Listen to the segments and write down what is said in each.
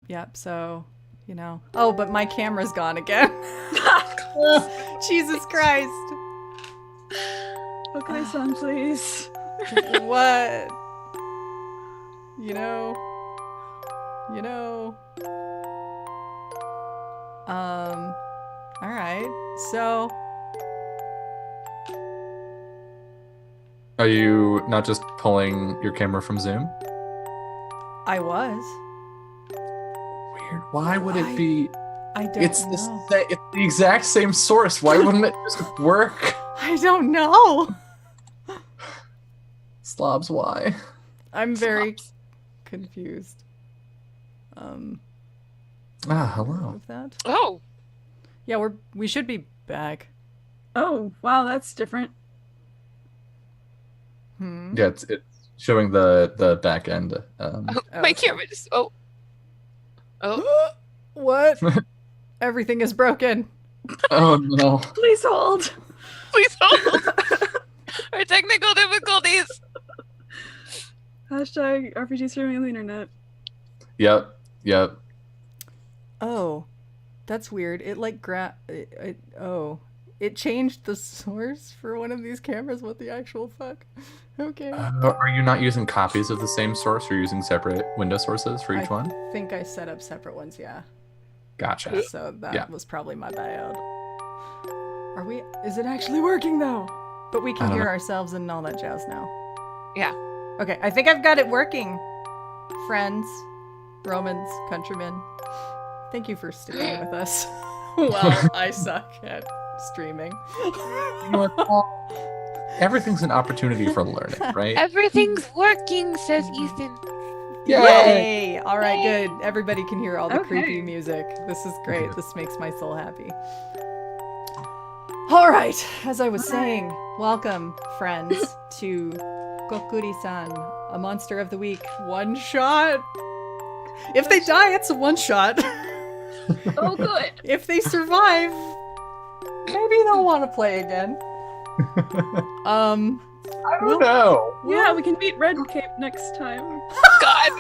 Yep, so, Oh, but my camera's gone again. Jesus Christ. Kokkuri-san, please. What? Alright, so... Are you not just pulling your camera from Zoom? I was. Weird. Why would it be? I don't It's know. it's the exact same source. Why wouldn't it just work? I don't know. Slobs, why? I'm very confused. Hello. With that. Oh. Yeah, we should be back. Oh, wow, that's different. Yeah, it's showing the back end. My camera just... Oh. What? Everything is broken. Oh no. Please hold. Please hold. Our technical difficulties. Hashtag RPG streaming on the internet. Yep. Oh, that's weird. It like it changed the source for one of these cameras. What the actual fuck? Okay. Are you not using copies of the same source? Or using separate window sources for each one? I think I set up separate ones. Yeah. Gotcha. So that was probably my bad. Is it actually working though? But we can hear ourselves and all that jazz now. Yeah. Okay, I think I've got it working. Friends, Romans, countrymen, thank you for sticking with us. Well, I suck at streaming. You know what? Everything's an opportunity for learning, right? Everything's working, says Ethan. Yay! All right, good. Everybody can hear all the Okay. creepy music. This is great. This makes my soul happy. All right, as I was saying, welcome, friends, to Kokkuri-san, a Monster of the Week one shot. If they die, it's a one shot. Oh, good. If they survive, maybe they'll want to play again. I don't know. Yeah, we can beat Red Cape next time. God.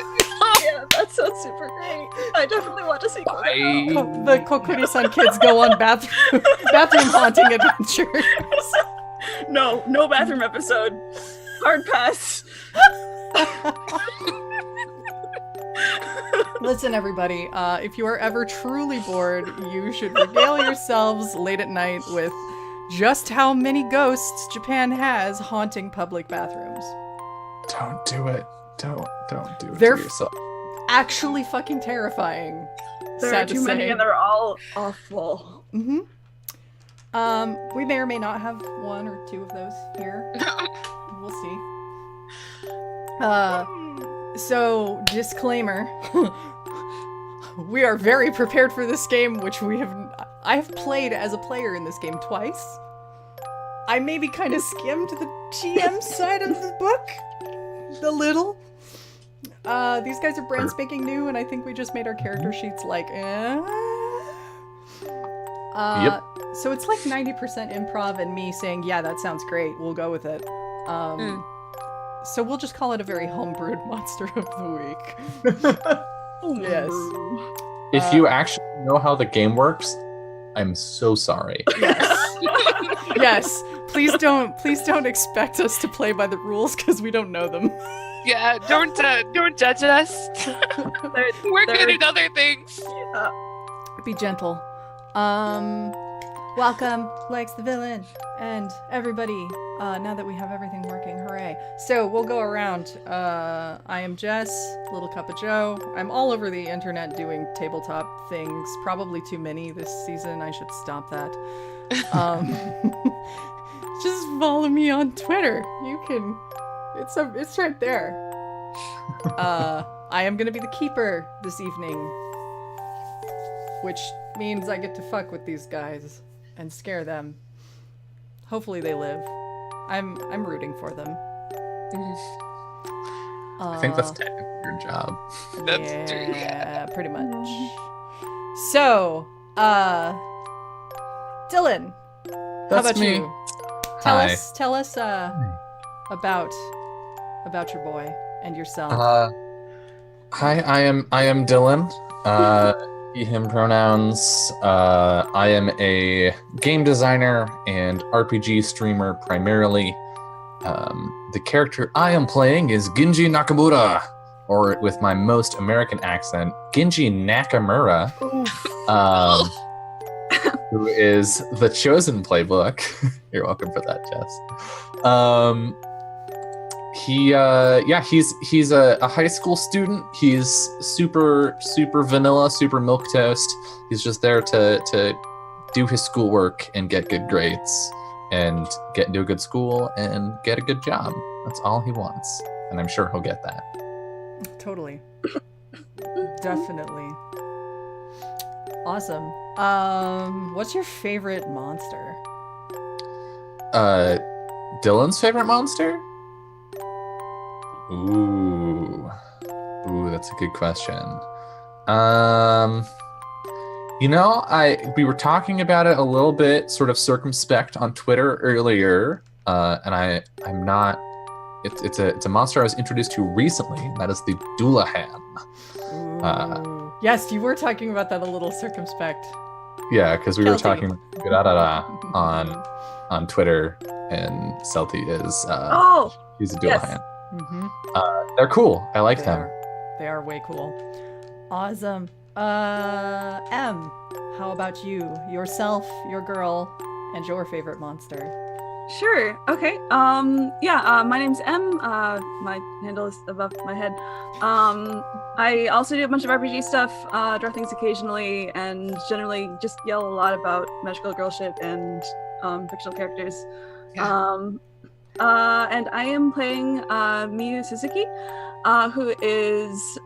Yeah, that sounds super great. I definitely want to see The Kokkuri-san kids go on bathroom haunting adventures. No bathroom episode. Hard pass. Listen, everybody, if you are ever truly bored, you should regale yourselves late at night with just how many ghosts Japan has haunting public bathrooms. Don't do it. Don't do it They're to yourself. Actually fucking terrifying. There Sad are to too many say. and they're all awful. Mm-hmm. We may or may not have one or two of those here. We'll see. So, disclaimer. We are very prepared for this game, which I have played as a player in this game twice. I maybe kind of skimmed the GM side of the book. A little. These guys are brand spanking new, and I think we just made our character sheets like, Yep. So it's like 90% improv and me saying, yeah, that sounds great, we'll go with it. So we'll just call it a very homebrewed Monster of the Week. Yes. If you actually know how the game works, I'm so sorry. Yes. Please don't expect us to play by the rules because we don't know them. Yeah, don't judge us. We're good at other things. Be gentle. Welcome, Lex the villain, and everybody. Now that we have everything working, hooray! So we'll go around. I am Jess, Little Cup of Joe. I'm all over the internet doing tabletop things. Probably too many this season. I should stop that. Just follow me on Twitter. You can. It's right there. I am gonna be the keeper this evening, which means I get to fuck with these guys and scare them. Hopefully they live. I'm rooting for them. I think that's technically your job. That's true. Yeah, pretty much. So, Dylan, how That's about me. you? Hi. Tell us about your boy and yourself. Hi, I am Dylan. He, him pronouns. I am a game designer and RPG streamer primarily. The character I am playing is Ginji Nakamura, or with my most American accent, Ginji Nakamura, who is the Chosen playbook. You're welcome for that, Jess. He's a high school student. He's super vanilla, super milquetoast. He's just there to do his schoolwork and get good grades and get into a good school and get a good job. That's all he wants, and I'm sure he'll get that. Totally. Definitely. Awesome. What's your favorite monster? Dylan's favorite monster? Ooh, that's a good question. We were talking about it a little bit, sort of circumspect on Twitter earlier, and I'm not. It's a monster I was introduced to recently. And that is the Dullahan. Yes, you were talking about that a little circumspect. Yeah, because we were Kelty. talking on Twitter, and Celty is he's a Dullahan. Mm-hmm. They're cool. I like them. They are way cool. Awesome. M, how about you? Yourself, your girl, and your favorite monster. Sure. Okay. My name's M. My handle is above my head. I also do a bunch of RPG stuff, draw things occasionally, and generally just yell a lot about magical girl shit and fictional characters. Yeah. And I am playing Miyu Suzuki, who is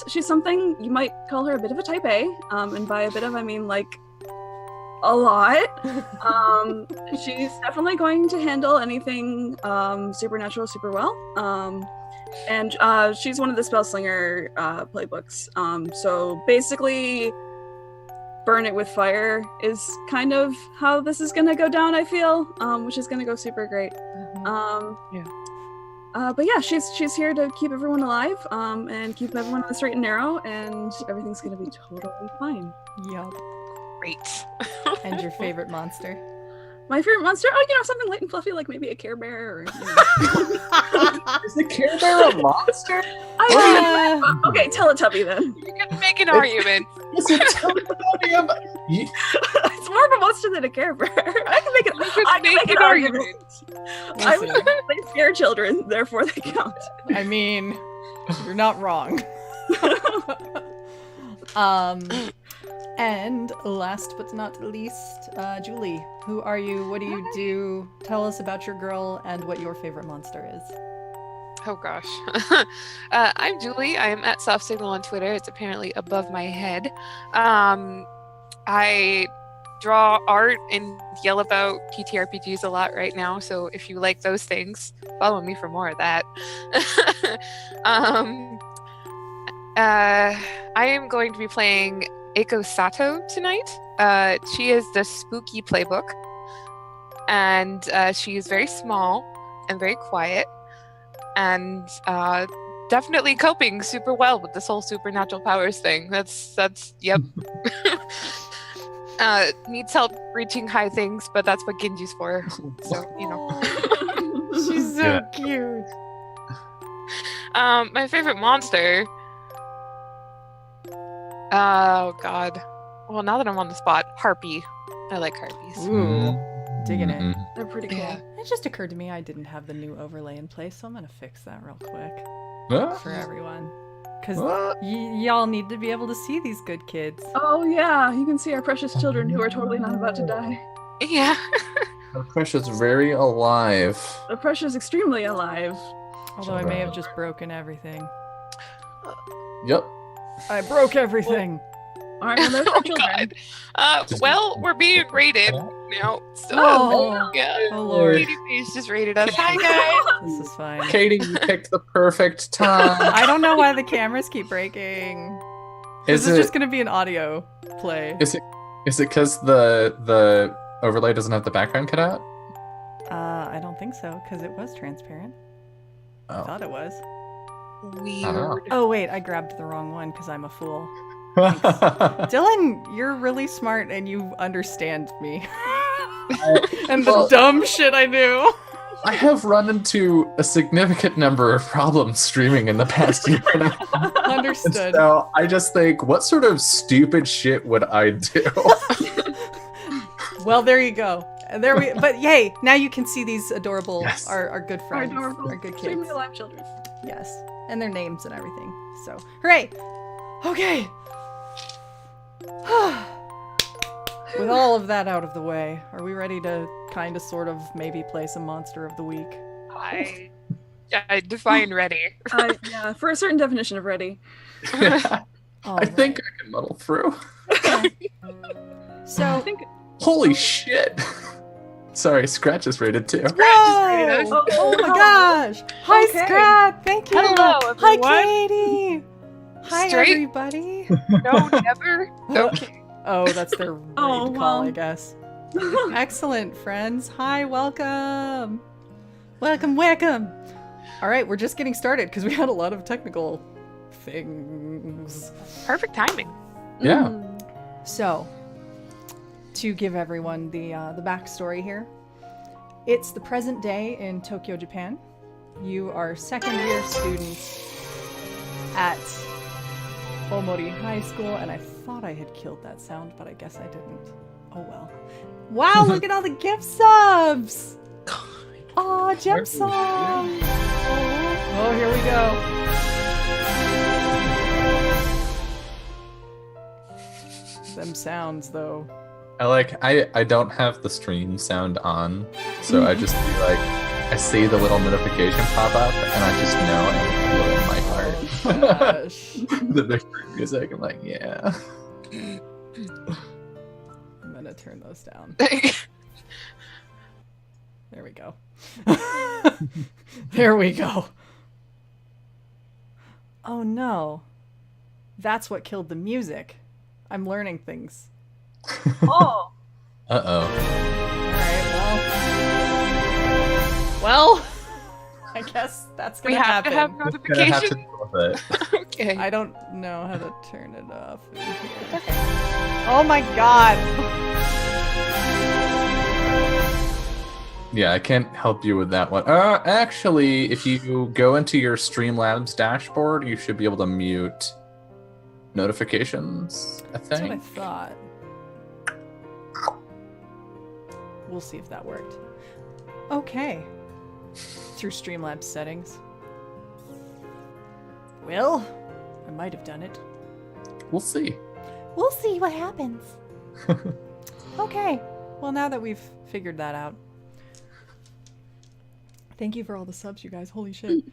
she's something you might call her a bit of a type A, and by a bit of I mean like a lot. She's definitely going to handle anything supernatural super well. And she's one of the Spellslinger playbooks. So basically, burn it with fire is kind of how this is gonna go down, I feel, which is gonna go super great. But yeah, she's here to keep everyone alive, and keep everyone on the straight and narrow, and everything's gonna be totally fine. Yup. Great. And your favorite monster? My favorite monster? Oh, something light and fluffy, like maybe a Care Bear, or Is the Care Bear a monster? Okay, Teletubby then. You can make an argument. Is it Teletubby? It's more of a monster than a Care Bear. I can make an argument. They scare children, therefore they count. I mean, you're not wrong. And last but not least, Julie, who are you? What do you do? Tell us about your girl and what your favorite monster is. Oh gosh. I'm Julie. I am at Soft Signal on Twitter. It's apparently above my head. I draw art and yell about TTRPGs a lot right now, so if you like those things, follow me for more of that. I am going to be playing Eiko Sato tonight. She is the spooky playbook, and she is very small and very quiet, and definitely coping super well with this whole supernatural powers thing. That's yep. Needs help reaching high things, but that's what Ginji's for. So She's so cute. My favorite monster. Oh god. Well, now that I'm on the spot, Harpy. I like harpies. Ooh, digging it. They're pretty cool. Yeah. It just occurred to me I didn't have the new overlay in place, so I'm gonna fix that real quick for everyone. Because y'all need to be able to see these good kids. Oh yeah, you can see our precious children who are totally not about to die. Yeah. Our Precious very alive. The precious extremely alive. Although I may have just broken everything. Yep. I broke everything. Alright, well, there's our children. Well, we're being rated now. So Oh, yeah. oh Lord. Katie Page just rated us. Hi guys. This is fine. Katie, you picked the perfect time. I don't know why the cameras keep breaking. This is just gonna be an audio play. Is it because the overlay doesn't have the background cut out? I don't think so, because it was transparent. I Oh. thought it was. weird. Oh wait, I grabbed the wrong one because I'm a fool. Dylan, you're really smart and you understand me. And the dumb shit I do. I have run into a significant number of problems streaming in the past year. Understood. So I just think, what sort of stupid shit would I do? Well, there you go. But yay, now you can see these adorable, Yes. our good friends, adorable, our good kids. extremely alive children. Yes, and their names and everything. So, hooray! Okay. With all of that out of the way, are we ready to kind of, sort of, maybe play some Monster of the Week? I define ready. Yeah, for a certain definition of ready. All I think I can muddle through. So, I think. Holy shit! Sorry, Scratch is rated too. whoa! Oh my gosh! Hi, Okay. Scrap! Thank you! Hello, Hi, everyone. Katie! Hi, Straight? everybody! No, never. Okay. Oh, that's their raid Oh, call, well. I guess. Excellent, friends. Hi, welcome. Welcome. All right, we're just getting started because we had a lot of technical things. Perfect timing. Yeah. So, to give everyone the backstory here, it's the present day in Tokyo, Japan. You are second-year students at Omori High School, and I thought I had killed that sound, but I guess I didn't. Oh well. Wow, look at all the gift subs! Aw, gem song! Oh, here we go. Them sounds, though. I don't have the stream sound on, so I just feel like I see the little notification pop up, and I just know and feel it in my heart. Oh, gosh. The victory music. I'm like, yeah. I'm gonna turn those down. There we go. There we go. Oh no. That's what killed the music. I'm learning things. Oh. Uh-oh. Alright, well, I guess that's We gonna have happen. to have Gonna have to notifications. deal with it. Okay. I don't know how to turn it off. in here. Oh my god! Yeah, I can't help you with that one. Actually, if you go into your Streamlabs dashboard, you should be able to mute notifications, I That's what I think. thought. We'll see if that worked. Okay. Through Streamlabs settings. Well, I might have done it. We'll see. We'll see what happens. Okay. Well, now that we've figured that out. Thank you for all the subs, you guys. Holy shit.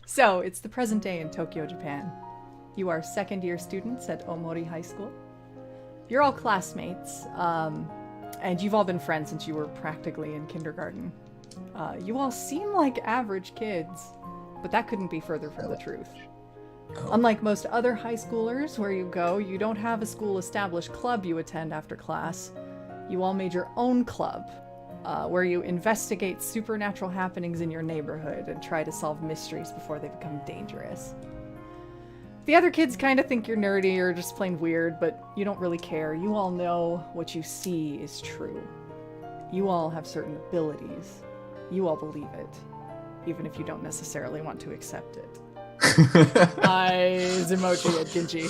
So, it's the present day in Tokyo, Japan. You are second-year students at Omori High School. You're all classmates, and you've all been friends since you were practically in kindergarten. You all seem like average kids, but that couldn't be further from the truth. Unlike most other high schoolers where you go, you don't have a school-established club you attend after class. You all made your own club, where you investigate supernatural happenings in your neighborhood and try to solve mysteries before they become dangerous. The other kids kind of think you're nerdy or just plain weird, but you don't really care. You all know what you see is true. You all have certain abilities. You all believe it, even if you don't necessarily want to accept it. Eyes emoji at Ginji.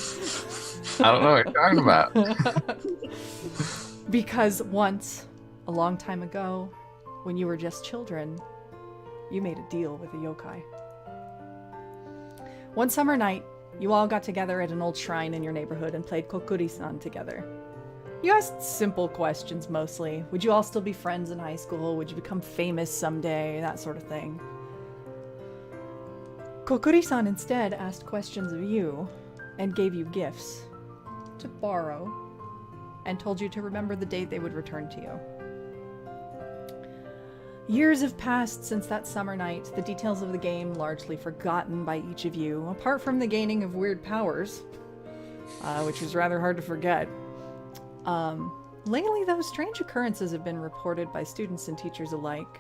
I don't know what you're talking about. Because once, a long time ago, when you were just children, you made a deal with a yokai. One summer night, you all got together at an old shrine in your neighborhood and played Kokkuri-san together. You asked simple questions mostly. Would you all still be friends in high school? Would you become famous someday? That sort of thing. Kokkuri-san instead asked questions of you and gave you gifts to borrow and told you to remember the date they would return to you. Years have passed since that summer night, the details of the game largely forgotten by each of you, apart from the gaining of weird powers, which was rather hard to forget. Lately, those strange occurrences have been reported by students and teachers alike.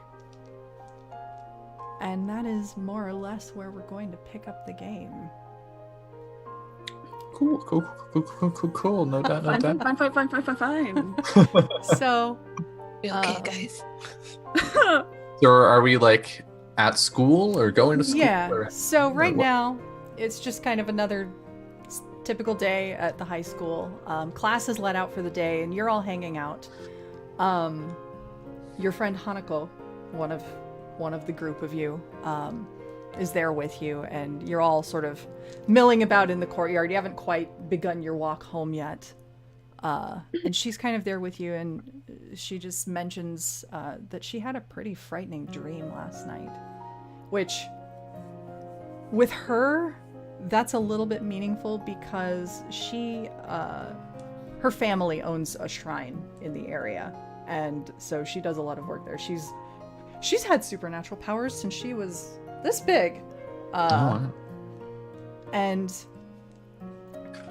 And that is more or less where we're going to pick up the game. Cool. No doubt, no doubt. Fine. So, Okay, guys. So are we like at school or going to school? yeah. Or... So right what? now, it's just kind of another typical day at the high school. Class is let out for the day, and you're all hanging out. Your friend Hanako, one of the group of you, is there with you, and you're all sort of milling about in the courtyard. You haven't quite begun your walk home yet. And she's kind of there with you, and she just mentions that she had a pretty frightening dream last night. Which, with her, that's a little bit meaningful because her family owns a shrine in the area, and so she does a lot of work there. She's had supernatural powers since she was this big. And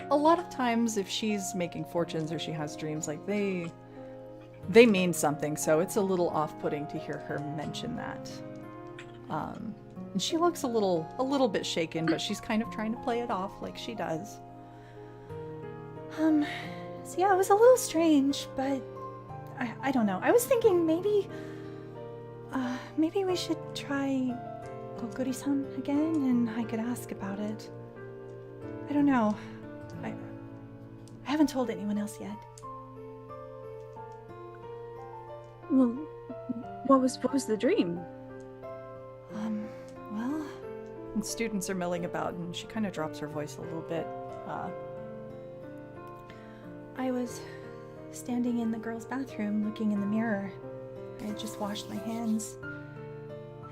a lot of times if she's making fortunes or she has dreams, like they mean something, so it's a little off-putting to hear her mention that. And she looks a little bit shaken, but she's kind of trying to play it off like she does. So yeah, it was a little strange, but I don't know. I was thinking maybe we should try Kokkuri-san again, and I could ask about it. I don't know. I haven't told anyone else yet. Well, what was the dream? Well, and students are milling about, and she kind of drops her voice a little bit. I was standing in the girls' bathroom looking in the mirror. I had just washed my hands.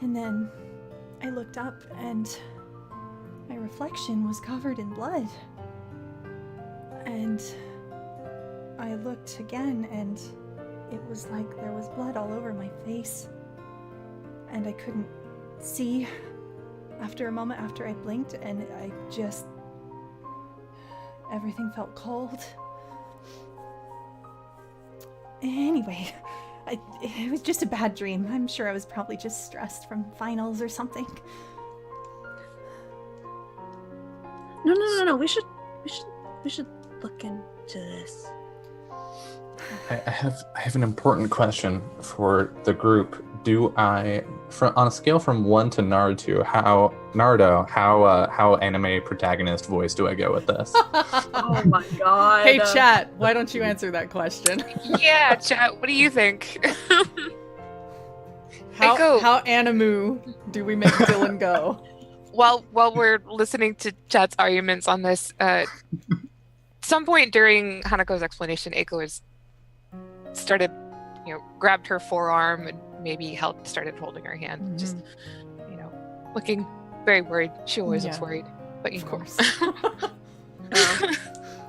And then I looked up, and my reflection was covered in blood. And I looked again, and it was like there was blood all over my face. And I couldn't see after a moment after I blinked, and everything felt cold. Anyway, it was just a bad dream. I'm sure I was probably just stressed from finals or something. No. We should look into this. I have an important question for the group. On a scale from 1 to Naruto, how anime protagonist voice do I go with this? Oh my god. Hey chat, why don't you answer that question? Yeah, chat, what do you think? How Eiko. animu do we make Dylan go? While we're listening to chat's arguments on this, some point during Hanako's explanation, Eiko has started, grabbed her forearm and maybe started holding her hand. Mm-hmm. Just, looking very worried. She always looks worried, but Of course.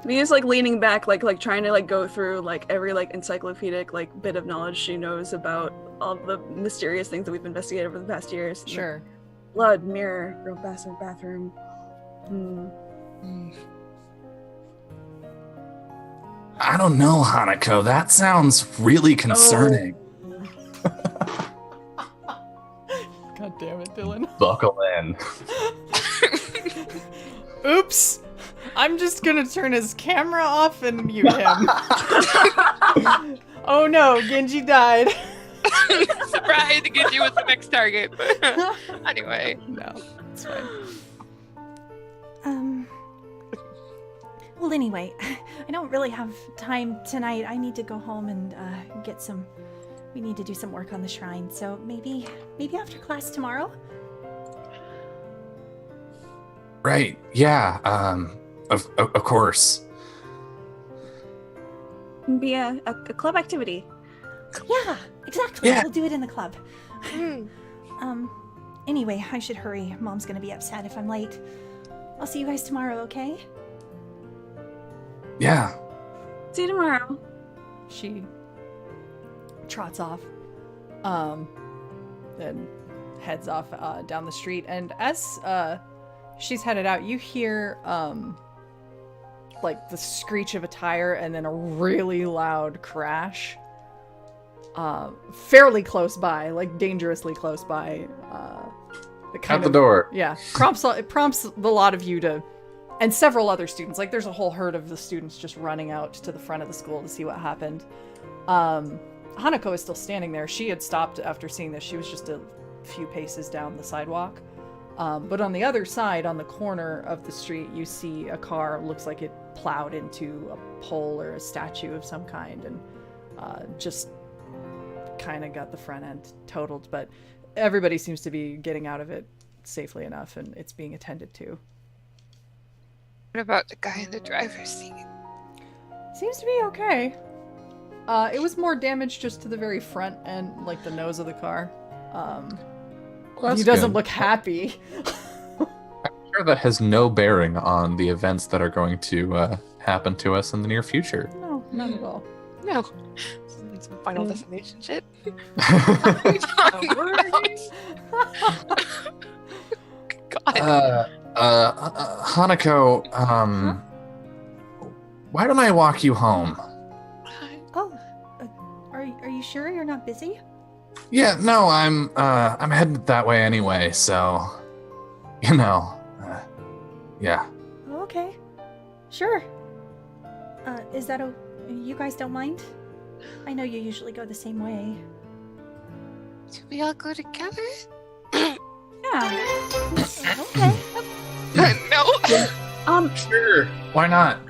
Mia's like leaning back, like trying to go through every encyclopedic bit of knowledge she knows about all the mysterious things that we've investigated over the past years. Sure. Blood, mirror, girl bathroom. I don't know, Hanako. That sounds really concerning. God damn it, Dylan. Buckle in. Oops. I'm just gonna turn his camera off and mute him. Oh no, Ginji died. Surprise, Ginji was the next target. But anyway. No, it's fine. Well, anyway, I don't really have time tonight. I need to go home and we need to do some work on the shrine. So maybe after class tomorrow? Right. Yeah. Of course. Be a club activity. Yeah, exactly. Yeah. We'll do it in the club. Anyway, I should hurry. Mom's gonna be upset if I'm late. I'll see you guys tomorrow, okay? Yeah. See you tomorrow. She trots off, and heads off down the street. And as she's headed out, you hear the screech of a tire and then a really loud crash. Fairly close by, dangerously close by. It kind At the of- door. Yeah, it prompts a lot of you to, and several other students. Like, there's a whole herd of the students just running out to the front of the school to see what happened. Hanako is still standing there. She had stopped after seeing this. She was just a few paces down the sidewalk. But on the other side, on the corner of the street, you see a car. Looks like it plowed into a pole or a statue of some kind, and just kind of got the front end totaled. But everybody seems to be getting out of it safely enough, and it's being attended to. What about the guy in the driver's seat? Seems to be okay. It was more damage just to the very front and like the nose of the car. Well, He that's doesn't good. look happy. I'm sure that has no bearing on the events that are going to happen to us in the near future. No, not at all. No. Some Final Destination shit. God. Hanako, why don't I walk you home? Oh, are you sure you're not busy? Yeah, no, I'm headed that way anyway, so, yeah. Oh, okay. Sure. Is that you guys don't mind? I know you usually go the same way. Should we all go together? Yeah. Okay. No. Sure, why not?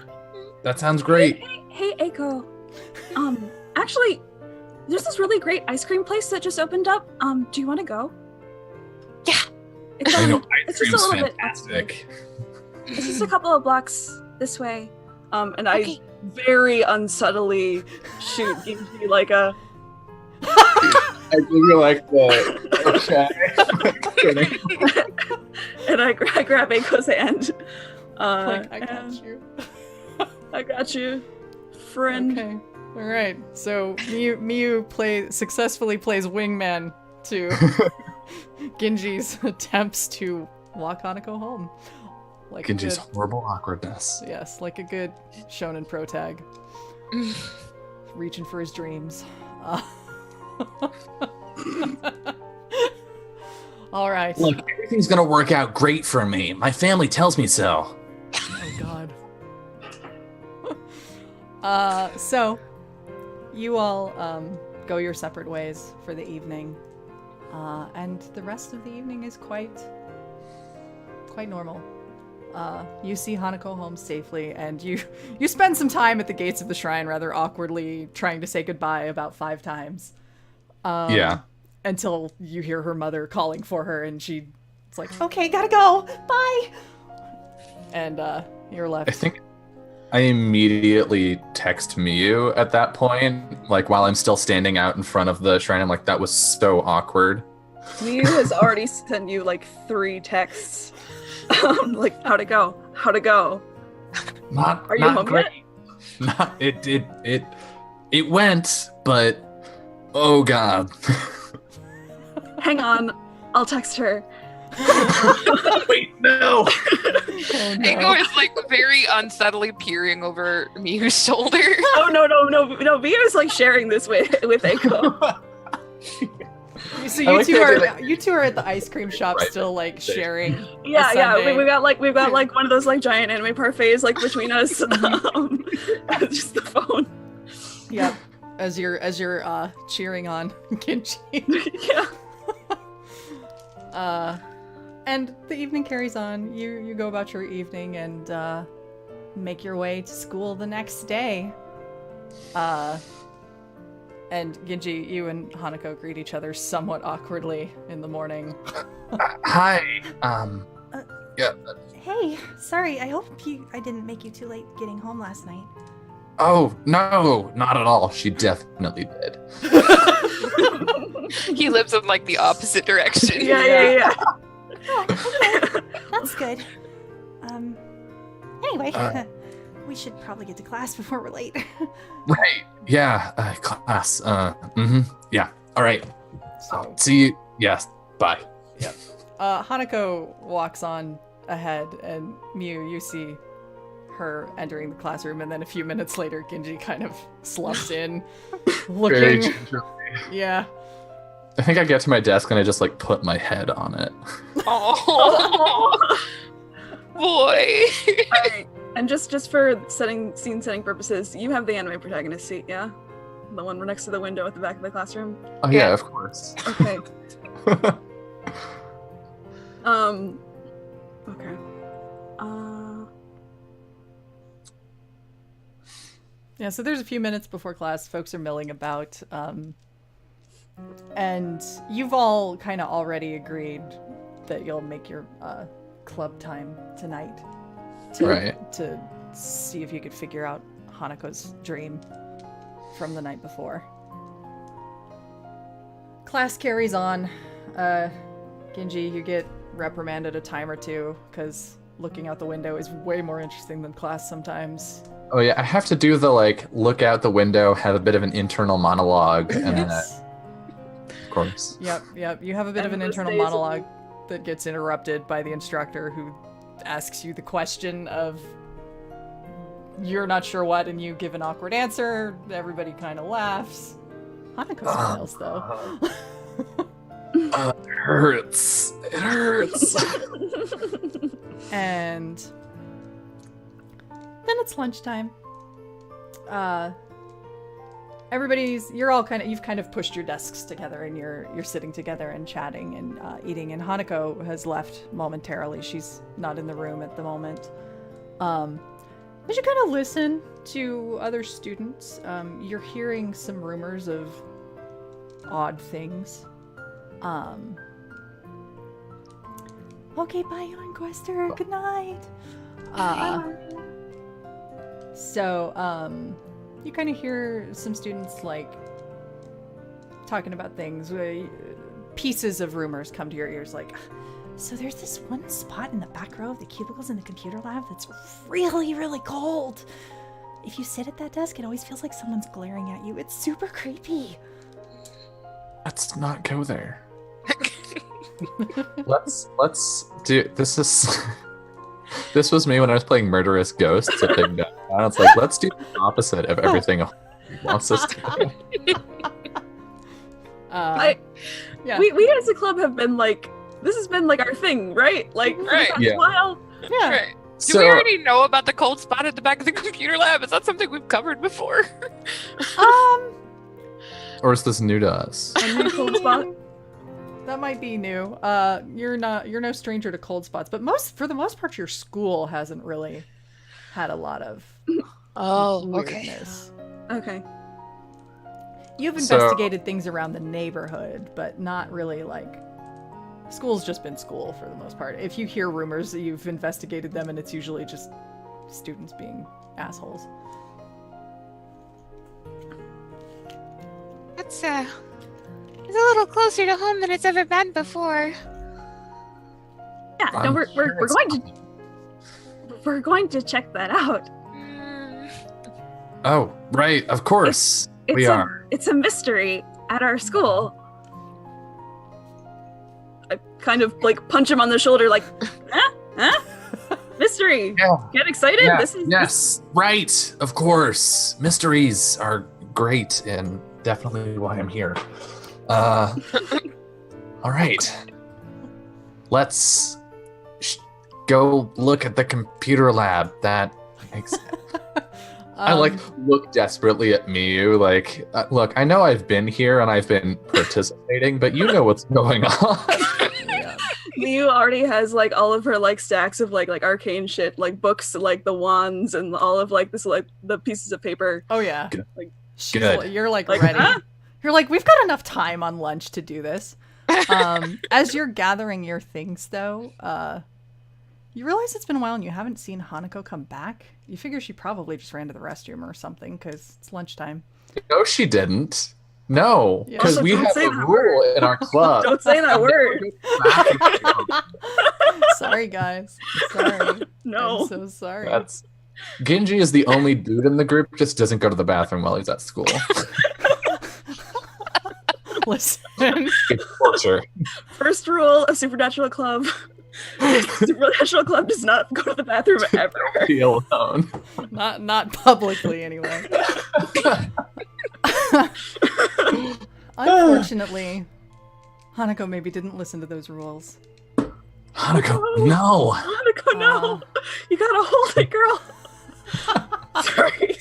That sounds great. Hey, Eiko. Actually, there's this really great ice cream place that just opened up. Do you want to go? Yeah. It's, I know, it's ice just a cream's little bit. fantastic. It's just a couple of blocks this way. And I Okay. very unsubtly shoot Ginji like a. I give you like the And I grab Eiko's hand. Like, I got and you. I got you, friend. Okay. All right. So Miyu successfully plays wingman to Ginji's attempts to walk Hanako home. Like Ginji's a good, horrible awkwardness. yes, like a good shonen pro tag, reaching for his dreams. All right. Look, everything's gonna work out great for me. My family tells me so. Oh God. So you all go your separate ways for the evening, and the rest of the evening is quite normal. You see Hanako home safely, and you spend some time at the gates of the shrine, rather awkwardly trying to say goodbye about 5 times. Yeah. Until you hear her mother calling for her, and it's like, okay, gotta go, bye. And you're left. I think I immediately text Miyu at that point, like while I'm still standing out in front of the shrine. I'm like, that was so awkward. Miyu has already sent you like 3 texts. Like, how'd it go? How'd it go? Not, Are you not home great. yet? Not it went, but oh God. Hang on, I'll text her. Wait, no. Oh, no. Eiko is like very unsettledly peering over Miyu's shoulder. Oh no! Miyu is like sharing this with Eiko. So I like that you two are at the ice cream shop, Right. still like sharing. Yeah. Sundae. We've got like one of those like giant anime parfaits like between us. Just the phone. Yep. As you're cheering on Ginji. Yeah. And the evening carries on. You go about your evening and make your way to school the next day. And Ginji, you and Hanako greet each other somewhat awkwardly in the morning. Hi. Yeah. Hey, sorry. I hope I didn't make you too late getting home last night. Oh no, not at all. She definitely did. He lives in like the opposite direction. Yeah. Oh, okay. That's good. Anyway, we should probably get to class before we're late. Right. Yeah. Class. Yeah. All right. So See you. Yes. Bye. Hanako walks on ahead, and Miyu, you see her entering the classroom, and then a few minutes later, Ginji kind of slumps in, Very looking. gingerly. Yeah. I think I get to my desk and I just like put my head on it. Oh, boy. Alright. And just for scene setting purposes, you have the anime protagonist seat, yeah? The one next to the window at the back of the classroom? Oh yeah, of course. Okay. Okay. Yeah, so there's a few minutes before class. Folks are milling about. And you've all kind of already agreed that you'll make your club time tonight to see if you could figure out Hanako's dream from the night before. Class carries on. Ginji, you get reprimanded a time or two because looking out the window is way more interesting than class sometimes. Oh yeah, I have to do the like look out the window, have a bit of an internal monologue, and then of course. Yep. You have a bit of an And internal this stays- monologue that gets interrupted by the instructor who asks you the question of you're not sure what, and you give an awkward answer. Everybody kind of laughs. Hanako smiles though. It hurts. It hurts. And then it's lunchtime. You've kind of pushed your desks together and you're sitting together and chatting and eating, and Hanako has left momentarily. She's not in the room at the moment. As you kind of listen to other students, you're hearing some rumors of odd things. Okay, bye, Enquester. Good night. So, you kind of hear some students, like, talking about things. Pieces of rumors come to your ears, like, so there's this one spot in the back row of the cubicles in the computer lab that's really, really cold. If you sit at that desk, it always feels like someone's glaring at you. It's super creepy. Let's not go there. Let's do this. This was me when I was playing Murderous Ghosts at Big Down. It's like, let's do the opposite of everything he wants us to do. Yeah. We as a club have been like, this has been like our thing, right? Like, for the Right. past Yeah. while. Yeah. Right. Do So, we already know about the cold spot at the back of the computer lab? Is that something we've covered before? or is this new to us? A new cold spot. That might be new. You're no stranger to cold spots, but for the most part, your school hasn't really had a lot of weirdness. Okay. You've So- investigated things around the neighborhood, but not really like school's just been school for the most part. If you hear rumors, you've investigated them, and it's usually just students being assholes. It's a little closer to home than it's ever been before. Yeah, no, I'm we're sure it's going to check that out. Oh, right, of course. We are. It's a mystery at our school. I kind of like punch him on the shoulder, like, huh? Mystery. Yeah. Get excited. Yeah, This is yes, right, of course. Mysteries are great and definitely why I'm here. All right. Let's go look at the computer lab. That makes sense. I look desperately at Miyu, like, look, I know I've been here and I've been participating, but you know what's going on. Miyu already has like all of her like stacks of like arcane shit, like books, like the wands and all of like this like the pieces of paper. Oh yeah. Good. Like, Good. You're like Like, ready. huh? You're like, we've got enough time on lunch to do this. As you're gathering your things, though, you realize it's been a while and you haven't seen Hanako come back. You figure she probably just ran to the restroom or something because it's lunchtime. No, she didn't. No, Yeah. because Also, we don't have say a that rule in our club. Don't say that word. Sorry, guys. Sorry. No. I'm so sorry. That's Ginji is the only dude in the group who just doesn't go to the bathroom while he's at school. Listen. It's torture. First rule of Supernatural Club. Supernatural Club does not go to the bathroom ever. Be alone. Not publicly, anyway. Unfortunately, Hanako maybe didn't listen to those rules. Hanako, no! Hanako, no! You gotta hold it, girl! Sorry.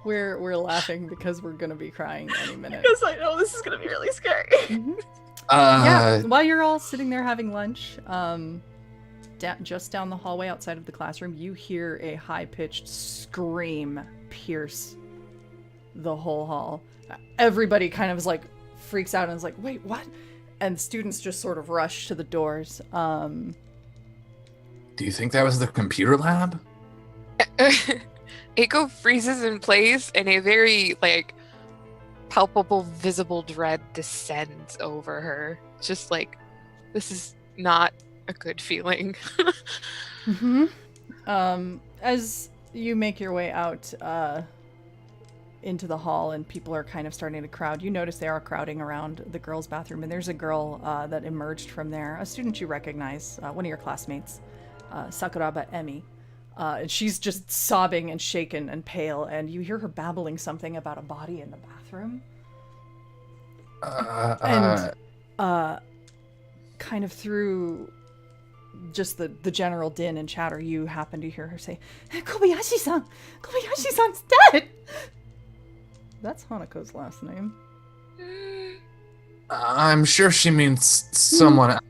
We're laughing because we're gonna be crying any minute. Because I know this is gonna be really scary. Yeah, while you're all sitting there having lunch, just down the hallway outside of the classroom, you hear a high-pitched scream pierce the whole hall. Everybody kind of is like freaks out and is like, wait, what? And students just sort of rush to the doors. Do you think that was the computer lab? Eiko freezes in place, and a very, like, palpable, visible dread descends over her. Just like, this is not a good feeling. As you make your way out into the hall and people are kind of starting to crowd, you notice they are crowding around the girls' bathroom, and there's a girl that emerged from there, a student you recognize, one of your classmates, Sakuraba Emi. And she's just sobbing and shaken and pale, and you hear her babbling something about a body in the bathroom. Kind of through just the general din and chatter, you happen to hear her say, Kobayashi-san! Kobayashi-san's dead! That's Hanako's last name. I'm sure she means someone else.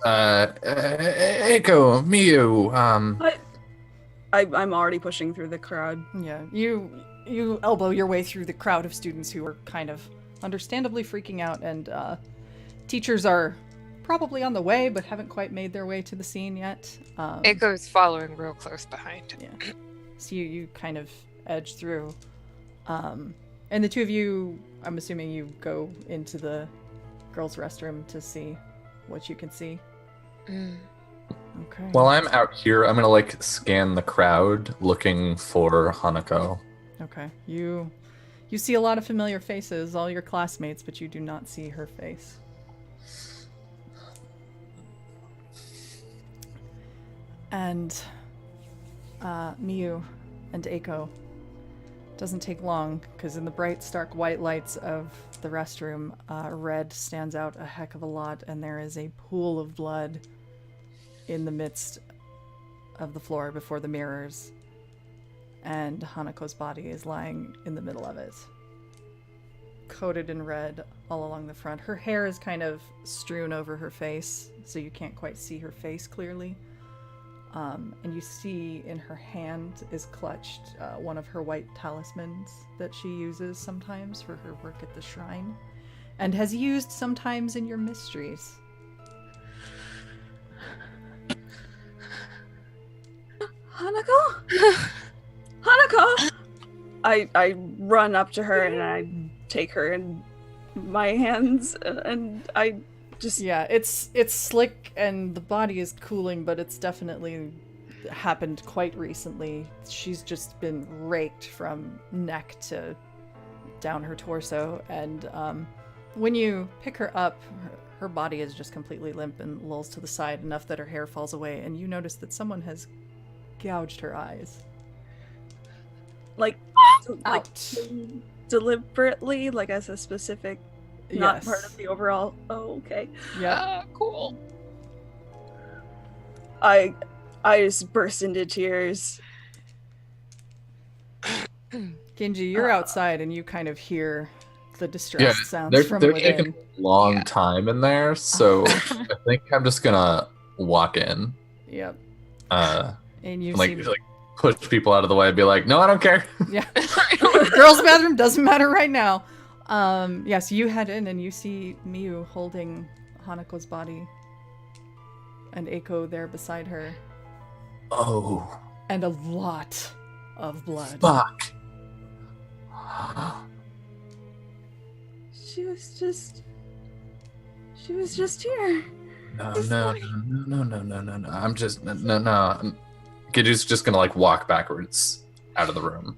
Eiko, Miyu, I'm already pushing through the crowd. Yeah, you elbow your way through the crowd of students who are kind of understandably freaking out, and teachers are probably on the way but haven't quite made their way to the scene yet. Eiko's following real close behind. Yeah. So you kind of edge through. And the two of you, I'm assuming you go into the girls' restroom to see what you can see. Okay. While I'm out here, I'm gonna like scan the crowd looking for Hanako. Okay. You see a lot of familiar faces, all your classmates, but you do not see her face. And Miyu and Eiko, doesn't take long, because in the bright, stark white lights of the restroom, red stands out a heck of a lot, and there is a pool of blood in the midst of the floor before the mirrors, and Hanako's body is lying in the middle of it, coated in red all along the front. Her hair is kind of strewn over her face, so you can't quite see her face clearly. And you see in her hand is clutched one of her white talismans that she uses sometimes for her work at the shrine, and has used sometimes in your mysteries. Hanako? Hanako! I run up to her and I take her in my hands and I just... Yeah, it's slick and the body is cooling, but it's definitely happened quite recently. She's just been raked from neck to down her torso, and when you pick her up, her body is just completely limp and lolls to the side enough that her hair falls away, and you notice that someone has gouged her eyes. Like Out. Deliberately, like as a specific, not Yes. part of the overall. Oh, okay. Yeah. Cool. I just burst into tears. Ginji, you're outside and you kind of hear the distressed sounds they're from taking within. a long time in there, so I think I'm just gonna walk in. Yep. And And you like see... push people out of the way and be like, no, I don't care. Yeah. Girls' bathroom doesn't matter right now. Yes, you head in and you see Miyu holding Hanako's body and Eiko there beside her. Oh, And a lot of blood. fuck. She was just here. No. I'm just no. Giju's just gonna like walk backwards out of the room.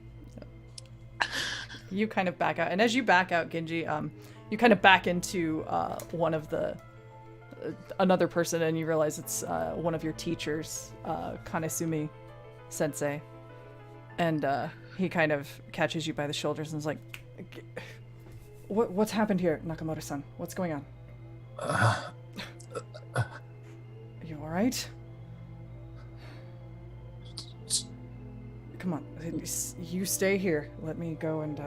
You kind of back out, and as you back out, Ginji, you kind of back into one of the another person, and you realize it's one of your teachers, Kanesumi Sensei, and he kind of catches you by the shoulders and is like, "What's happened here, Nakamoto-san? What's going on?" right? Come on, you stay here. Let me go and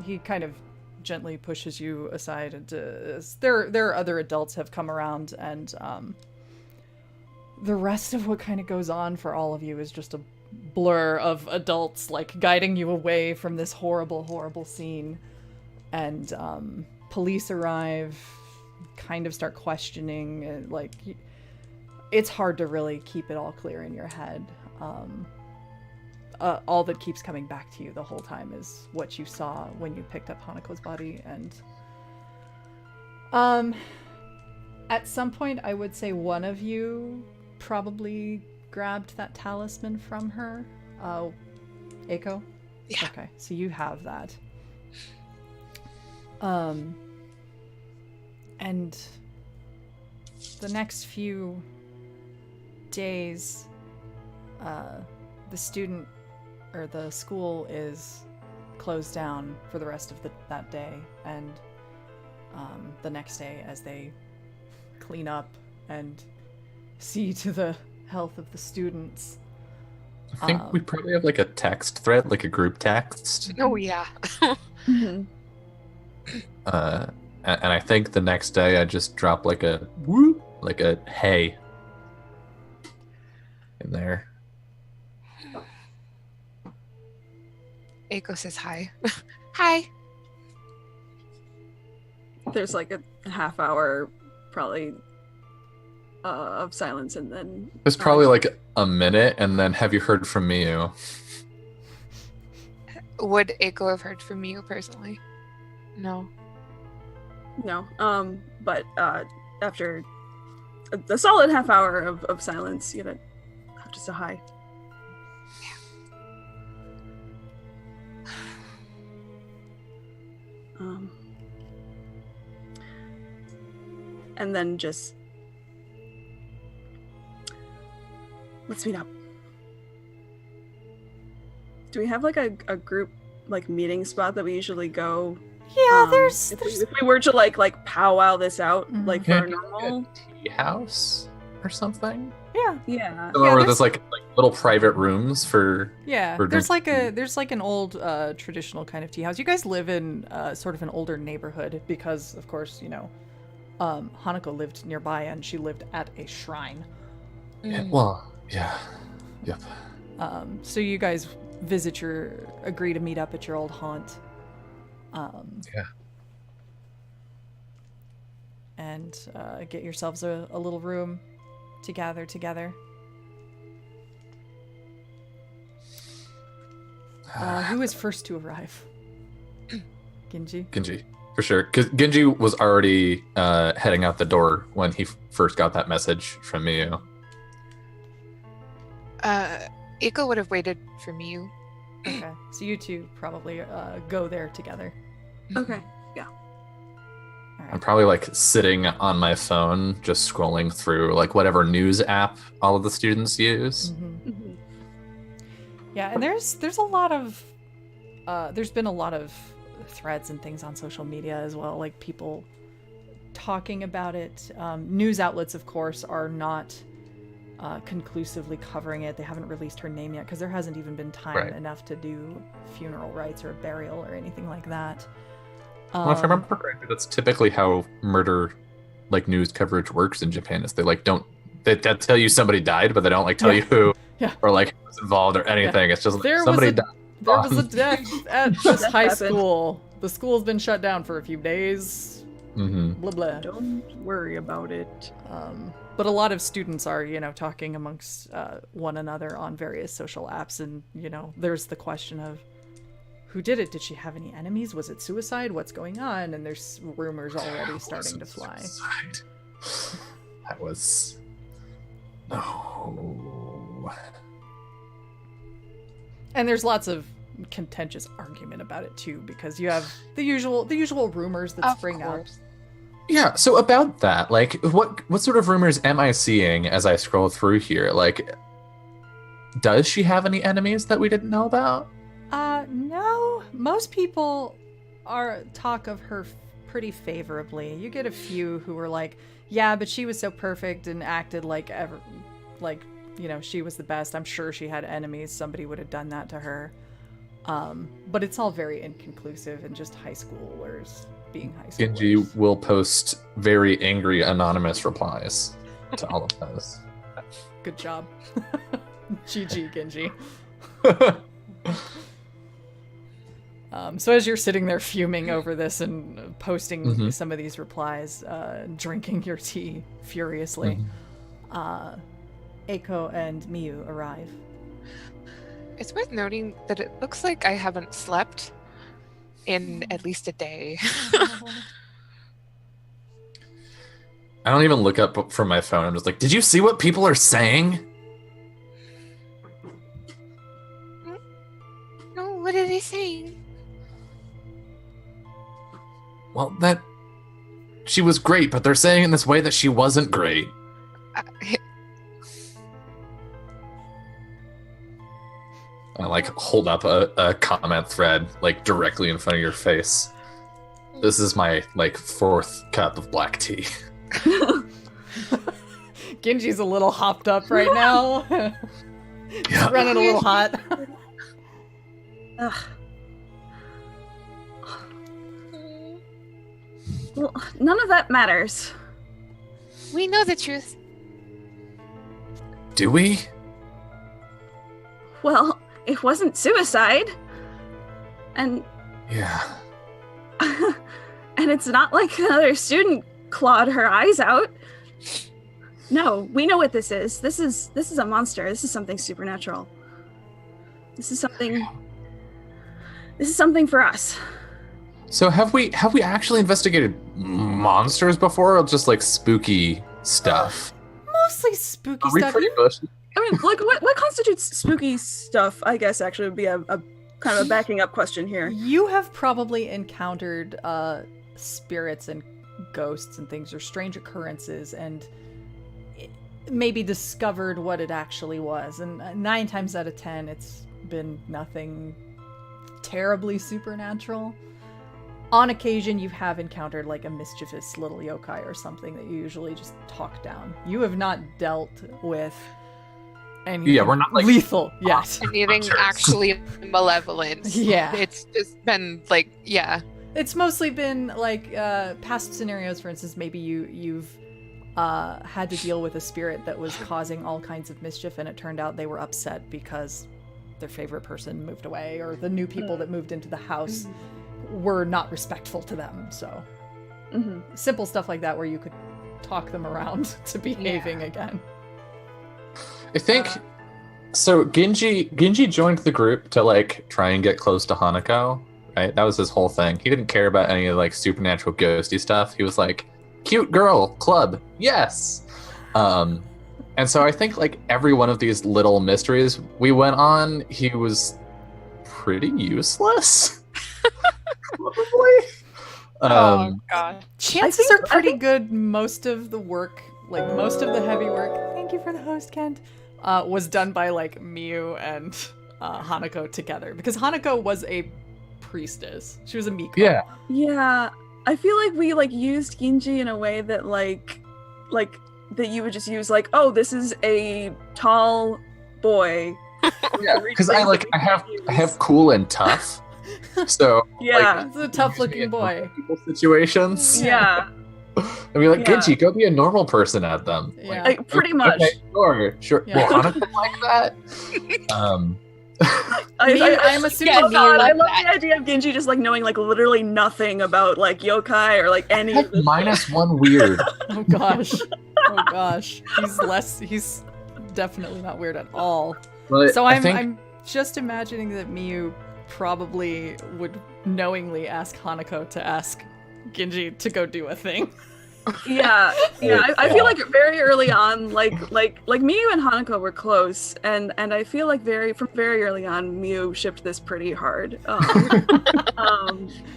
he kind of gently pushes you aside. And there are other adults have come around, and the rest of what kind of goes on for all of you is just a blur of adults like guiding you away from this horrible, horrible scene. And police arrive, kind of start questioning, and like it's hard to really keep it all clear in your head. All that keeps coming back to you the whole time is what you saw when you picked up Hanako's body. And at some point I would say one of you probably grabbed that talisman from her. Eiko? Yeah. Okay, so you have that. And the next few days, the student or the school is closed down for the rest of that day, and the next day as they clean up and see to the health of the students. I think we probably have like a text thread, like a group text. Oh yeah. Mm-hmm. And I think the next day I just drop like a whoop, like a hey in there. Eiko says hi. Hi. There's like a half hour, probably, of silence, and then There's probably like a minute, and then have you heard from Miyu? Would Eiko have heard from you personally? No. no. But after a solid half hour of silence, you know, just a hi. And then just let's meet up. Do we have like a group like meeting spot that we usually go? Yeah, If we were to like powwow this out like for Yeah, our normal. Tea house or something? Yeah. Yeah. Or there's like little private rooms for Yeah, For there's drinking. like an old traditional kind of tea house. You guys live in sort of an older neighborhood because, of course, you know, Hanako lived nearby and she lived at a shrine. Yeah, well, yeah. Yep. So you guys agree to meet up at your old haunt. Yeah. And get yourselves a little room to gather together. Who is first to arrive? Ginji? Ginji, for sure. Because Ginji was already heading out the door when he first got that message from Miyu. Eiko would have waited for Miyu. Okay, so you two probably go there together. Okay. All I'm right. probably like sitting on my phone, just scrolling through like whatever news app all of the students use. Mhm. Mhm. Yeah, and there's a lot of there's been a lot of threads and things on social media as well, like people talking about it. News outlets, of course, are not conclusively covering it. They haven't released her name yet because there hasn't even been time Right. enough to do funeral rites or a burial or anything like that. Well, if I remember correctly, that's typically how murder, like news coverage works in Japan. Is they tell you somebody died, but they don't like tell Yeah. you who Yeah. or like who was involved or anything. It's just like There was somebody a- died. There was a death at this That high happened. school. The school's been shut down for a few days. Mm-hmm. Blah blah. Don't worry about it. But a lot of students are, you know, talking amongst one another on various social apps, and you know, there's the question of who did it? Did she have any enemies? Was it suicide? What's going on? And there's rumors already starting to fly. That was no. And there's lots of contentious argument about it too, because you have the usual rumors that Of spring up. course. Yeah, so about that, like what sort of rumors am I seeing as I scroll through here? Like, does she have any enemies that we didn't know about? No. Most people talk of her pretty favorably. You get a few who are like, Yeah, but she was so perfect and acted like she was the best. I'm sure she had enemies. Somebody would have done that to her. But it's all very inconclusive and just high schoolers being high schoolers. Ginji will post very angry anonymous replies to all of those. Good job. GG, Ginji. So as you're sitting there fuming over this and posting some of these replies, drinking your tea furiously, Eiko and Miyu arrive. It's worth noting that it looks like I haven't slept in at least a day. I don't even look up from my phone. I'm just like, did you see what people are saying? No, what are they saying? Well, that she was great, but they're saying in this way that she wasn't great. I like hold up a comment thread like directly in front of your face. This is my like 4th cup of black tea. Genji's a little hopped up right now. Yeah. Running a little hot. Ugh. Well, none of that matters. We know the truth. Do we? Well, it wasn't suicide. And Yeah. and it's not like another student clawed her eyes out. No, we know what this is. This is a monster. This is something supernatural. This is something for us. So have we actually investigated monsters before, or just like spooky stuff? Mostly spooky Are we stuff. pretty bushy? I mean, like, what constitutes spooky stuff, I guess, actually would be a kind of a backing up question here. You have probably encountered spirits and ghosts and things, or strange occurrences, and maybe discovered what it actually was. And 9 times out of 10, it's been nothing terribly supernatural. On occasion, you have encountered like a mischievous little yokai or something that you usually just talk down. You have not dealt with anything we're not like lethal yet. Anything actually malevolent. Yeah. It's just been like, yeah. It's mostly been like past scenarios. For instance, maybe you've had to deal with a spirit that was causing all kinds of mischief, and it turned out they were upset because their favorite person moved away, or the new people that moved into the house were not respectful to them. So simple stuff like that where you could talk them around to behaving again. I think so. Ginji joined the group to like try and get close to Hanako, right? That was his whole thing. He didn't care about any like supernatural ghosty stuff. He was like, cute girl club, yes. And so I think like every one of these little mysteries we went on, he was pretty useless. Probably. Oh god. Chances are pretty good. Most of the work, like most of the heavy work, thank you for the host, Kent, was done by like Miyu and Hanako together, because Hanako was a priestess. She was a Miko. Yeah, I feel like we like used Ginji in a way that like that you would just use like, oh, this is a tall boy. Yeah, because I have cool and tough. So yeah, It's a tough looking boy. People situations. Yeah. I mean, like, Yeah. Ginji, go be a normal person at them. Yeah. Like, pretty much. Okay, sure. Yeah. Well, honestly, like that. I'm assuming Oh god, I Miyu. love the idea of Ginji just like knowing like literally nothing about like yokai or like any of this. -1 weird. Oh gosh. Oh gosh. He's definitely not weird at all. But So I I'm think just imagining that Miyu probably would knowingly ask Hanako to ask Ginji to go do a thing. Yeah. I feel like very early on, like Miyu and Hanako were close, and I feel like from very early on, Miyu shipped this pretty hard.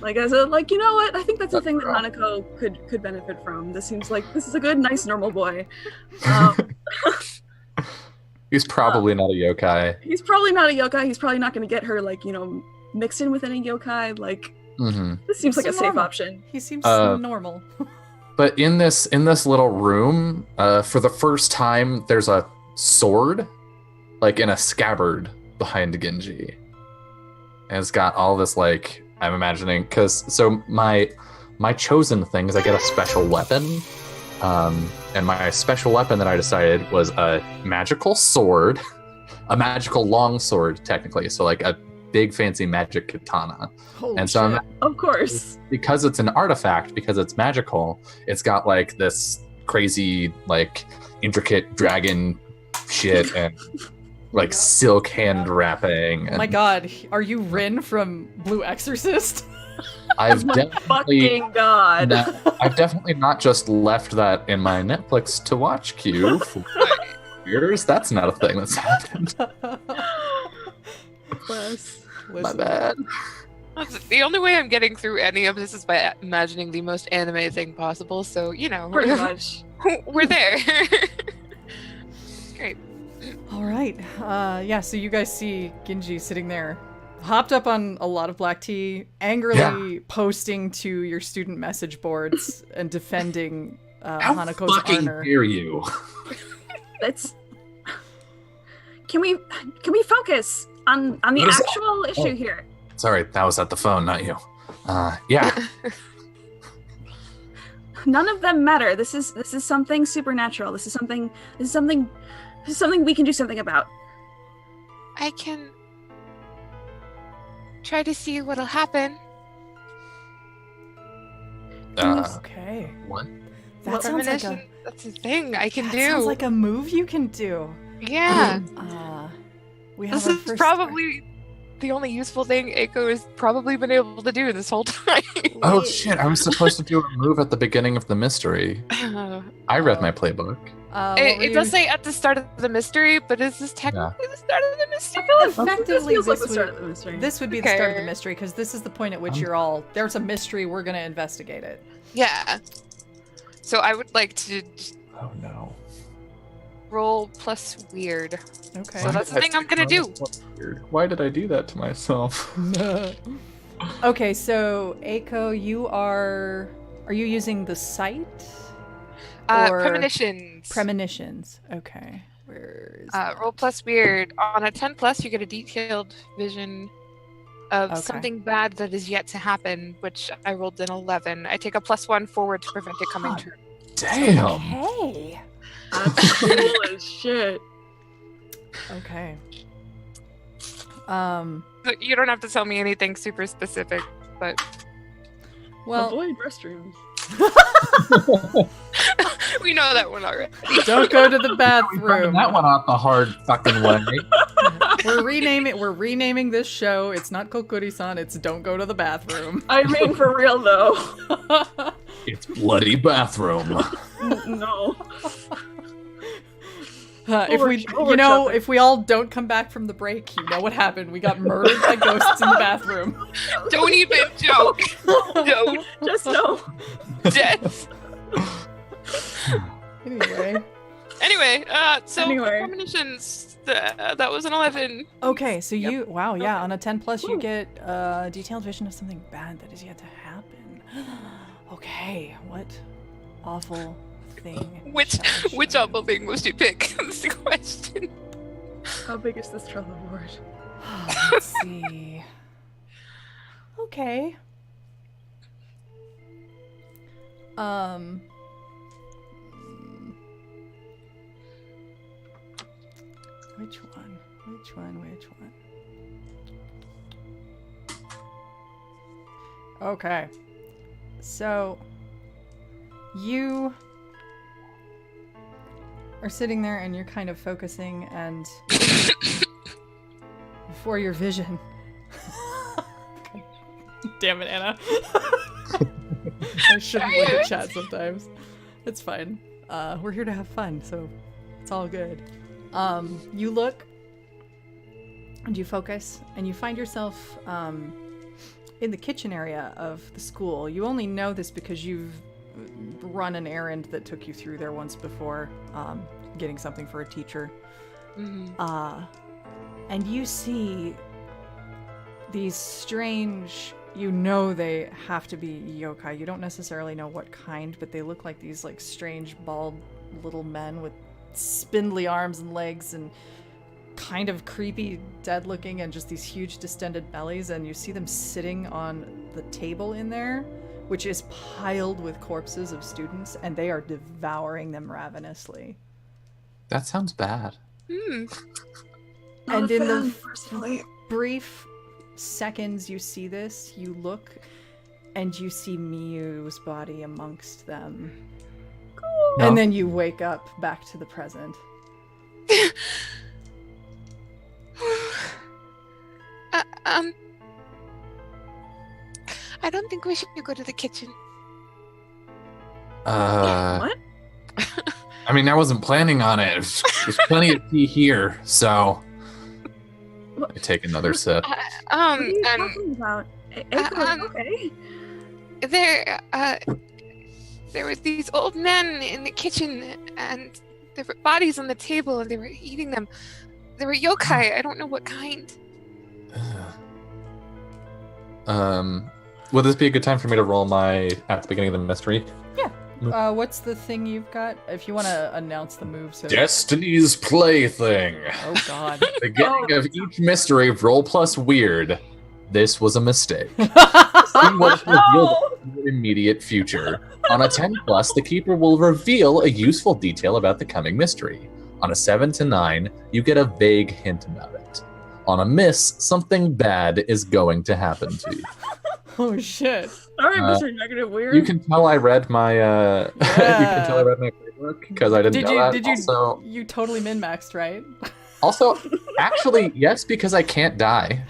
Like I said, like, you know what? I think that's a thing that Hanako could benefit from. This seems like this is a good, nice, normal boy. he's probably not a yokai. He's probably not a yokai. He's probably not going to get her like, you know, mixed in with any yokai. Like, Mm-hmm. this seems like a safe normal. option. He seems Uh, normal. But in this little room, for the first time, there's a sword, like in a scabbard behind Ginji. And it's got all this, like, I'm imagining, so my chosen thing is I get a special weapon. And my special weapon that I decided was a magical sword, a magical long sword, technically. So like a big fancy magic katana. Holy And so shit. Of course. because it's an artifact, because it's magical, it's got like this crazy, like intricate dragon shit and like silk hand wrapping. Oh And my god, are you Rin from Blue Exorcist? I've definitely Fucking god. I've definitely not just left that in my Netflix to watch queue for years. That's not a thing that's happened. Bless. My Listen, bad. The only way I'm getting through any of this is by imagining the most anime thing possible. So Pretty much. we're there. Great. All right. Yeah, so you guys see Ginji sitting there, hopped up on a lot of black tea, angrily posting to your student message boards and defending How Hanako's fucking honor. dare you? It's. Can we focus on the What is- actual issue Oh. here? Sorry, that was at the phone, not you. Yeah. None of them matter. This is something supernatural. This is something we can do something about. I can try to see what'll happen. Okay. What? That sounds like Premonition, a that's a thing I can that do. sounds like a move you can do. Yeah. We have This our is first probably the only useful thing Eiko has probably been able to do this whole time. Oh shit, I was supposed to do a move at the beginning of the mystery. I read my playbook. what It were does you- say at the start of the mystery, but is this technically the start of the mystery? Effectively, feels like this the start would- of the mystery. This would be the start of the Okay. mystery because this is the point at which you're all there's a mystery. We're gonna investigate it. Yeah. So I would like to Oh no. roll plus weird. Okay. So that's the thing I'm gonna do. Weird. Why did I do that to myself? Okay, so Eiko, you are you using the sight? Or Premonitions. Premonitions. Okay. Where is Roll plus weird. On a 10 plus, you get a detailed vision of Okay. something bad that is yet to happen, which I rolled an 11. I take a +1 forward to prevent it coming God. true. Damn. Hey. That's cool as shit. Okay. But you don't have to tell me anything super specific, but Well, Avoid restrooms. we know that one already. don't go to the Running bathroom. that one out the hard fucking way. We're renaming this show. It's not Kokkuri-san, it's Don't Go to the Bathroom. I mean, for real though. It's bloody bathroom. No. If we, you know, if we all don't come back from the break, you know what happened. We got murdered by ghosts in the bathroom. Don't even joke. No. Just no. Death. Anyway, So Anyway. premonitions, that was an 11. okay, so you, wow, yeah, Okay. on a 10 plus, you Woo. get detailed vision of something bad that is yet to happen. Okay, what awful thing? Which shall I awful thing was you pick? That's the question. How big is this travel board? Let's see. Okay. Which one? Which one? Which one? Okay. So you are sitting there and you're kind of focusing and before your vision. Damn it, Anna. I shouldn't look at chat sometimes. It's fine. We're here to have fun, so it's all good. You look and you focus and you find yourself in the kitchen area of the school. You only know this because you've run an errand that took you through there once before, getting something for a teacher. Mhm. And you see these strange, you know they have to be yokai. You don't necessarily know what kind, but they look like these like strange bald little men with spindly arms and legs and kind of creepy dead looking and just these huge distended bellies, and you see them sitting on the table in there, which is piled with corpses of students, and they are devouring them ravenously. That sounds bad. And in the personally. brief seconds you see this, you look and you see Miyu's body amongst them. Cool. No. And then you wake up back to the present. I don't think we should go to the kitchen. What? I mean, I wasn't planning on it. There's plenty of tea here, so I take another sip. What are you talking about? Eiko, okay? There was these old men in the kitchen, and there were bodies on the table, and they were eating them. They were yokai. I don't know what kind. Would this be a good time for me to roll my at the beginning of the mystery? Yeah. What's the thing you've got? If you want to announce the moves. So... Destiny's Plaything. Oh, God. Beginning of each mystery, roll plus weird. This was a mistake. See what is revealed in the immediate future. On a 10 plus, the keeper will reveal a useful detail about the coming mystery. On a 7 to 9, you get a vague hint about it. On a miss, something bad is going to happen to you. Oh, shit. All right, Mr. Negative Weird. You can tell I read my you can tell I read my playbook because I didn't know that. Did you? Also, you totally min-maxed, right? also, actually, yes, because I can't die.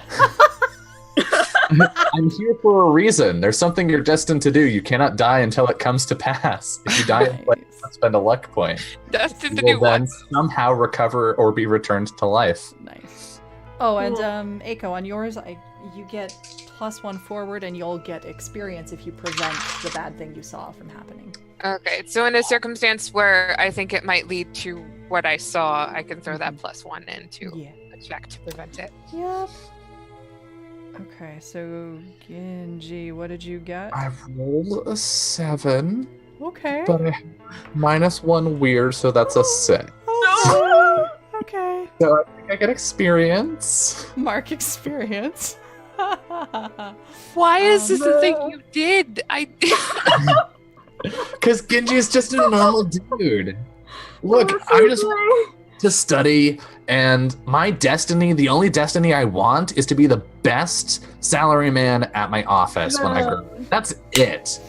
I'm here for a reason. There's something you're destined to do. You cannot die until it comes to pass. If you die in play, you spend a luck point. Destined You to do will then what? somehow recover or be returned to life. Nice. Oh, and Cool. Eiko, on yours, you get +1 forward, and you'll get experience if you prevent the bad thing you saw from happening. Okay, so in a circumstance where I think it might lead to what I saw, I can throw that +1 into Yeah. a check to prevent it. Yep. Okay, so Ginji, what did you get? I've rolled a 7, Okay. but I have -1 weird, so that's a 6. Oh, okay. So I think I get experience. Mark experience. Why is Oh, this a thing no. you did? I Because Ginji is just a normal dude. Look, Oh, I just so want to study, and my destiny, the only destiny I want, is to be the best salaryman at my office when I grow up. That's it.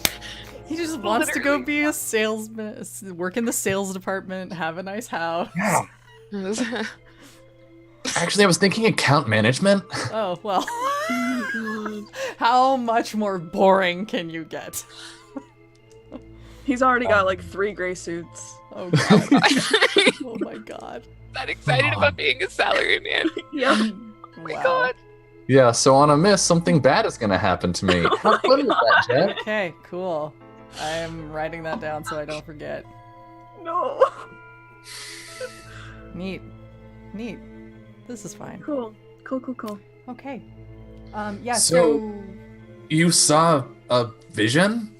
He just wants to go Literally. be a salesman, work in the sales department, have a nice house. Yeah. Actually, I was thinking account management. Oh, well. Oh, How much more boring can you get? He's already got like 3 gray suits. Oh, God. Oh, my God. That excited about being a salary man. Yep. Oh my god. Yeah, so on a miss, something bad is going to happen to me. Oh How my fun is that, Jet? Okay, cool. I am writing that down so I don't forget. No. Neat. Neat. This is fine. Cool. Cool. Okay. Yeah, So- so... You saw a vision?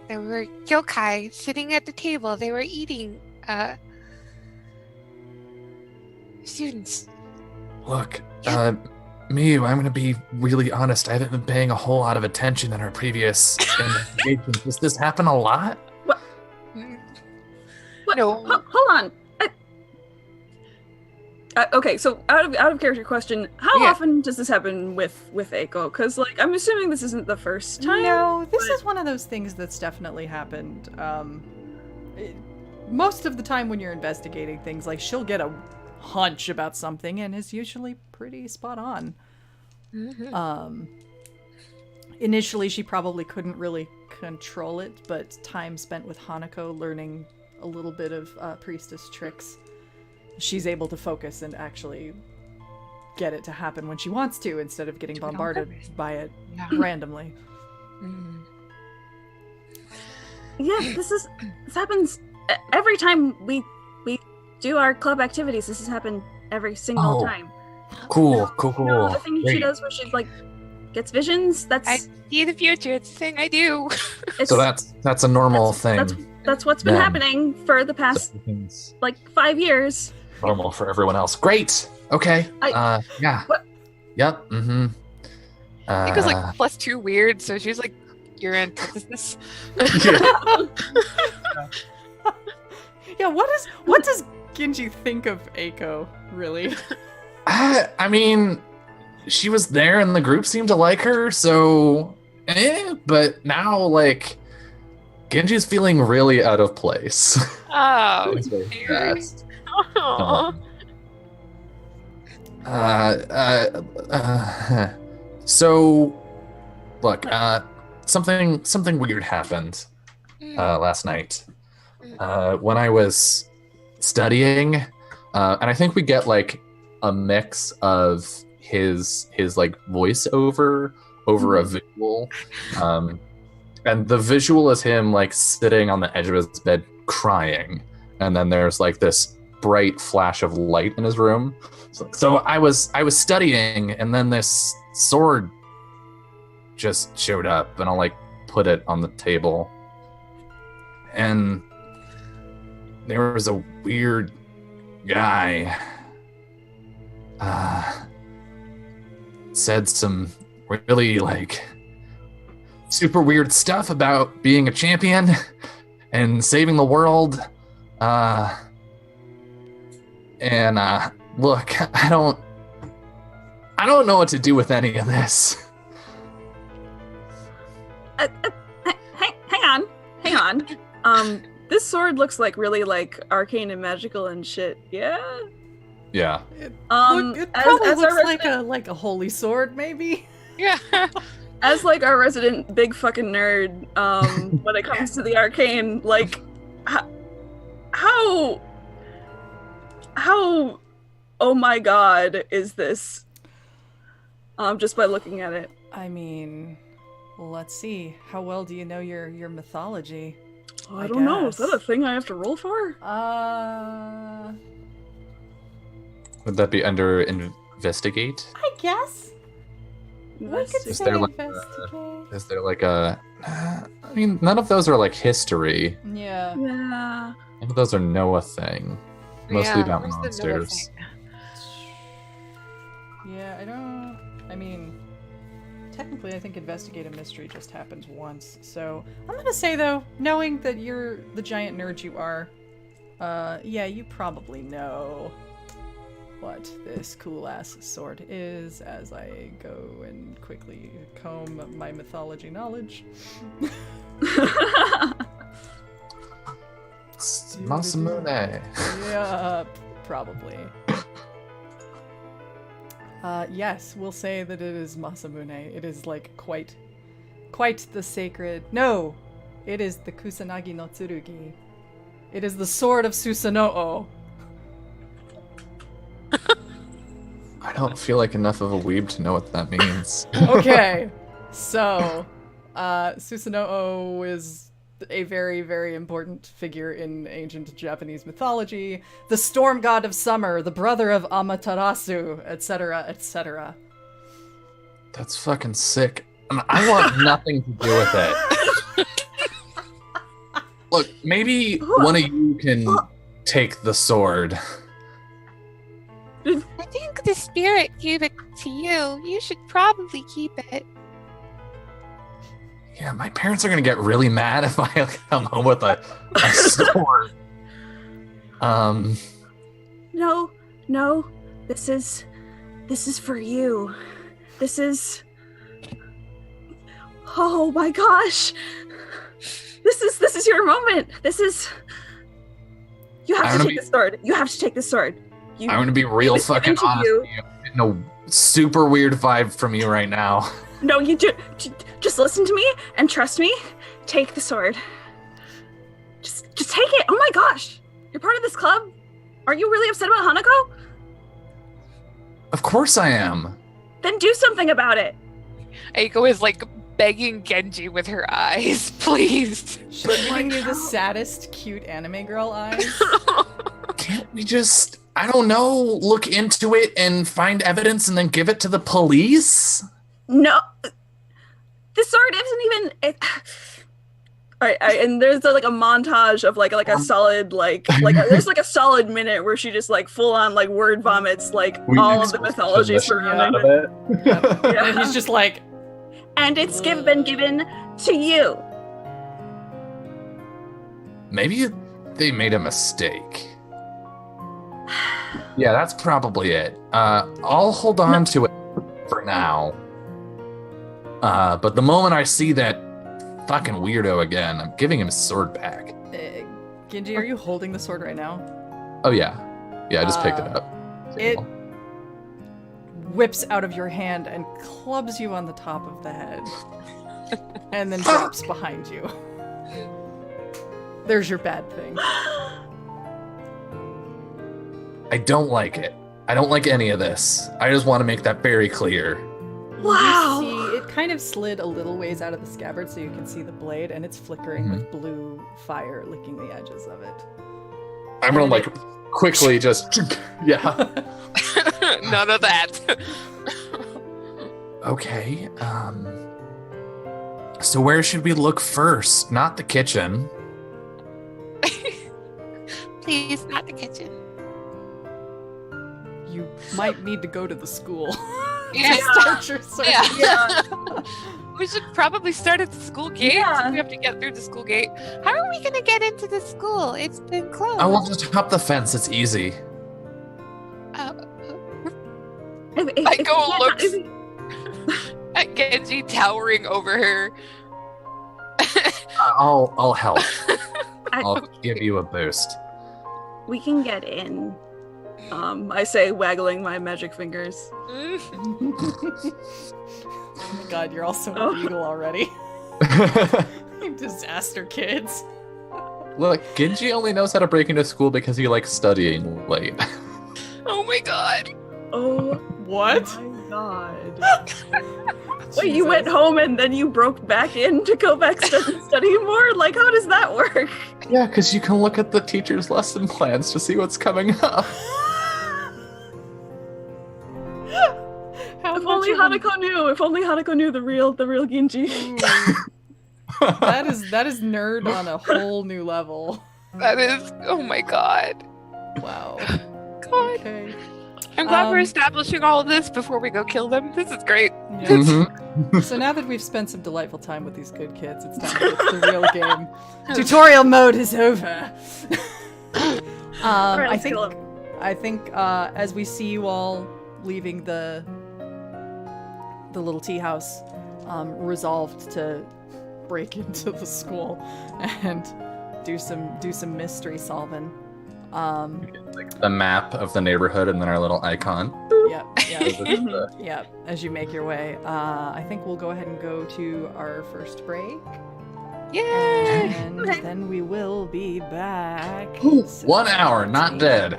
There were yokai sitting at the table. They were eating students. Look, Miyu, I'm going to be really honest. I haven't been paying a whole lot of attention in our previous investigations. Does this happen a lot? Mm. What? No. Hold on. Okay, so out of character question, how Yeah. often does this happen with Eiko? Because like I'm assuming this isn't the first time. No, this but- is one of those things that's definitely happened. Most of the time when you're investigating things, like, she'll get a hunch about something and is usually pretty spot on. Mhm. Initially, she probably couldn't really control it, but time spent with Hanako learning a little bit of priestess tricks, she's able to focus and actually get it to happen when she wants to, instead of getting Do it on bombarded purpose. by it Yeah. randomly. Mm. Yeah, this happens every time we do our club activities. This has happened every single Oh. time. Cool. No, the thing she Great. does where she like gets visions. I That's see the future. It's the thing I do. it's, So that's a normal thing. That's what's been then. happening for the past Everything's like 5 years. normal for everyone else. Great. Okay. Yeah. What? Yep. Mm-hmm. Eiko's like +2 weird, so she's like your antithesis. Yeah, what does Ginji think of Eiko, really? I mean, she was there and the group seemed to like her, so but now like Genji's feeling really out of place. Oh, It's very dear. fast. Aw. So look, something weird happened last night when I was studying, and I think we get like a mix of his like voiceover over a visual, and the visual is him like sitting on the edge of his bed crying, and then there's like this bright flash of light in his room. So I was studying, and then this sword just showed up, and I'll like put it on the table, and there was a weird guy said some really like super weird stuff about being a champion and saving the world, and look, I don't know what to do with any of this. Hang on. This sword looks like really like arcane and magical and shit. Yeah. Yeah. It As probably our looks resident, like a holy sword, maybe. Yeah. as like our resident big fucking nerd, when it comes to the arcane, like how oh my god is this? Just by looking at it. I mean, let's see. How well do you know your mythology? I don't know. Is guess. that a thing I have to roll for? Would that be under investigate? I guess. We could Is say there like investigate. Is there like a? I mean, none of those are like history. Yeah. Yeah. None of those are know a thing. Mostly about where's the Noah monsters. thing? Yeah, I mean, technically I think investigate a mystery just happens once. So I'm gonna say though, knowing that you're the giant nerd you are, yeah, you probably know what this cool ass sword is as I go and quickly comb my mythology knowledge. It's Masamune. Yeah, probably. Yes, we'll say that it is Masamune. It is like quite the sacred. No, it is the Kusanagi no Tsurugi. It is the sword of Susanoo. I don't feel like enough of a weeb to know what that means. Okay, so Susanoo is a very, very important figure in ancient Japanese mythology. The storm god of summer, the brother of Amaterasu, etc., etc. That's fucking sick. I want nothing to do with it. Look, maybe one of you can take the sword. I think the spirit gave it to you. You should probably keep it. Yeah, my parents are gonna get really mad if I come home with a sword. No. This is for you. This is. Oh my gosh. This is your moment. This is. You have to take the sword. You have to take the sword. I'm gonna be real was given fucking to honest you. with you. I'm getting a super weird vibe from you right now. No, you do. Just listen to me and trust me. Take the sword. Just take it. Oh my gosh. You're part of this club? Are you really upset about Hanako? Of course I am. Then do something about it. Eiko is like begging Genji with her eyes, please. She's giving you the saddest, cute anime girl eyes. Can't we just... I don't know, look into it and find evidence and then give it to the police? No, the sword isn't even. All right, and there's like a montage of like a solid there's like a solid minute where she just like full on like word vomits like all of the mythology surrounding it. Yeah. And he's just like, and it's been given to you. Maybe they made a mistake. Yeah, that's probably it. I'll hold on to it for now. But the moment I see that fucking weirdo again, I'm giving him his sword back. Ginji, are you holding the sword right now? Oh yeah, I just picked it up. It whips out of your hand and clubs you on the top of the head, and then drops behind you. There's your bad thing. I don't like it. I don't like any of this. I just want to make that very clear. Wow. You see, it kind of slid a little ways out of the scabbard so you can see the blade, and it's flickering with blue fire licking the edges of it. I'm gonna like quickly just yeah. None of that. Okay. So where should we look first? Not the kitchen. Please, not the kitchen. You might need to go to the school. Yeah. Start your search. Yeah. We should probably start at the school gate. Yeah. We have to get through the school gate. How are we gonna get into the school? It's been closed. I will just hop the fence. It's easy. Eiko looks at Genji towering over her. I'll help. I'll give you a boost. We can get in. I say, waggling my magic fingers. Oh my god, you're also an eagle already. You disaster kids. Look, Ginji only knows how to break into school because he likes studying late. Oh my god. Oh What? my god. Wait, you went home and then you broke back in to go back study more? Like, how does that work? Yeah, because you can look at the teacher's lesson plans to see what's coming up. If only Hanako knew. If only Hanako knew the real Ginji. That is nerd on a whole new level. That is, oh my god. Wow. God. Okay. I'm glad we're establishing all of this before we go kill them. This is great. Yeah. Mhm. So now that we've spent some delightful time with these good kids, it's time to get to the real game. Tutorial mode is over. Alright, I let's think kill him. as we see you all leaving the little tea house, resolved to break into the school and do some mystery solving. Like the map of the neighborhood and then our little icon. Yep. As you make your way, I think we'll go ahead and go to our first break. Yay! And then we will be back. 1 hour, not dead.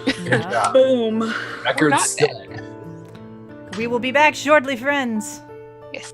Good Yeah. job. Boom. Record not set. We will be back shortly, friends. Yes.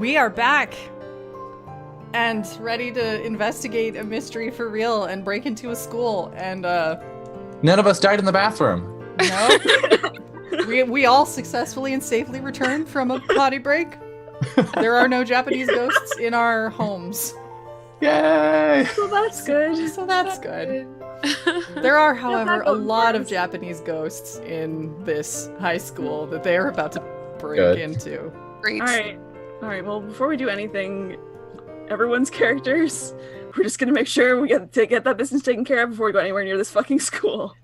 We are back and ready to investigate a mystery for real and break into a school. And None of us died in the bathroom. no, we all successfully and safely returned from a potty break. There are no Japanese ghosts in our homes. Yay! Well, that's good. So that's good. There are, however, that a goes lot of first. Japanese ghosts in this high school that they are about to break Good. into. Great. All right. Well, before we do anything, everyone's characters, we're just gonna make sure we get that business taken care of before we go anywhere near this fucking school.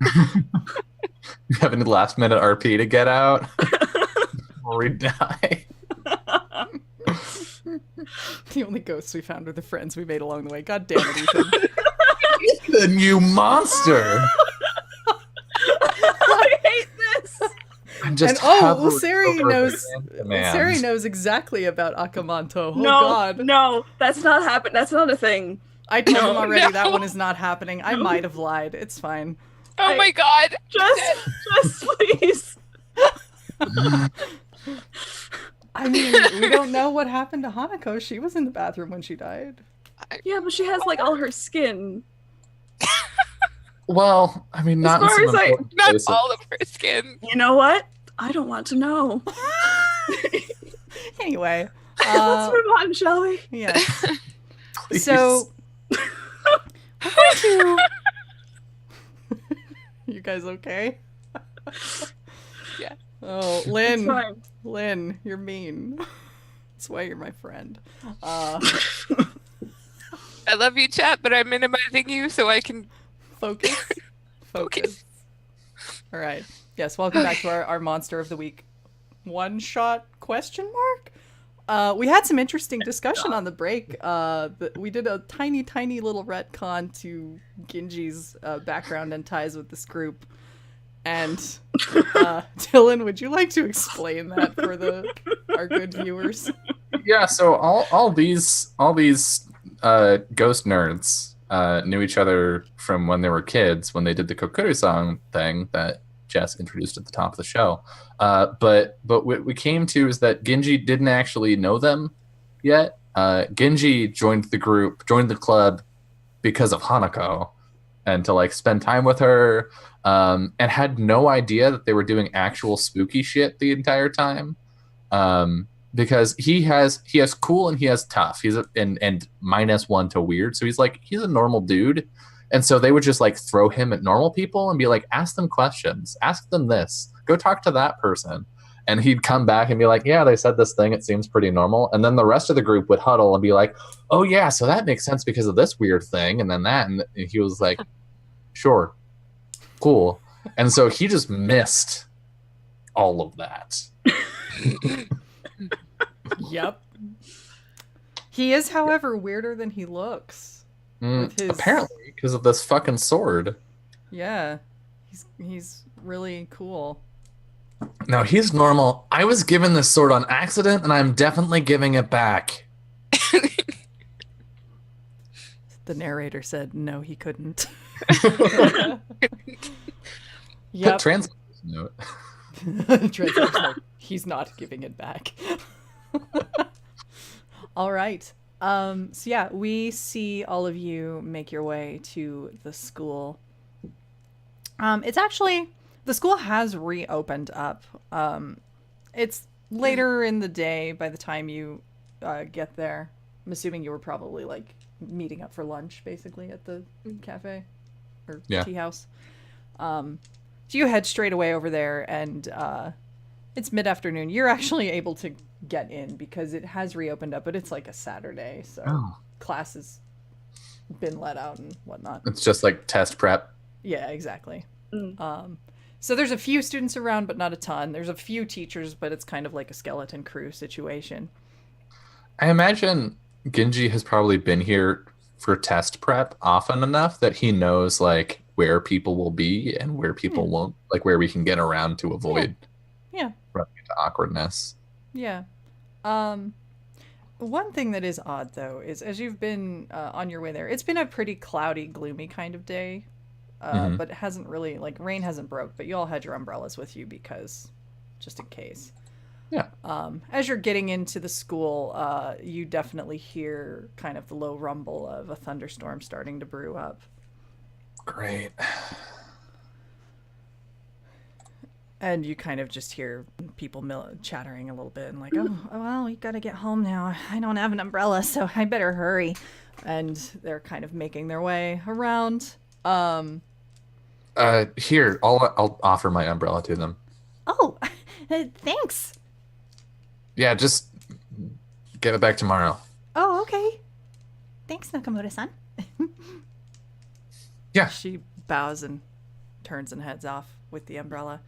You have any last minute RP to get out before we die? The only ghosts we found were the friends we made along the way. God damn it, Ethan. Ethan, you monster! I hate this. I'm just And oh, hovering Sari over knows. the command. Sari knows exactly about Akamanto. Oh no, God, no, that's not happen. That's not a thing. I told No, him already no. that one is not happening. I No. might have lied. It's fine. Oh my god. Just please. I mean, we don't know what happened to Hanako. She was in the bathroom when she died. Yeah, but she has like all her skin. Well, I mean, not in far some as I- important Not places. all of her skin. You know what? I don't want to know. Anyway, Let's move on, shall we? yeah. Please. So, I'm going to. You guys okay? Yeah. Oh, It's Lynn. fine. Lynn, you're mean. That's why you're my friend. I love you, chat, but I'm minimizing you so I can Focus. Focus. All right. Yes, welcome back to our monster of the week one shot question mark. We had some interesting discussion on the break. We did a tiny little retcon to Ginji's background and ties with this group. And Dylan, would you like to explain that for our good viewers? Yeah, so all these ghost nerds knew each other from when they were kids, when they did the Kokkuri-san thing that Jess introduced at the top of the show. But what we came to is that Ginji didn't actually know them yet. Ginji joined the club because of Hanako, and to like spend time with her, and had no idea that they were doing actual spooky shit the entire time. Because he has cool and he has tough. He's and -1 to weird. So he's a normal dude. And so they would just like throw him at normal people and be like, ask them questions, ask them this, go talk to that person. And he'd come back and be like, yeah, they said this thing, it seems pretty normal. And then the rest of the group would huddle and be like, oh yeah, so that makes sense because of this weird thing. And then that, and he was like, sure, cool. And so he just missed all of that. Yep. He is, however, weirder than he looks. With his... Apparently, because of this fucking sword. Yeah. He's really cool. No, he's normal. I was given this sword on accident, and I'm definitely giving it back. The narrator said no, he couldn't. Put Yep. translation note. Translator's note, he's not giving it back. All right. So yeah, we see all of you make your way to the school. It's actually, the school has reopened up. It's later in the day by the time you get there. I'm assuming you were probably like meeting up for lunch basically at the cafe or tea house. So you head straight away over there, and it's mid-afternoon. You're actually able to get in because it has reopened up, but it's like a Saturday, so class has been let out and whatnot. It's just like test prep. Yeah, exactly. So there's a few students around, but not a ton. There's a few teachers, but it's kind of like a skeleton crew situation. I imagine Ginji has probably been here for test prep often enough that he knows like where people will be and where people won't, like where we can get around to avoid running into awkwardness. Yeah. One thing that is odd, though, is as you've been on your way there, it's been a pretty cloudy, gloomy kind of day. But it hasn't really, like, rain hasn't broke, but you all had your umbrellas with you because, just in case. Yeah. As you're getting into the school, you definitely hear kind of the low rumble of a thunderstorm starting to brew up. Great. And you kind of just hear people chattering a little bit and like, oh, well, we gotta get home now. I don't have an umbrella, so I better hurry. And they're kind of making their way around. Here, I'll offer my umbrella to them. Oh, thanks. Yeah, just give it back tomorrow. Oh, okay. Thanks, Nakamura-san. Yeah. She bows and turns and heads off with the umbrella.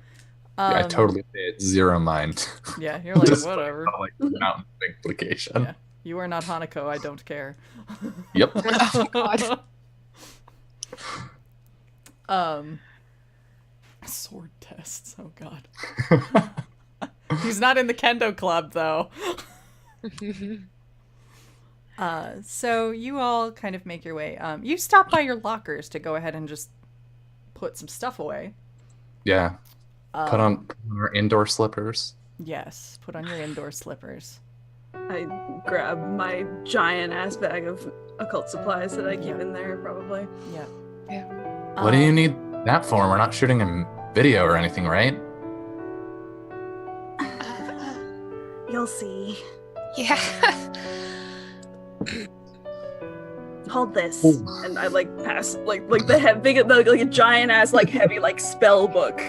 Yeah, I totally paid zero mind. Yeah, you're like, Just whatever. like mountain implication. Yeah. You are not Hanako, I don't care. Yep. Oh, God. Sword tests, oh god. He's not in the kendo club, though. So you all kind of make your way. You stop by your lockers to go ahead and just put some stuff away. Yeah. Put on our indoor slippers. Yes, put on your indoor slippers. I grab my giant ass bag of occult supplies that I keep in there, probably. Yeah. What do you need that for? We're not shooting a video or anything, right? You'll see. Yeah. Hold this, Ooh. and I pass like the heavy, like a giant ass heavy spell book.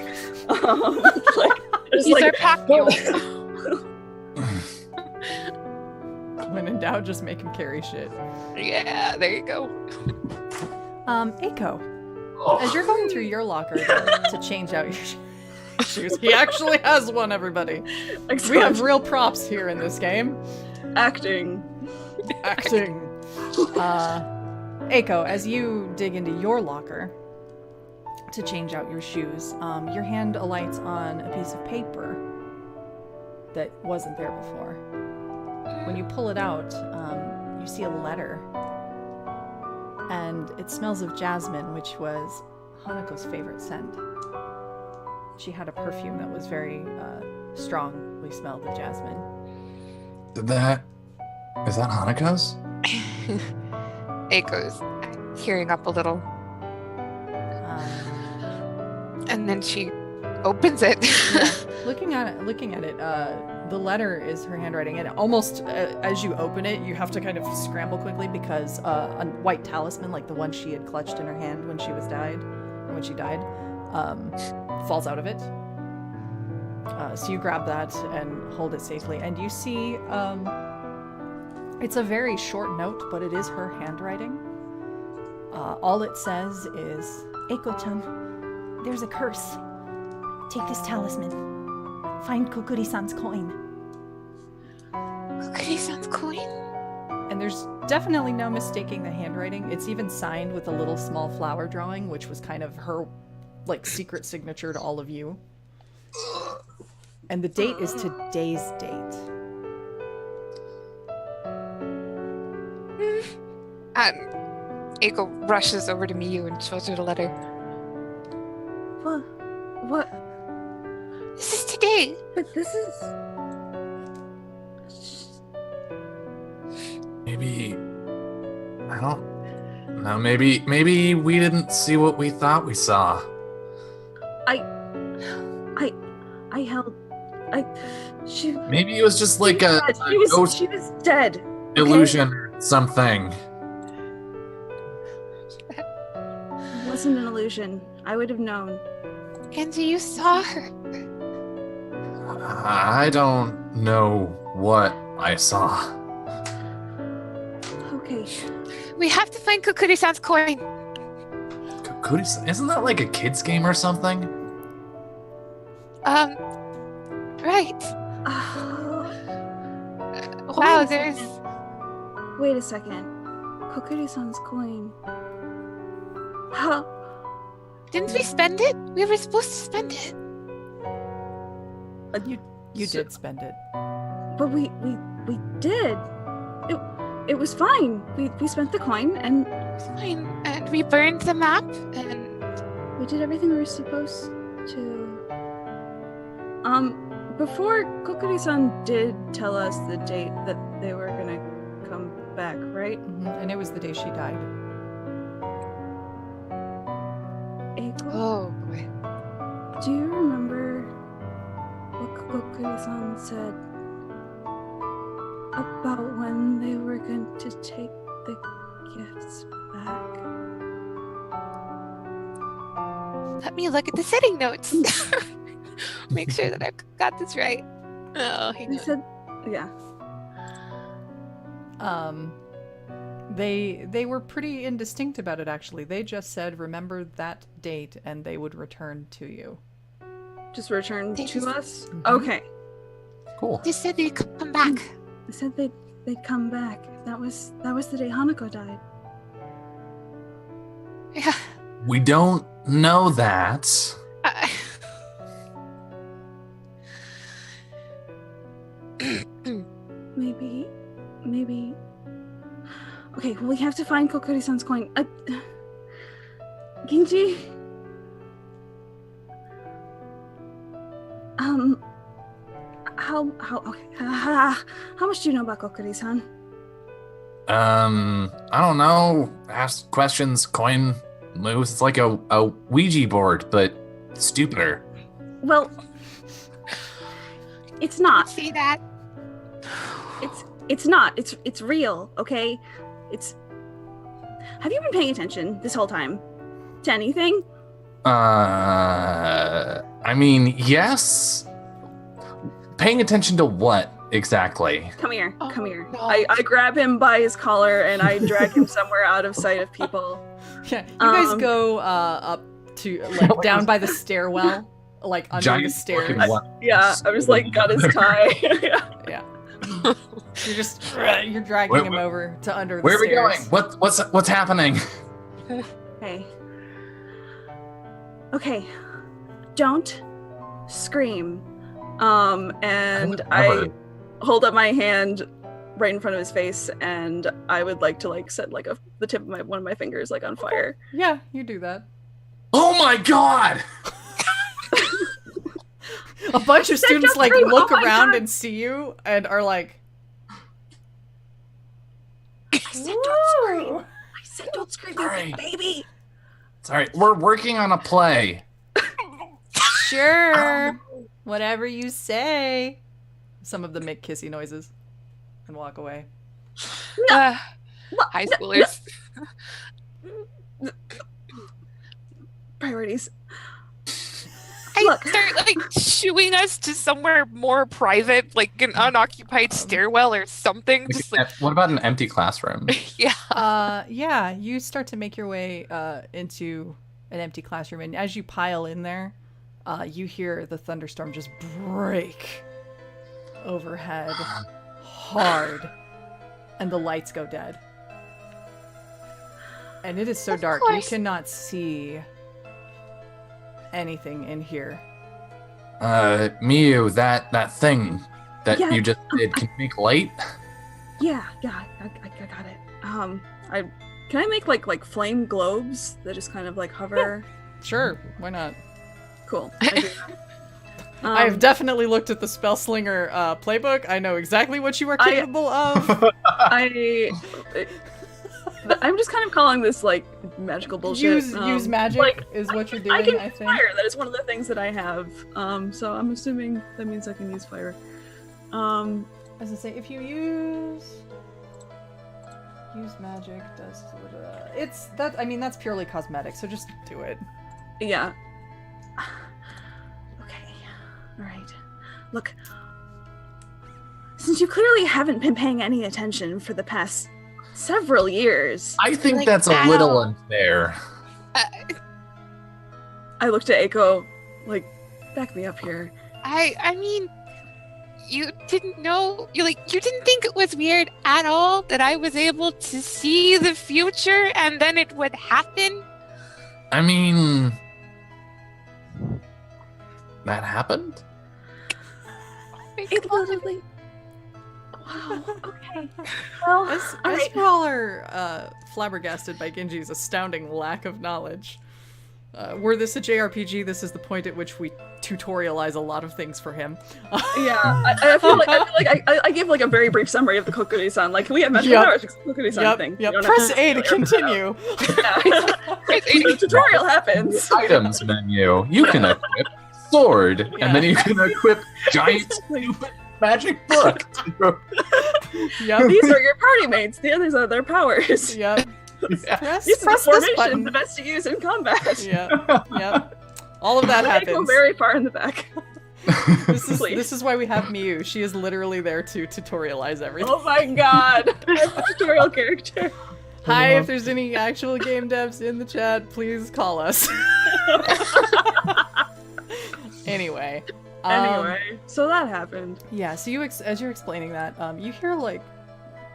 Just These are pack mules. When in doubt, just make him carry shit. Yeah, there you go. Eiko, as you're going through your locker to change out your shoes, he actually has one, everybody. We have real props here in this game. acting. Eiko, as you dig into your locker to change out your shoes, your hand alights on a piece of paper that wasn't there before. When you pull it out, you see a letter, and it smells of jasmine, which was Hanako's favorite scent. She had a perfume that was very strongly smelled of jasmine. Is that Hanako's? Eiko's tearing up a little. And then she opens it. Looking at it, the letter is her handwriting, and almost as you open it, you have to kind of scramble quickly because a white talisman, like the one she had clutched in her hand when she died, falls out of it. So you grab that and hold it safely, and you see it's a very short note, but it is her handwriting. All it says is, Eiko-chan, there's a curse. Take this talisman. Find Kokkuri-san's coin. Kokkuri-san's coin? and there's definitely no mistaking the handwriting. It's even signed with a little small flower drawing, which was kind of her, like, secret signature to all of you. And the date is today's date. And Eiko rushes over to Miyu and shows her the letter. What? This is today. But this is... Maybe... I don't know, maybe we didn't see what we thought we saw. She... Maybe it was just like a ghost she was dead. illusion or something. It wasn't an illusion. I would have known. Genji, you saw her. I don't know what I saw. Okay. We have to find Kokkuri-san's coin. Kokkuri-san? Isn't that like a kid's game or something? Right. Wow, there's... Wait a second. Kokkuri-san's coin. How? Didn't we spend it? We were supposed to spend it. You did spend it. But we did. It was fine. We spent the coin and It's fine. And we burned the map, and... we did everything we were supposed to. Before Kokkuri-san did tell us the date that they were gonna come back, right? And it was the day she died. Eiko, Oh boy. do you remember what Kokkuri-san said about when they were going to take the gifts back? Let me look at the setting notes. Make sure that I've got this right. Oh, hang They on. said, yeah. They were pretty indistinct about it, actually. They just said, remember that date, and they would return to you. Just return They to just- us? Mhm. Okay. Cool. They said they'd come back. They said they'd come back. That was the day Hanako died. Yeah. We don't know that. Maybe. Okay, well, we have to find Kokkuri-san's coin. Ginji? How much do you know about Kokkuri-san? I don't know. Ask questions, coin moves. It's like a Ouija board, but stupider. Well, it's not. See that? It's not. It's real, okay? Have you been paying attention this whole time to anything? I mean, yes. Paying attention to what exactly? Come here. Oh, Come here. no. I grab him by his collar and I drag him somewhere out of sight of people. Yeah, you guys Um, go up to, like, down by the stairwell, like, under the Giant stairs. fucking one. Yeah, I was like, got his tie. Yeah. You're just, you're dragging Where- him over to under the Where are we stairs. going? What's happening? Okay. Okay. Don't scream. And I Never. hold up my hand right in front of his face, and I would like to like set like the tip of one of my fingers like on fire. Yeah, you do that. Oh my god! A bunch of Said students don't like scream. look Oh my around God. and see you and are like, I said don't scream. I said don't scream, you Sorry. big baby. Sorry, we're working on a play. sure, whatever you say. Some of them make kissy noises and walk away. High schoolers. Priorities. I Look. start like shooing us to somewhere more private, like an unoccupied stairwell or something. Just like, What about an empty classroom? yeah. Yeah, you start to make your way into an empty classroom, and as you pile in there, you hear the thunderstorm just break overhead hard, and the lights go dead. And it is so Of dark, you course. cannot see anything in here. Miyu, that thing that Yeah. you just did, can you make light? Yeah, I got it. Can I make like flame globes that just kind of like hover? Sure, why not? Cool. I do that. I have definitely looked at the Spellslinger playbook. I know exactly what you are I- capable of. I'm just kind of calling this like magical bullshit. Use magic like, is what you're doing, I can I use think. fire. That is one of the things that I have. So I'm assuming that means I can use fire. As I say, if you use magic, does it's that? I mean, that's purely cosmetic. So just do it. Yeah. Okay. All right. Look. Since you clearly haven't been paying any attention for the past several years, I think Like, that's a ow. little unfair. I looked at Eiko, like, back me up here. I mean, you didn't know, you didn't think it was weird at all that I was able to see the future and then it would happen? I mean, that happened? It literally. Wow. Okay. Well, As all right. you all are flabbergasted by Ginji's astounding lack of knowledge, Were this a JRPG, this is the point at which we tutorialize a lot of things for him. Yeah, I feel like I gave like a very brief summary of the Kokkuri-san. Like, we have magical powers, Kokkuri-san thing. Yep. You don't Press have A to continue. The tutorial happens. The items menu. You can equip sword, and then you can equip giant stupid magic book. Yep. These are your party mates. The others are their powers. Yep. Yeah. Press These are the this formations, button. the best to use in combat. Yep. All of that I go happens. very far in the back. Please. This is why we have Miyu. She is literally there to tutorialize everything. Oh my god. I'm a tutorial character. Hi, if there's any actual game devs in the chat, please call us. Anyway, so that happened. yeah. So as you're explaining that, you hear like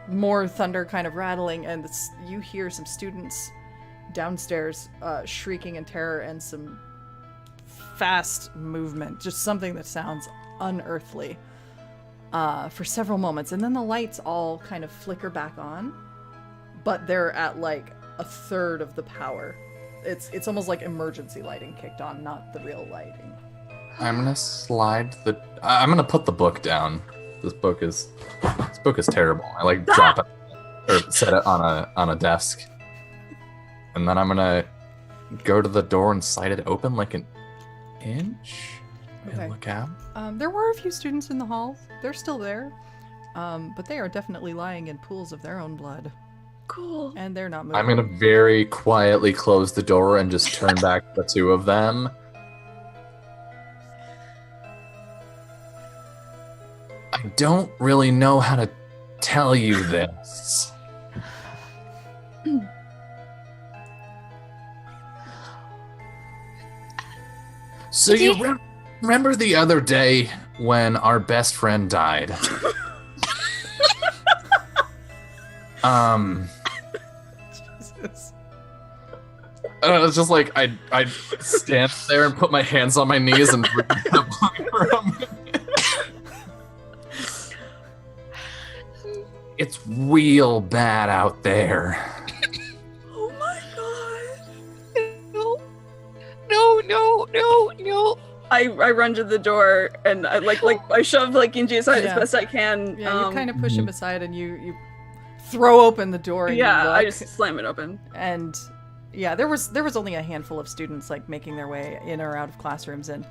more thunder kind of rattling, and you hear some students downstairs shrieking in terror and some fast movement, just something that sounds unearthly for several moments, and then the lights all kind of flicker back on, but they're at like a third of the power. It's almost like emergency lighting kicked on, not the real lighting. I'm gonna put the book down. This book is terrible. I like drop it or set it on a desk, and then I'm gonna go to the door and slide it open like an inch Okay. and look out. There were a few students in the hall. They're still there, but they are definitely lying in pools of their own blood, Cool. and they're not moving. I'm gonna very quietly close the door and just turn back the two of them. I don't really know how to tell you this. So you remember the other day when our best friend died? Jesus. It's just like I'd stand there and put my hands on my knees and read the book for a minute. It's real bad out there. Oh my god. No. I run to the door and I shove like Ginji aside Yeah. as best I can. Yeah, you kind of push him aside, and you throw open the door. And you Yeah, I look, just slam it open. and yeah, there was only a handful of students like making their way in or out of classrooms, and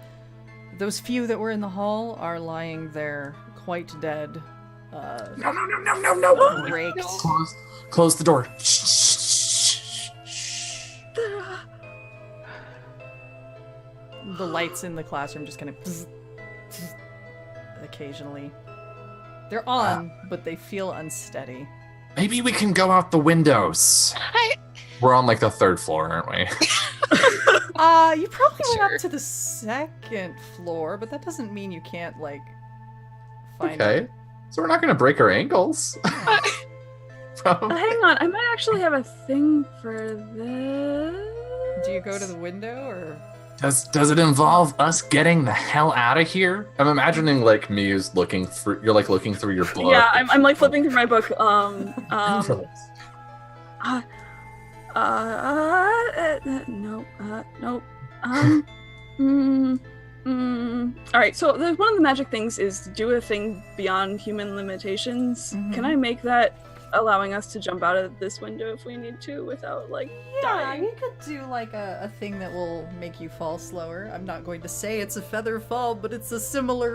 those few that were in the hall are lying there quite dead. No. Raked. Close the door. The lights in the classroom just kind of occasionally. They're on, but they feel unsteady. Maybe we can go out the windows. We're on like the third floor, aren't we? You probably went Sure. up to the second floor, but that doesn't mean you can't like find Okay. So we're not going to break our ankles. Probably. Hang on, I might actually have a thing for this. Do you go to the window or? Does it involve us getting the hell out of here? I'm imagining like Miyu's looking through. You're like looking through your book. Yeah, I'm like flipping through my book. No. Nope. All right. So there's one of the magic things is do a thing beyond human limitations. Mhm. Can I make that allowing us to jump out of this window if we need to without like dying? you could do like a thing that will make you fall slower. I'm not going to say it's a feather fall, but it's a similar.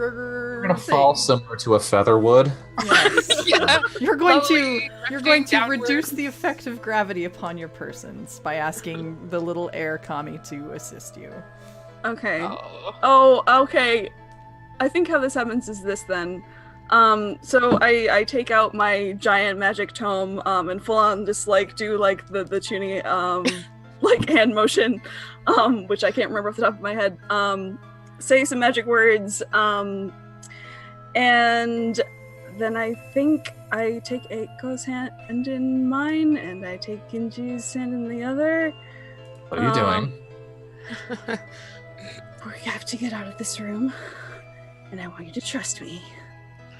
We're gonna fall similar to a feather would. Yes. Yeah. You're going Slowly to drifting reduce downwards. the effect of gravity upon your persons by asking the little air kami to assist you. Okay. Oh. Oh, okay. I think how this happens is this then. So I take out my giant magic tome, and full on just like do like the tuning, like hand motion, which I can't remember off the top of my head. Say some magic words, and then I think I take Eiko's hand in mine, and I take Ginji's hand in the other. What are you doing? We have to get out of this room, and I want you to trust me.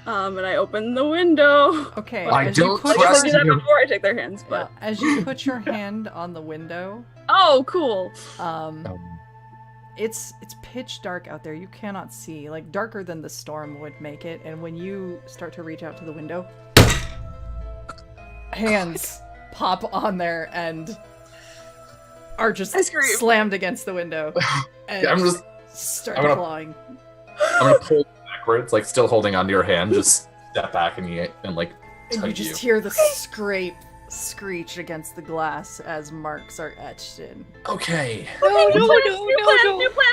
And I open the window. Okay. I as you don't put I guess I trust do that you. before I take their hands, but as you put your hand on the window, Oh, cool. It's pitch dark out there. You cannot see. Like, darker than the storm would make it. And when you start to reach out to the window, hands pop on there and are just slammed against the window. And I'm gonna- clawing. I'm gonna pull backwards, like still holding onto your hand, just step back and like And tug you just hear the screech against the glass as marks are etched in. Okay. No.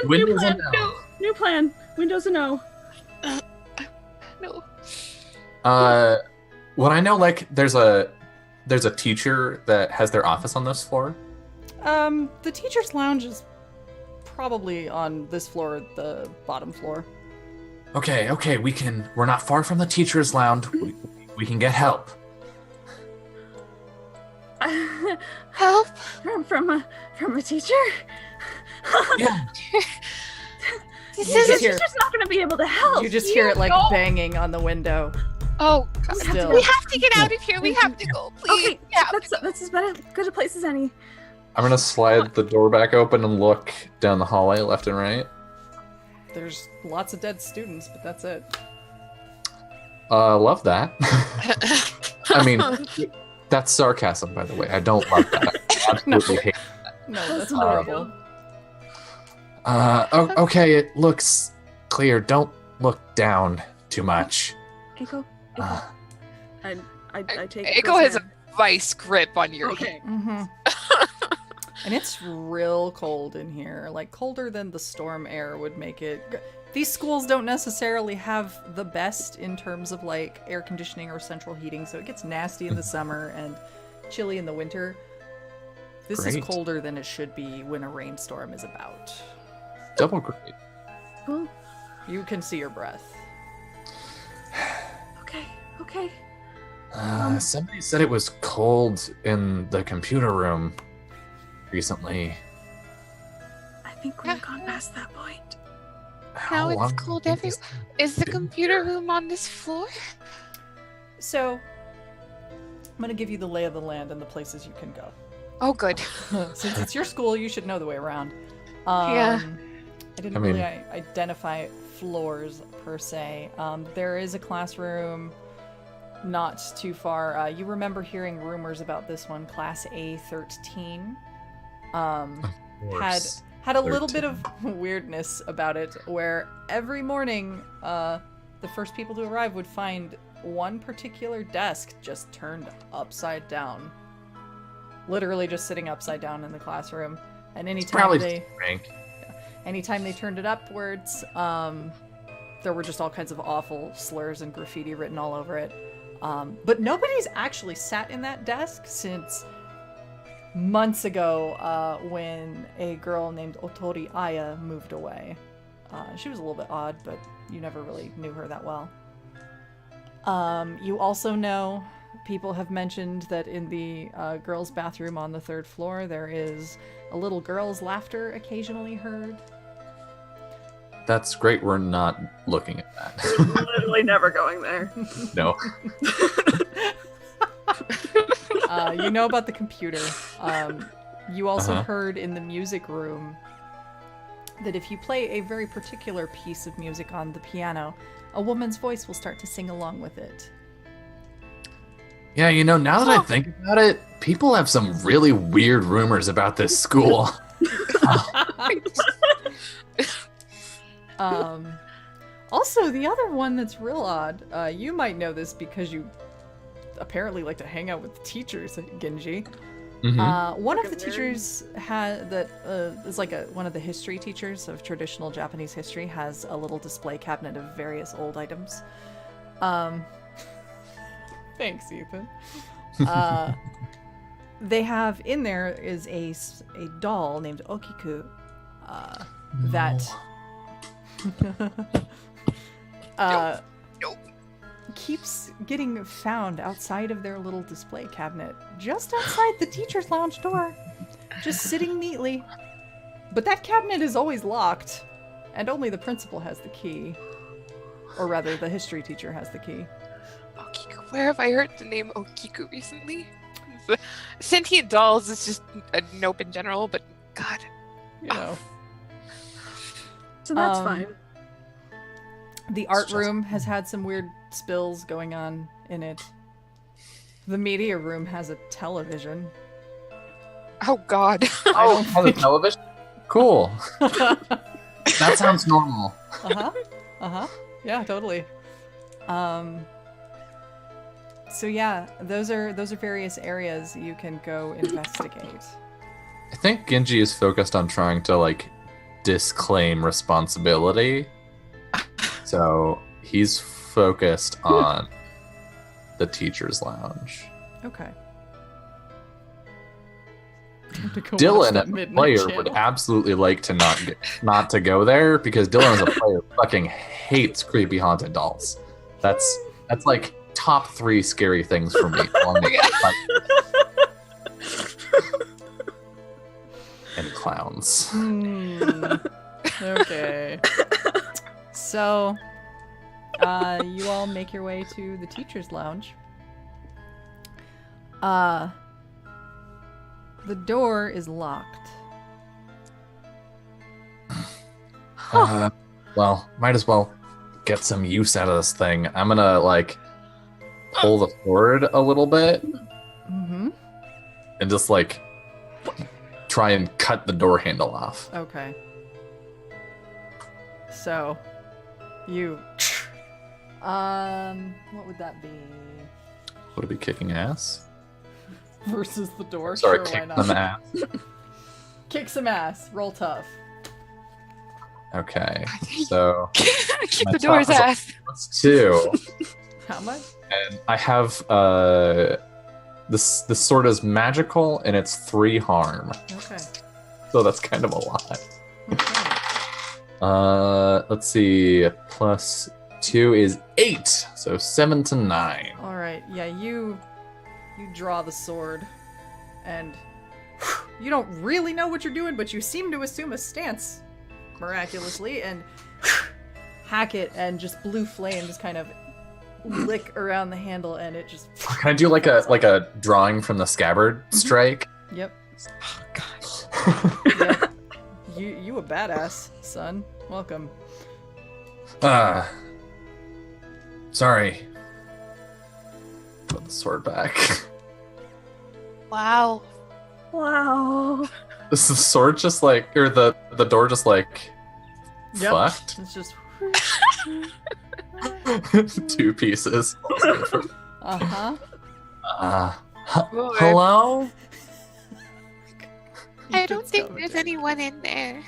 Windows a no. New plan. Windows a no. No. Would I know, like, there's a teacher that has their office on this floor? The teacher's lounge is probably on this floor, the bottom floor. Okay, we're not far from the teacher's lounge. We can get help. Help! From a teacher? Yeah. The You just hear- teacher's not going to be able to help. You just hear it like banging on the window. Oh, God. Still. We have to get out of here. We have to go, please. Okay, Yeah. that's as good a place as any. I'm gonna slide the door back open and look down the hallway, left and right. There's lots of dead students, but that's it. Love that. I mean, that's sarcasm, by the way. I don't love that. I absolutely hate No, that's horrible. okay, it looks clear. Don't look down too much. Eiko. Uh, I take Eiko has a vice grip on your Okay. Mm-hmm. And it's real cold in here, like colder than the storm air would make it. These schools don't necessarily have the best in terms of like air conditioning or central heating, so it gets nasty in the summer and chilly in the winter. This is Great. colder than it should be when a rainstorm is about. Double great. Cool. You can see your breath. Okay. Somebody said it was cold in the computer room recently. I think we've gone past that point. Now How long it's cold do you think everywhere. Is the computer room on this floor? So, I'm gonna give you the lay of the land and the places you can go. Oh, good. Since it's your school, you should know the way around. Yeah. I didn't really identify floors per se. There is a classroom not too far. You remember hearing rumors about this one, Class A13. Had a little bit of weirdness about it, where every morning the first people to arrive would find one particular desk just turned upside down. Literally just sitting upside down in the classroom. And anytime they turned it upwards, there were just all kinds of awful slurs and graffiti written all over it. But nobody's actually sat in that desk since months ago when a girl named Otori Aya moved away. She was a little bit odd, but you never really knew her that well. You also know, people have mentioned that in the girls' bathroom on the 3rd floor, there is a little girl's laughter occasionally heard. That's great. We're not looking at that. We're literally never going there. No. You know about the computer. You also heard in the music room that if you play a very particular piece of music on the piano, a woman's voice will start to sing along with it. Yeah, you know, now that I think about it, people have some really weird rumors about this school. Also, the other one that's real odd, you might know this because you apparently like to hang out with the teachers at Ginji. One of the teachers is like one of the history teachers of traditional Japanese history, has a little display cabinet of various old items. Thanks, Ethan. They have in there is a doll named Okiku that keeps getting found outside of their little display cabinet, just outside the teacher's lounge door, just sitting neatly. But that cabinet is always locked, and only the principal has the key. Or rather, the history teacher has the key. Okiku. Where have I heard the name Okiku recently? Sentient dolls is just a nope in general, but God. You know. So that's Um, fine. The art just- room has had some weird spills going on in it. The media room has a television. Oh God. I don't Has a television? Cool. That sounds normal. Yeah, totally. So yeah, those are various areas you can go investigate. I think Ginji is focused on trying to like disclaim responsibility. So he's focused on the teacher's lounge. Okay. Time to go watch Dylan, that as a Midnight player, would Channel. absolutely like to not to go there because Dylan, as a player, fucking hates creepy haunted dolls. That's like top 3 scary things for me. And clowns. Okay. So, you all make your way to the teacher's lounge. The door is locked. Well, might as well get some use out of this thing. I'm gonna like pull the sword a little bit Mm-hmm. and just like try and cut the door handle off. Okay. So, you. What would that be? Would it be kicking ass? Versus the door? Sorry, Sure, why kick not? some ass. Kick some ass. Roll tough. Okay, so Kick My the door's top- ass. that's 2. How much? And I have this sword is magical and it's 3 harm. Okay. So that's kind of a lot. Okay. Let's see. Plus 2 is 8. So 7 to 9. All right. Yeah, you draw the sword, and you don't really know what you're doing, but you seem to assume a stance miraculously, and hack it, and just blue flames kind of lick around the handle, and it just. Can I do like a drawing from the scabbard strike? Yep. Oh God. Yep. You a badass, son. Welcome. Sorry. Put the sword back. Wow. Wow. Is the sword just like, or the door just like Yep. fucked? It's just. 2 pieces. Uh-huh. Lord. Hello? I don't think there's anyone in there.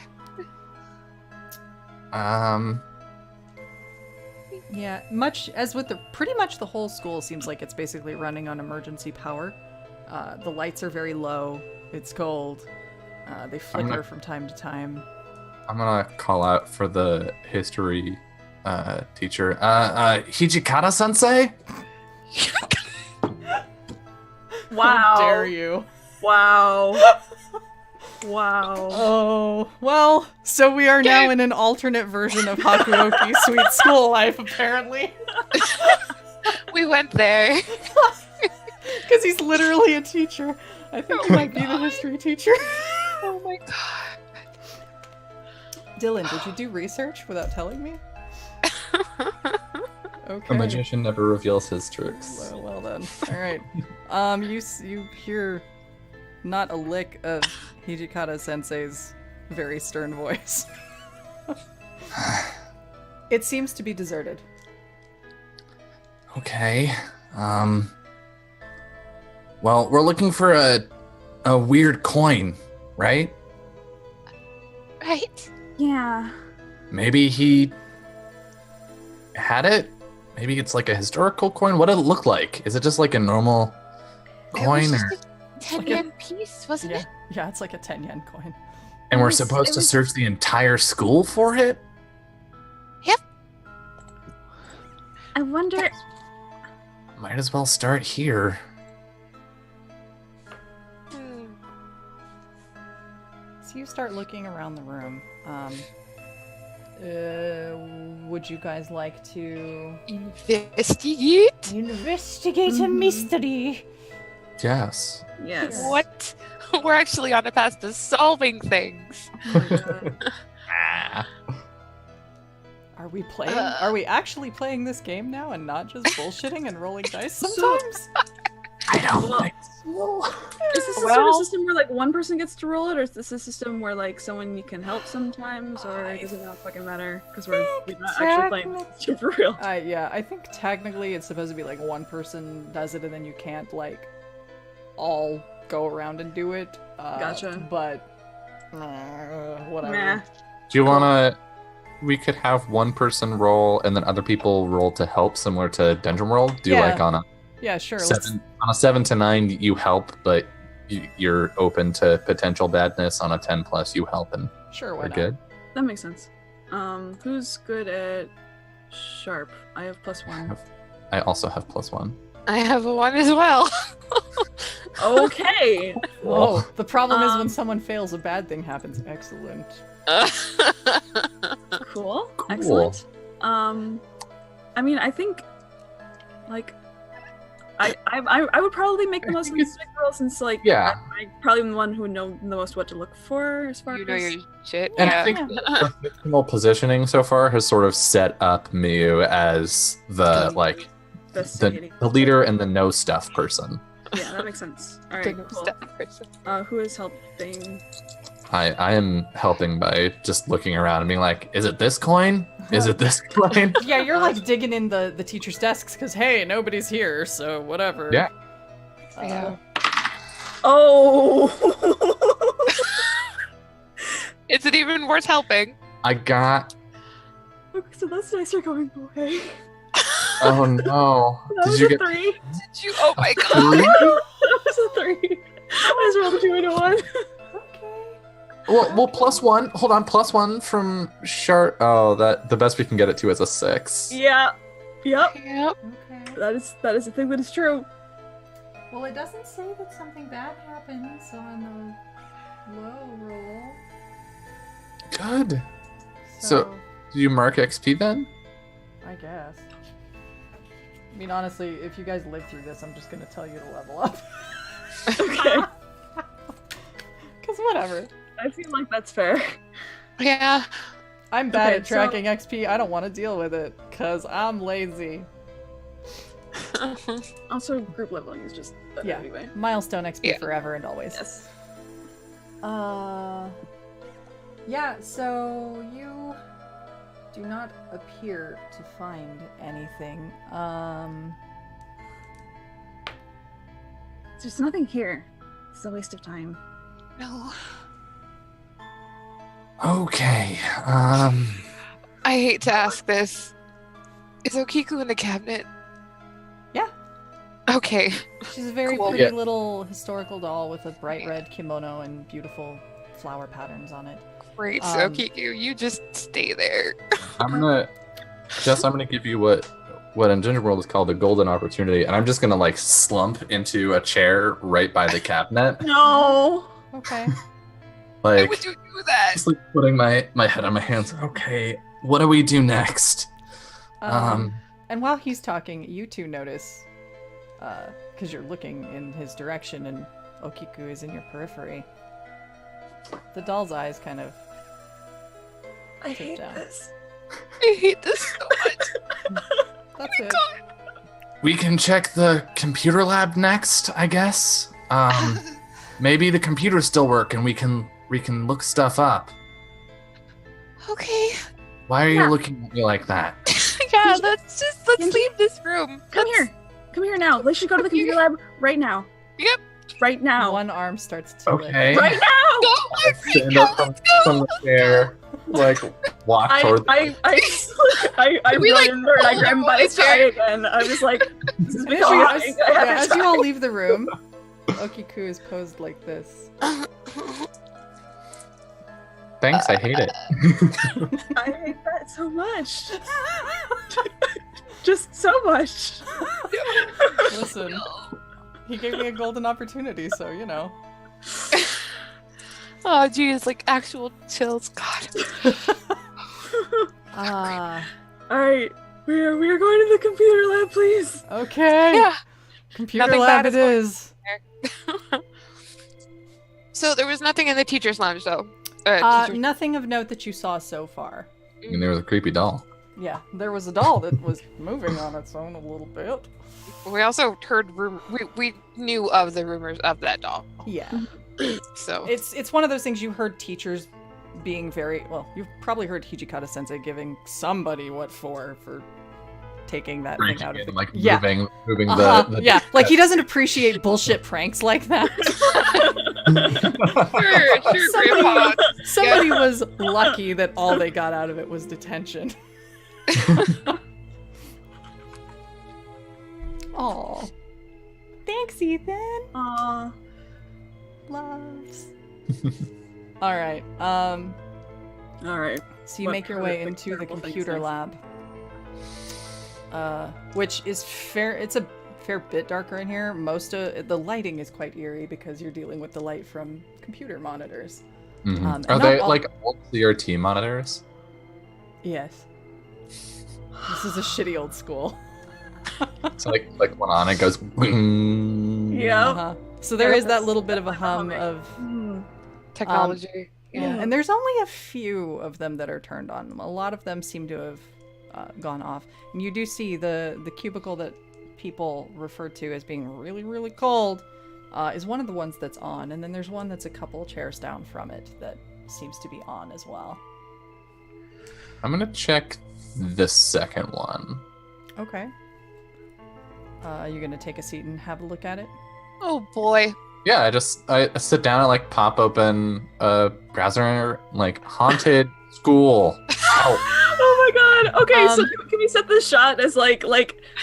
Yeah, much as with pretty much the whole school seems like it's basically running on emergency power. The lights are very low. It's cold. They flicker from time to time. I'm gonna call out for the history teacher. Hijikata sensei? Wow. How dare you? Wow. Wow. Oh, well, so we are now in an alternate version of Hakuoki Sweet School Life, apparently. We went there. Because he's literally a teacher. I think he might be the history teacher. Oh my God. Dylan, did you do research without telling me? Okay. A magician never reveals his tricks. Well then. Alright. You hear not a lick of Hijikata Sensei's very stern voice. It seems to be deserted. Okay. Well, we're looking for a weird coin, right? Right? Yeah. Maybe he had it? Maybe it's like a historical coin? What did it look like? Is it just like a normal coin? It was Or... just a 10 like a- yen piece, wasn't it? Yeah, it's like a 10 yen coin. And It we're was- supposed it to was- search the entire school for it? I wonder. Might as well start here. Hmm. So you start looking around the room. Would you guys like to Investigate? Investigate a mystery. Yes. Yes. What? We're actually on a path to solving things. Oh my God. Ah. Are we playing? Are we actually playing this game now and not just bullshitting and rolling dice sometimes? I don't Well, think so. Is this the sort of Well- system where like one person gets to roll it, or is this a system where like someone you can help sometimes, or does it not fucking matter because we're not actually playing this shit for real? Yeah, I think technically it's supposed to be like one person does it and then you can't like all go around and do it. Gotcha. But whatever. Nah. Do you wanna? We could have one person roll and then other people roll to help, similar to Dungeon World. Do Yeah. like on a Yeah, sure. Let's... 7 to 9 you help, but you're open to potential badness. On a 10 plus you help, and Sure, why we're not? good. That makes sense. Who's good at sharp? I have +1. I also have +1. I have a 1 as well. Okay. Oh, the problem is when Um, someone fails, a bad thing happens. Excellent. Cool. Cool. Excellent. I mean, I think, like, I would probably make the most think it's- specific roll since, like, Yeah. I'm probably the one who would know the most what to look for as far You know as. your shit. And Yeah. I think the fictional positioning so far has sort of set up Miyu as the like Investigating. the leader and the know stuff person. Yeah, that makes sense. All right, Big cool. step person. Who is helping? I am helping by just looking around and being like, is it this coin? Is it this coin? Yeah, you're like digging in the teacher's desks because hey, nobody's here, so whatever. Yeah. Yeah. Oh. Is it even worth helping? I got. Okay, so those dice are going away. Oh no! That Did was you a get 3. Did you? Oh my god. three? That was a 3. I just rolled a 2 and a 1. Well, +1. Hold on, +1 from Sharp. Oh, that the best we can get it to is a 6. Yeah. Yep. Yep. Okay. That is a thing that is true. Well, it doesn't say that something bad happens on the low roll. Good. So- Do you mark XP then? I guess. I mean, honestly, if you guys live through this, I'm just gonna tell you to level up. Okay. Cause whatever. I feel like that's fair. Yeah. I'm bad Okay, at tracking XP. I don't want to deal with it, cause I'm lazy. Also, group leveling is just better Yeah. anyway. Milestone XP Yeah. forever and always. Yes. Yeah, so you do not appear to find anything. There's nothing here. It's a waste of time. No. Okay. I hate to ask this. Is Okiku in the cabinet? Yeah. Okay. She's a very Cool. pretty Yeah. little historical doll with a bright red kimono and beautiful flower patterns on it. Great. Um, Okiku, you just stay there. I'm gonna give you what in Ginger World is called a golden opportunity, and I'm just gonna like slump into a chair right by the cabinet, No. Okay. Why like would you do that? just like putting my head on my hands. Okay, what do we do next? And while he's talking, you two notice, because you're looking in his direction and Okiku is in your periphery, the doll's eyes kind of I Sit hate down. this. I hate this so much. That's it. We can check the computer lab next, I guess. Maybe the computers still work and we can look stuff up. Okay. Why are you Yeah. looking at me like that? Yeah, let's leave this room. Come here. Come here now. Let's just go to the computer lab right now. Yep. Right now. One arm starts to Okay. Right now. Go, my Stand up from the chair, like walk toward. I We, run like, in there and I grab him by the roll the tie chair. again. I was like, this is And as, becoming you, a as, thing. yeah, as you all leave the room, Okiku is posed like this. Thanks, I hate it. I hate that so much. Just so much. Listen, he gave me a golden opportunity, so you know. Oh, geez, like actual chills. God. Ah, All right, we are going to the computer lab, please. okay. Yeah. Computer Nothing lab bad it is going is. So there was nothing in the teacher's lounge, though. Teacher's... Nothing of note that you saw so far. I mean, there was a creepy doll. Yeah, there was a doll that was moving on its own a little bit. We also heard we knew of the rumors of that doll. Yeah. So it's one of those things you heard teachers being very well. You've probably heard Hijikata Sensei giving somebody what for taking that thing out of the like yeah. moving the yeah. Like he doesn't appreciate bullshit pranks like that. sure, Grandpa. Somebody was lucky that all they got out of it was detention. Aw. Thanks, Ethan. Aw. Loves. Alright, Alright. so you What make your way horrific, into the terrible things computer next? lab. Which is it's a fair bit darker in here. Most of the lighting is quite eerie because you're dealing with the light from computer monitors. Mhm. and Are not they all- like old CRT monitors? Yes. This is a shitty old school. It's like one on it goes. Wing. Yeah. Uh-huh. So there is that little bit of a hum of Technology. yeah, and there's only a few of them that are turned on. A lot of them seem to have gone off. And you do see the cubicle that people refer to as being really, really cold is one of the ones that's on. And then there's one that's a couple chairs down from it that seems to be on as well. I'm gonna check the second one. Okay. You're gonna take a seat and have a look at it? Oh boy. Yeah, I sit down and like pop open a browser, like haunted school. Ow. Oh my god. Okay, so Um, can we set this shot as like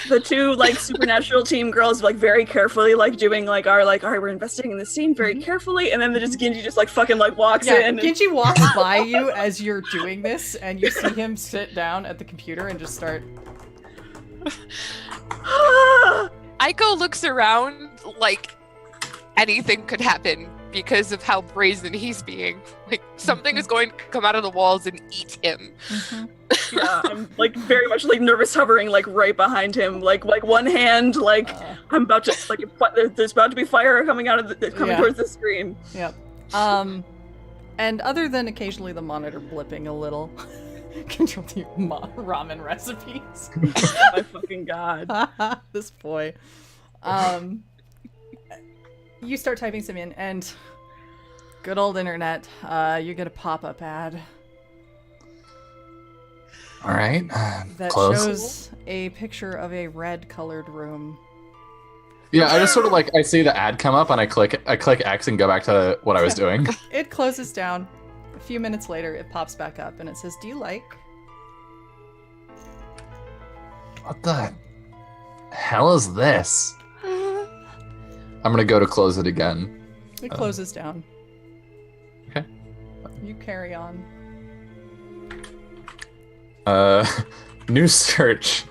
the two like supernatural team girls like very carefully like doing like all right, we're investigating the scene very carefully, and then just Ginji just like fucking like walks Yeah, in. Ginji walks by you as you're doing this, and you see him sit down at the computer and just start. Eiko looks around like anything could happen because of how brazen he's being. Like something is going to come out of the walls and eat him. Yeah, I'm like very much like nervous hovering like right behind him, like one hand like I'm about to like there's about to be fire coming out of coming Yeah. towards the screen. Yep. And other than occasionally the monitor blipping a little, control the ramen recipes. Oh my fucking god. This boy. You start typing some in, and good old internet, you get a pop-up ad All right, that close. shows a picture of a red-colored room. Yeah, I just sort of like I see the ad come up and I click X and go back to what I was doing. It closes down. A few minutes later, it pops back up, and it says, "Do you like?" What the hell is this? I'm gonna go to close it again. It closes down. Okay. You carry on. New search.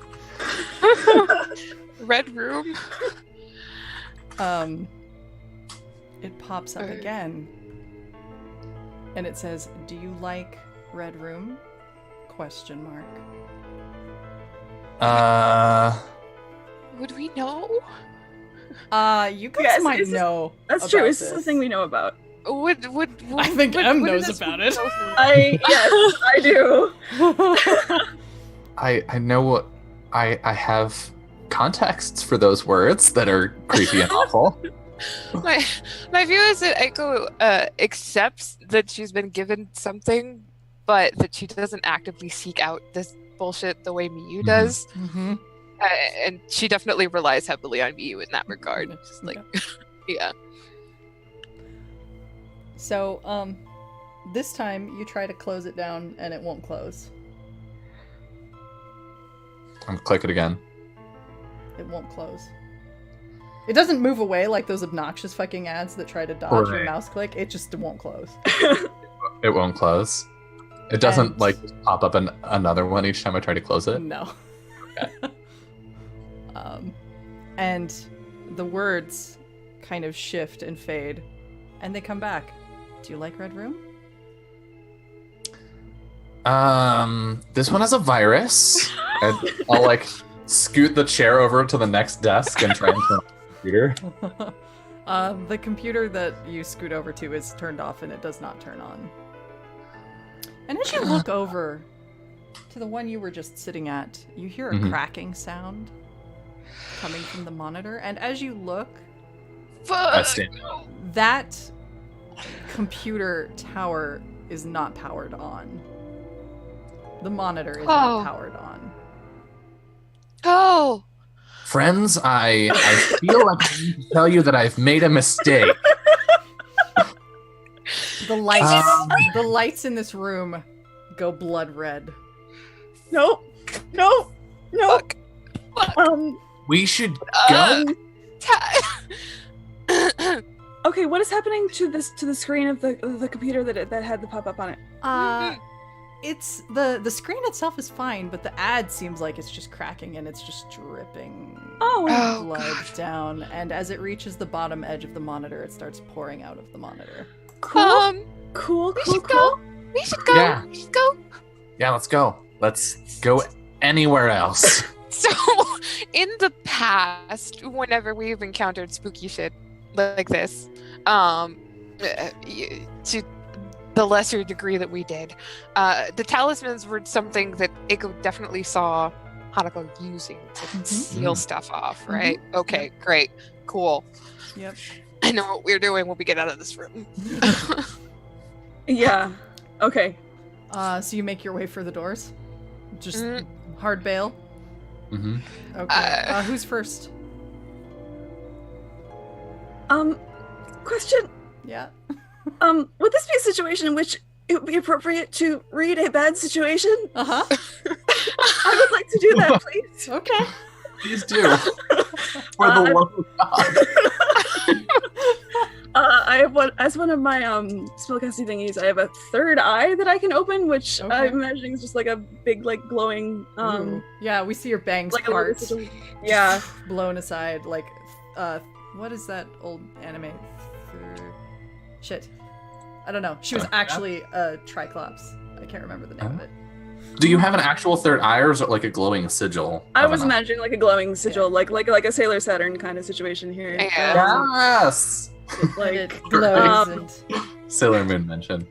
Red room. It pops up again, and it says, "Do you like red room?" Question mark. Would we know? You guys Yes, might this is- know. That's true. about This is the thing we know about. Would I think Em would knows this- about it. Yes, I do. I know what I have contexts for those words that are creepy and awful. My view is that Eiko accepts that she's been given something, but that she doesn't actively seek out this bullshit the way Miyu does. Mm-hmm. And she definitely relies heavily on Miyu in that regard. Just like, yeah. So, this time you try to close it down and it won't close. I'm click it again. It won't close. It doesn't move away like those obnoxious fucking ads that try to dodge your Right. mouse click. It just won't close. It won't close. It doesn't And- like pop up another one each time I try to close it. No. And the words kind of shift and fade, and they come back. Do you like Red Room? This one has a virus. I'll like scoot the chair over to the next desk and try and turn on the computer. The computer that you scoot over to is turned off and it does not turn on. And as you look over to the one you were just sitting at, you hear a cracking sound coming from the monitor. And as you look, I stand up. that computer tower is not powered on. The monitor is not powered on. Oh! Friends, I feel like I need to tell you that I've made a mistake. The lights in this room go blood red. No. Fuck. We should go. Okay, what is happening to the screen of the computer that had the pop-up on it? It's the screen itself is fine, but the ad seems like it's just cracking and it's just dripping blood down. And as it reaches the bottom edge of the monitor, it starts pouring out of the monitor. Cool. We should go. Yeah. We should go. Yeah, let's go. Let's go anywhere else. So, in the past, whenever we've encountered spooky shit like this, to the lesser degree that we did, the talismans were something that Eiko definitely saw Hanako using to seal stuff off, right? Okay, great, cool. Yep. I know what we're doing when we get out of this room. Yeah. Okay. So you make your way for the doors? Just hard bail? Mm-hmm. Okay. Who's first? Question. Yeah. Would this be a situation in which it would be appropriate to read a bad situation? Uh-huh. I would like to do that, please. Okay. Please do. For the love of God. I have one of my spellcasting thingies. I have a third eye that I can open, which I'm imagining is just like a big, like glowing. Yeah, we see your bangs like part. Yeah. Blown aside, like, what is that old anime? Shit. I don't know. She was actually a Triclops. I can't remember the name of it. Do you have an actual third eye, or is it like a glowing sigil? I was imagining like a glowing sigil, like a Sailor Saturn kind of situation here. Yes. Like it glows and Sailor Moon mention.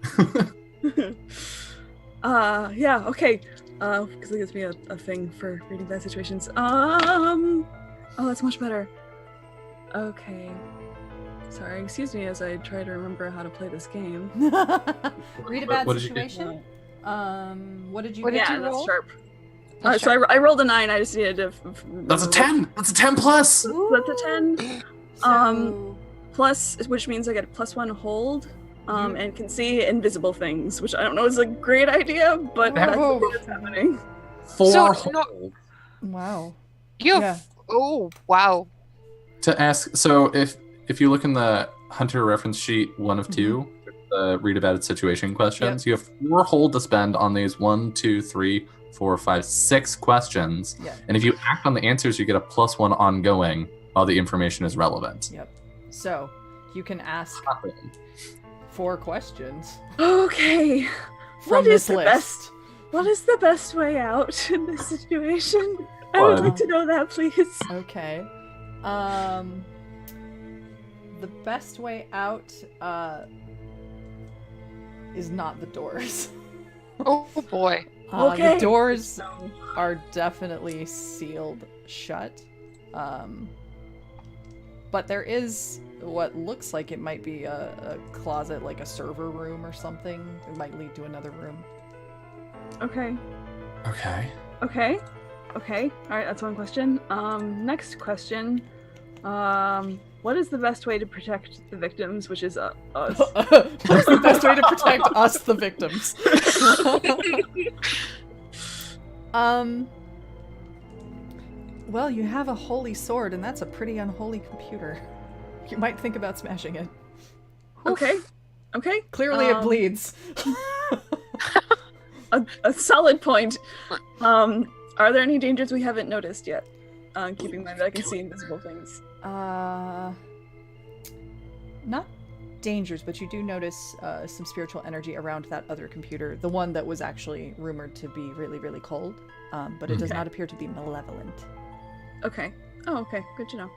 Yeah. Okay. Because it gives me a thing for reading bad situations. Oh, that's much better. Okay. Sorry, excuse me as I try to remember how to play this game. read a bad What situation. What did you What did get? you That's roll? sharp. So I rolled a 9. I just needed to. That's a 10. That's a 10 plus. That's a 10. So, Plus, which means I get a +1 hold. And can see invisible things, which I don't know is a great idea, but that's what's happening. 4 So, hold. wow. You have, Yeah. oh, wow. To ask, so if you look in the Hunter reference sheet, 1 of 2, the read about it situation questions, you have 4 hold to spend on these 1, 2, 3, 4, 5, 6 questions. Yeah. And if you act on the answers, you get a +1 ongoing while the information is relevant. Yep. So you can ask 4 questions Okay. from this list. What is the best way out in this situation? I would like to know that, please. Okay. The best way out is not the doors. Oh boy. Okay. The doors are definitely sealed shut. But there is what looks like it might be a closet, like a server room or something. It might lead to another room. Okay. Okay. Okay. All right, that's one question. Next question. What is the best way to protect the victims, which is us? What's the best way to protect us, the victims? Well, you have a holy sword, and that's a pretty unholy computer. You might think about smashing it. Okay. Clearly it bleeds. A solid point. Are there any dangers we haven't noticed yet? Keeping in mind that I can see invisible things. Not dangers, but you do notice some spiritual energy around that other computer, the one that was actually rumored to be really, really cold, but it does not appear to be malevolent. Okay. Oh, okay. Good to know.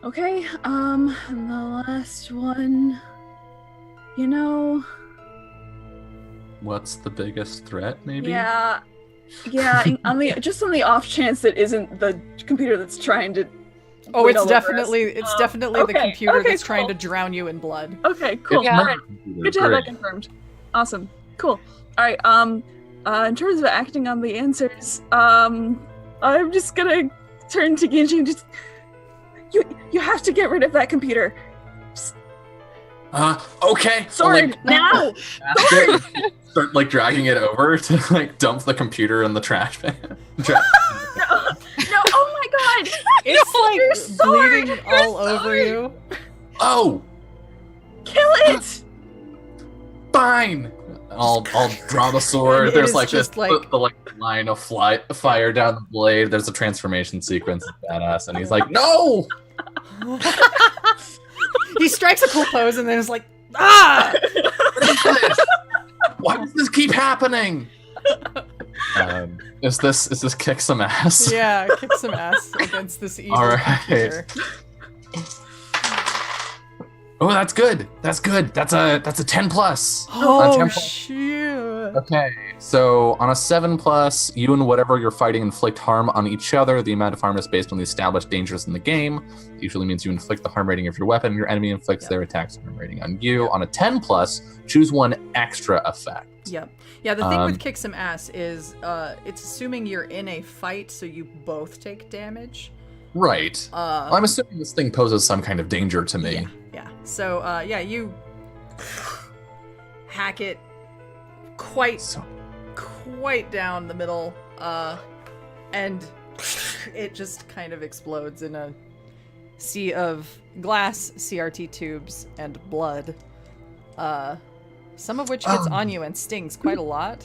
Okay, and the last one. You know, What's the biggest threat, maybe? yeah, on the off chance that isn't the computer that's trying to. Oh, bleed it's all over us. definitely the okay, computer okay, that's trying to cool. drown you in blood. Okay, cool. Yeah. Alright, good to have that confirmed. Awesome, cool. All right, in terms of acting on the answers, I'm just gonna turn to Ginji and just. You have to get rid of that computer. Okay. Sword now. Sword. Start like dragging it over to like dump the computer in the trash bin. No, oh my god! It's No, like your sword! bleeding Your all over sword! you. Oh, Kill it! fine. I'll draw the sword. And it There's is like just this like- the line of fire down the blade. There's a transformation sequence of badass, and he's like, no. He strikes a cool pose and then is like, ah! Why does this keep happening? Is this kick some ass? Yeah, kick some ass against this evil All right. computer. Oh, that's good. That's good. That's a 10 plus. Oh, temple. shit. Okay, so on a 7 plus, you and whatever you're fighting inflict harm on each other. The amount of harm is based on the established dangers in the game. It usually means you inflict the harm rating of your weapon. Your enemy inflicts their attack's harm rating on you. On a 10 plus, choose one extra effect. Yep. Yeah, the thing Um, with kick some ass is it's assuming you're in a fight, so you both take damage. Right. Well, I'm assuming this thing poses some kind of danger to me. Yeah. So, you hack it quite down the middle, and it just kind of explodes in a sea of glass, CRT tubes, and blood. Some of which gets on you and stings quite a lot.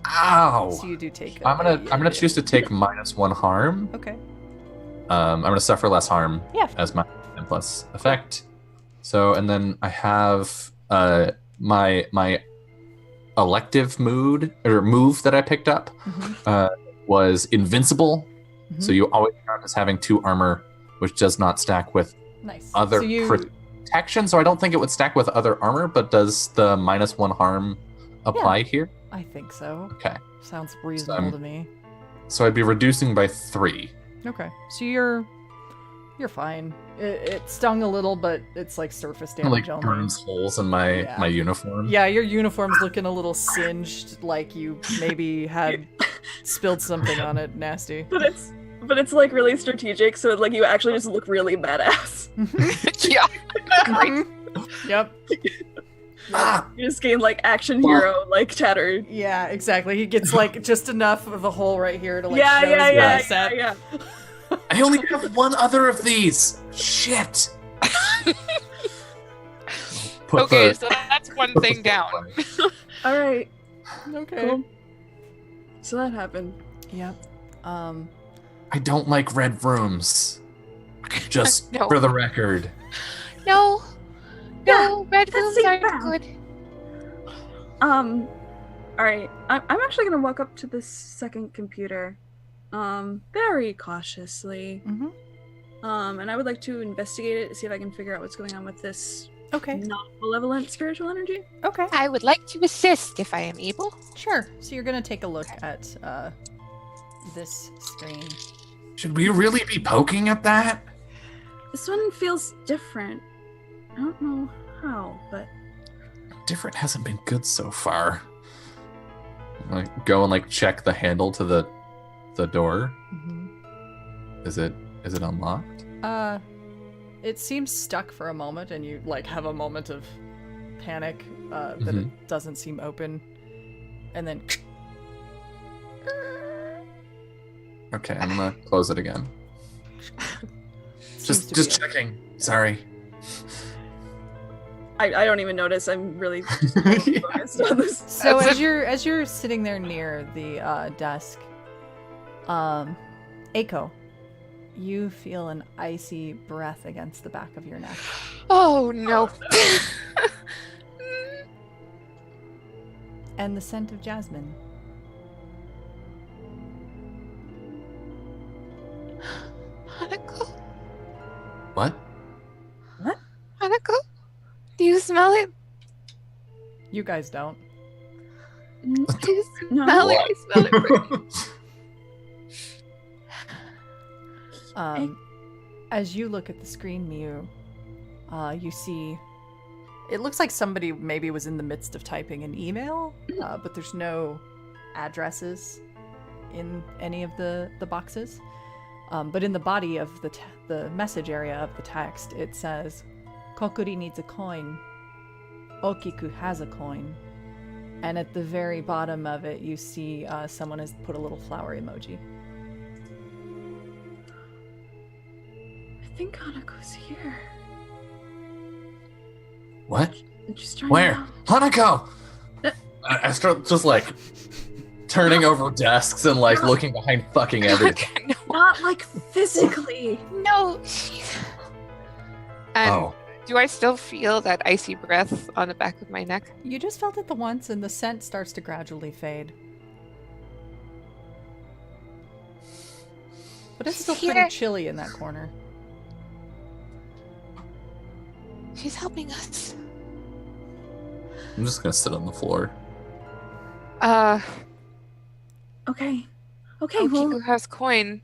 Ow! So you do take. I'm gonna choose to take -1 harm. Okay. I'm gonna suffer less harm as my 10 plus effect. So, and then I have my elective move that I picked up was invincible. Mhm. So you always count as having 2 armor, which does not stack with Nice. other So you, protection. So I don't think it would stack with other armor, but does the -1 harm apply here? I think so. Okay. Sounds reasonable to me. So I'd be reducing by 3. Okay. So you're fine. It stung a little, but it's like surface damage Like only. burns holes in my Yeah. my uniform. Yeah, your uniform's looking a little singed, like you maybe had spilled something on it. Nasty. But it's like really strategic, so like you actually just look really badass. Yeah. Yep. Ah! You just gain like action hero like chatter. Yeah, exactly. He gets like just enough of a hole right here to like Yeah, show his yeah. bicep. I only have 1 other of these. Shit. Put Okay, the- so that's one put the thing down. away. All right, Okay. cool. So that happened. Yep. I don't like red rooms. Just No. for the record. No. Yeah, No, red that's rooms safe aren't ground. good. All right. I'm actually gonna walk up to this second computer, very cautiously. Mhm. And I would like to investigate it to see if I can figure out what's going on with this Okay. non-malevolent spiritual energy. Okay. I would like to assist if I am able. Sure. So you're gonna take a look at this screen. Should we really be poking at that? This one feels different. I don't know how, but Different hasn't been good so far. Like go and like check the handle to the door. Mm-hmm. Is it unlocked? It seems stuck for a moment, and you like have a moment of panic that it doesn't seem open, and then Okay, I'm gonna close it again. seems to Just be checking. Sorry. I don't even notice. I'm really focused on this. So as you're sitting there near the desk, Eiko, you feel an icy breath against the back of your neck. Oh no. And the scent of jasmine. Hanako. What? smell it? You guys don't. I No. smell it. I smell it. As you look at the screen, Miyu, you see it looks like somebody maybe was in the midst of typing an email, but there's no addresses in any of the boxes. But in the body of the message area of the text, it says, Kokkuri needs a coin. Okiku has a coin. And at the very bottom of it, you see someone has put a little flower emoji. I think Hanako's here. What? And she's trying Where? to- Hanako! I start just like turning over desks and like looking behind fucking everything. Not like physically. No. And Oh. do I still feel that icy breath on the back of my neck? You just felt it the once, and the scent starts to gradually fade. But it's still pretty Here. chilly in that corner. She's helping us. I'm just gonna sit on the floor. Okay. Okay, Okiku well, has coin.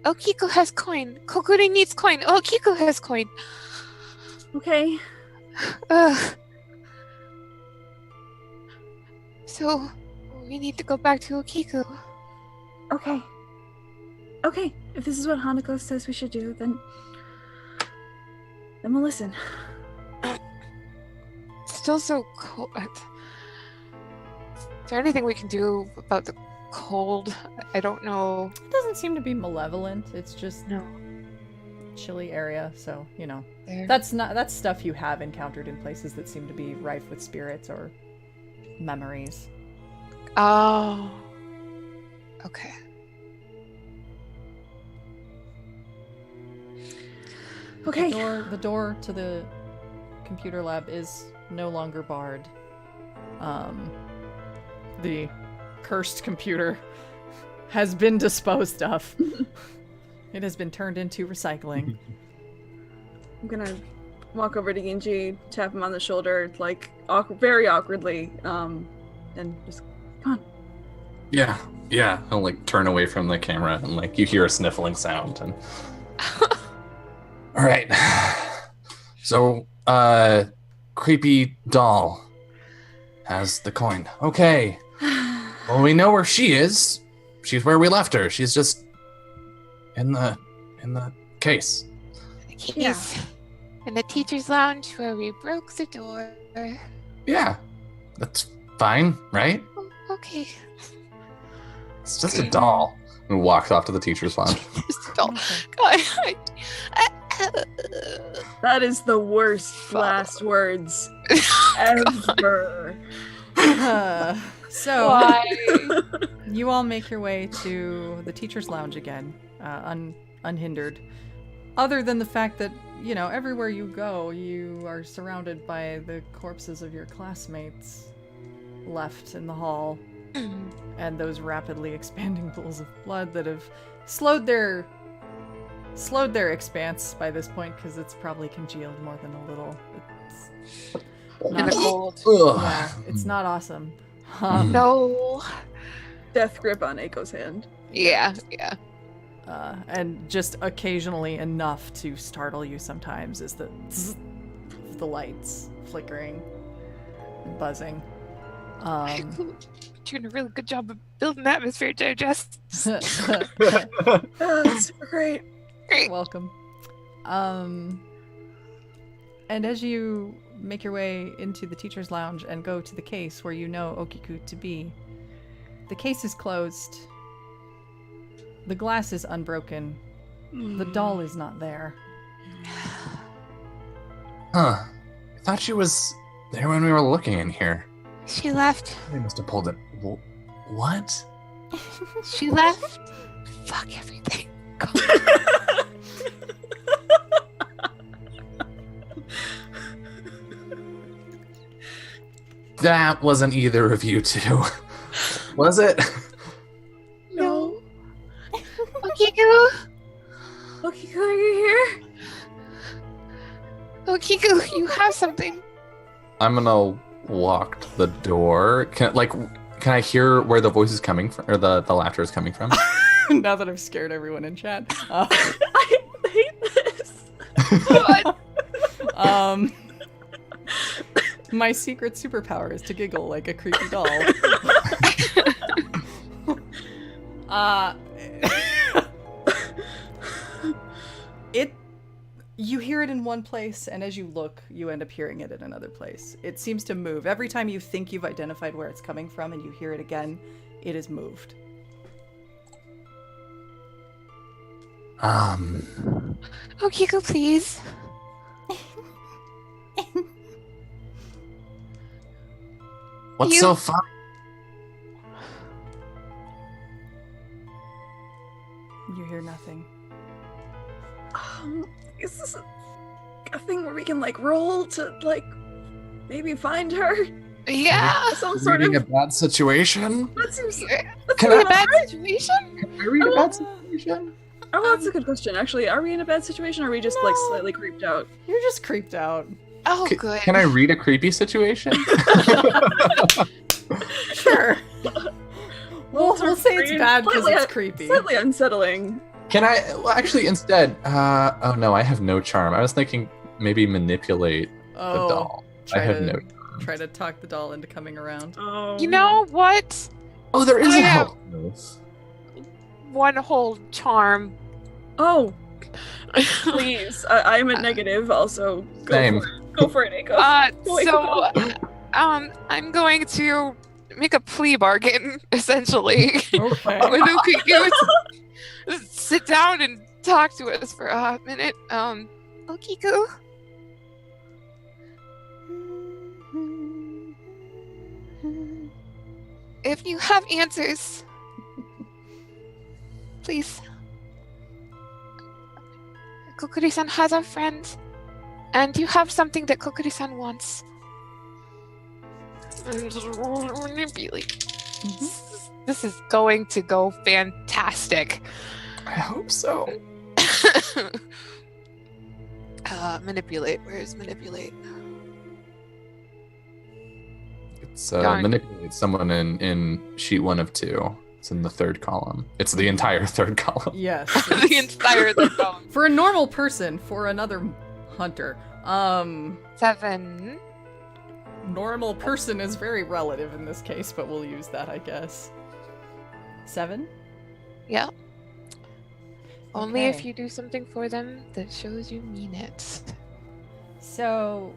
Okiku has coin. Kokkuri needs coin. Okiku has coin. okay. So we need to go back to Okiku. Okay. Okay, if this is what Hanako says we should do, then we'll listen. It's still so cold. Is there anything we can do about the cold? I don't know. It doesn't seem to be malevolent. It's just No. chilly area, so you know. There. That's stuff you have encountered in places that seem to be rife with spirits or memories. Oh. Okay. Okay. The door to the computer lab is no longer barred. The cursed computer has been disposed of. It has been turned into recycling. I'm gonna walk over to Ginji, tap him on the shoulder, like very awkwardly, and just come on. Yeah. I'll like turn away from the camera and like you hear a sniffling sound and all right. So, creepy doll has the coin. Okay. Well, we know where she is. She's where we left her. She's just in the case. The keys. In the teacher's lounge where we broke the door. Yeah. That's fine, right? Oh, okay. It's just a doll. And walks off to the teacher's lounge. God, I- That is the worst last words ever. So Why? you all make your way to the teacher's lounge again, unhindered. Other than the fact that, you know, everywhere you go, you are surrounded by the corpses of your classmates left in the hall, and those rapidly expanding pools of blood that have slowed their expanse by this point, because it's probably congealed more than a little. It's In the not, cold. yeah, it's not awesome. No. Death grip on Eiko's hand. Yeah. And just occasionally enough to startle you sometimes is the zzz of the lights flickering and buzzing. Doing a really good job of building atmosphere, Jess. That's super great. Great. Welcome. And as you make your way into the teacher's lounge and go to the case where you know Okiku to be, the case is closed. The glass is unbroken. The doll is not there. Huh. I thought she was there when we were looking in here. She left. They must have pulled it. What? She left. Fuck everything. That wasn't either of you two. Was it? No. Okiku. Okiku, are you here? Okiku, you have something. I'm gonna lock the door. Can I hear where the voice is coming from, or the laughter is coming from? Now that I've scared everyone in chat. I hate this. My secret superpower is to giggle like a creepy doll. You hear it in one place, and as you look, you end up hearing it in another place. It seems to move. Every time you think you've identified where it's coming from and you hear it again, it is moved. Okiko, please. What's so fun? You hear nothing. Is this a thing where we can like roll to like maybe find her? Yeah. Some sort Reading of a bad situation? that seems Can In I- a bad situation? Can I read a bad situation? Oh, that's a good question. Actually, are we in a bad situation or are we just like No. slightly creeped out? You're just creeped out. Oh, good. Can I read a creepy situation? Sure. We'll say it's bad because Slightly- it's creepy. Slightly unsettling. Can I? Well, actually, instead, oh no, I have no charm. I was thinking maybe manipulate the doll. I have no. Try to talk the doll into coming around. Oh. You know what? Oh, there is I a have- help move. One whole charm. Oh, please. I'm at negative. Also, go Same. for it. Go for it, Eiko. So, I'm going to make a plea bargain, essentially. Okay. With Okiko to sit down and talk to us for a minute. Okiko? If you have answers, please. Kokkuri-san has a friend, and you have something that Kokkuri-san wants. Manipulate. This is going to go fantastic. I hope so. Manipulate. Where's manipulate? It's Darn. manipulate someone in sheet 1 of 2. It's in the third column. It's the entire third column. Yes. The entire thing. For a normal person, for another hunter, 7. normal person is very relative in this case, but we'll use that, I guess. 7? Yeah. Only if Okay. you do something for them that shows you mean it. So,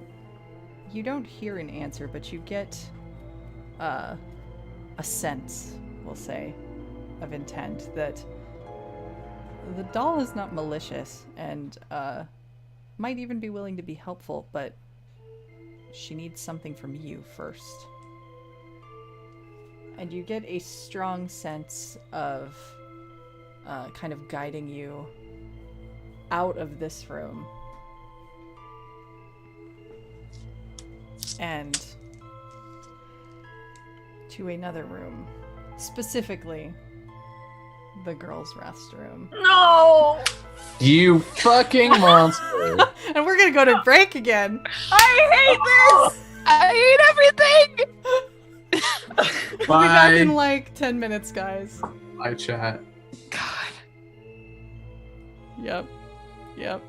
you don't hear an answer, but you get a sense, we'll say, of intent that the doll is not malicious and might even be willing to be helpful, but she needs something from you first. And you get a strong sense of kind of guiding you out of this room and to another room, specifically the girls' restroom. No! You fucking monster. And we're gonna go to break again. I hate this! I hate everything! We'll be back in Bye. like 10 minutes, guys. Bye, chat. God. Yep. Yep.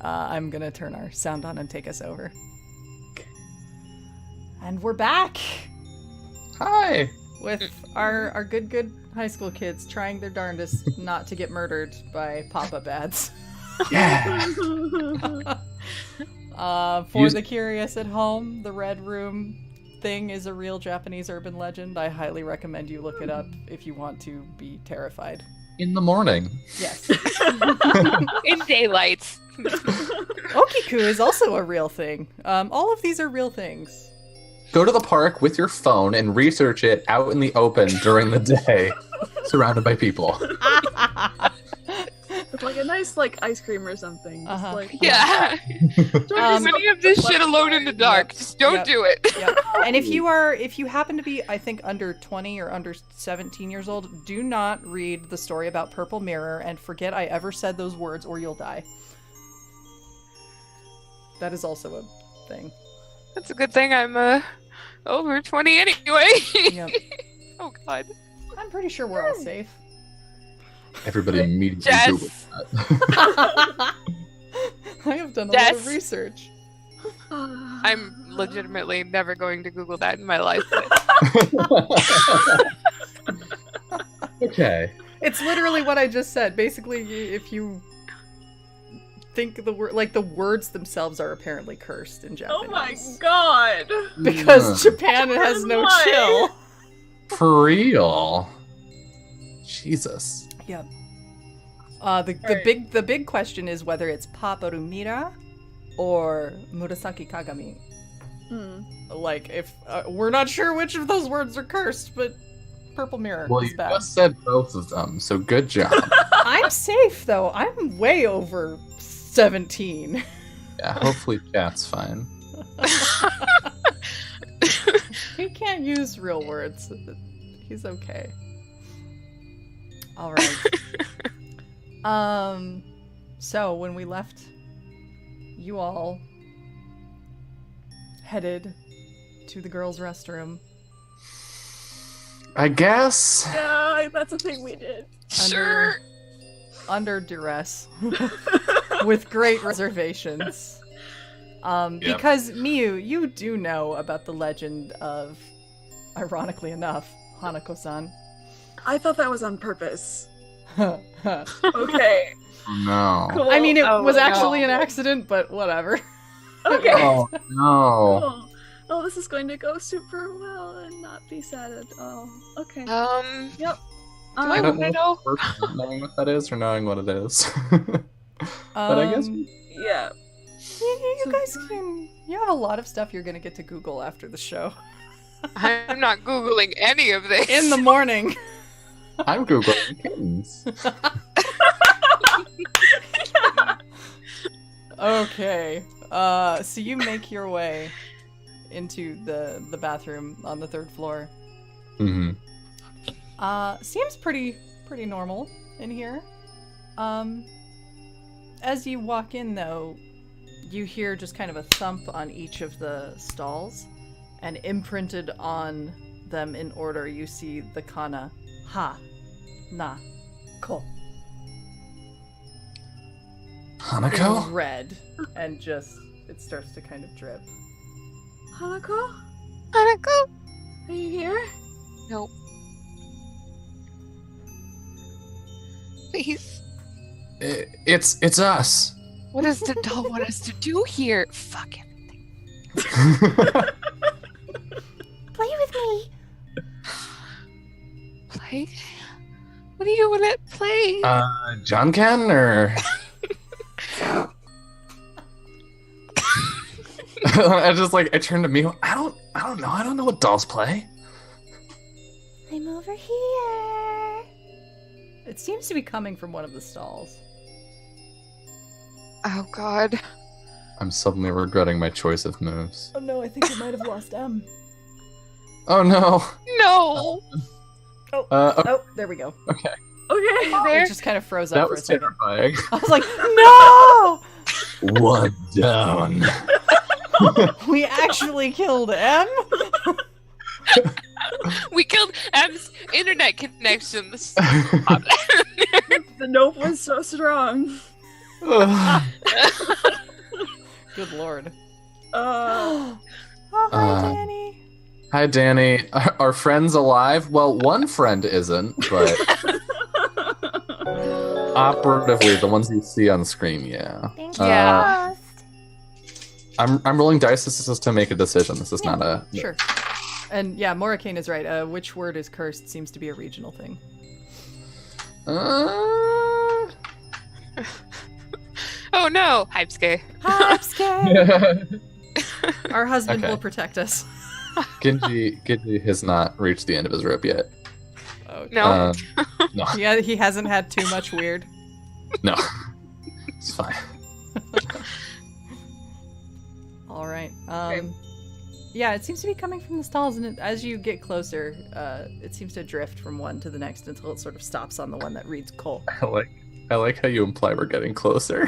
I'm gonna turn our sound on and take us over. And we're back Hi. with our good high school kids trying their darndest not to get murdered by pop-up ads. Yeah. For the curious at home, the Red Room thing is a real Japanese urban legend. I highly recommend you look it up if you want to be terrified. In the morning. Yes. In daylight. Okiku is also a real thing. All of these are real things. Go to the park with your phone and research it out in the open during the day, surrounded by people. With like a nice like ice cream or something. Just, Uh-huh. like, Yeah. Don't do any of this shit alone in the dark. Just don't do it. Yep. And if you happen to be, I think, under 20 or under 17 years old, do not read the story about Purple Mirror and forget I ever said those words or you'll die. That is also a thing. That's a good thing I'm over 20 anyway. Yep. Oh god. I'm pretty sure we're all safe. Everybody immediately Jess. Googled that. I have done a lot of research. I'm legitimately never going to Google that in my life. Okay. It's literally what I just said. Basically, if you think the word, like the words themselves are apparently cursed in Japanese. Oh my god! Because Japan has no Why? chill. For real. Jesus. Yep. The Alright. big question is whether it's Paparu Mira or Murasaki Kagami. Like, if we're not sure which of those words are cursed, but Purple Mirror Well, is you bad. just said both of them, so good job. I'm safe though. I'm way over 17. Yeah, hopefully chat's fine. He can't use real words. He's okay. All right. So when we left, you all headed to the girls' restroom. I guess. Yeah, that's a thing we did. Sure. Under duress. With great reservations. Because, Miyu, you do know about the legend of, ironically enough, Hanako-san. I thought that was on purpose. I Okay. No. Cool. mean, it Oh, was no. actually an accident, but whatever. Okay. Oh no. Cool. Oh, this is going to go super well and not be sad at all. Okay. Yep. Yep. I don't I know know. if it's worth knowing what that is or knowing what it is. But I guess Yeah. you guys can. You have a lot of stuff you're gonna get to Google after the show. I'm not Googling any of this. In the morning. I'm Googling kittens. Okay. So you make your way into the bathroom on the 3rd floor. Mm-hmm. Seems pretty normal in here. As you walk in though, you hear just kind of a thump on each of the stalls, and imprinted on them in order you see the kana ha na ko in Hanako? red, and just it starts to kind of drip. Hanako? Hanako? Are you here? Nope. Please. It's us. What does the doll want us to do here? Fuck it. Play with me. Play? What do you want to play? John Ken or I turned to Miyu. I don't know. I don't know what dolls play. I'm over here. It seems to be coming from one of the stalls. Oh god. I'm suddenly regretting my choice of moves. Oh no, I think you might have lost M. Oh no. No! Okay. Oh, there we go. Okay. There? It just kind of froze up That for a was second. terrifying. I was like, no! One down. We actually killed M? We killed M's internet connections. The note was so strong. Good lord. Uh, Oh, hi, Uh, Danny. Hi, Danny. Are friends alive? Well, one friend isn't, but operatively, the ones you see on screen, yeah. Thank Yeah. you. I'm rolling dice. This is just to make a decision. This is Yeah, not a... Sure. And yeah, Morikane is right. Which word is cursed seems to be a regional thing. Oh no, Hypeske. Hi, I'm scared. Our husband Okay. will protect us. Ginji has not reached the end of his rope yet. Oh, No. No, yeah, he hasn't had too much weird. no. It's fine. All right. Okay. Yeah, it seems to be coming from the stalls, and as you get closer, it seems to drift from one to the next until it sort of stops on the one that reads Cole. I like how you imply we're getting closer.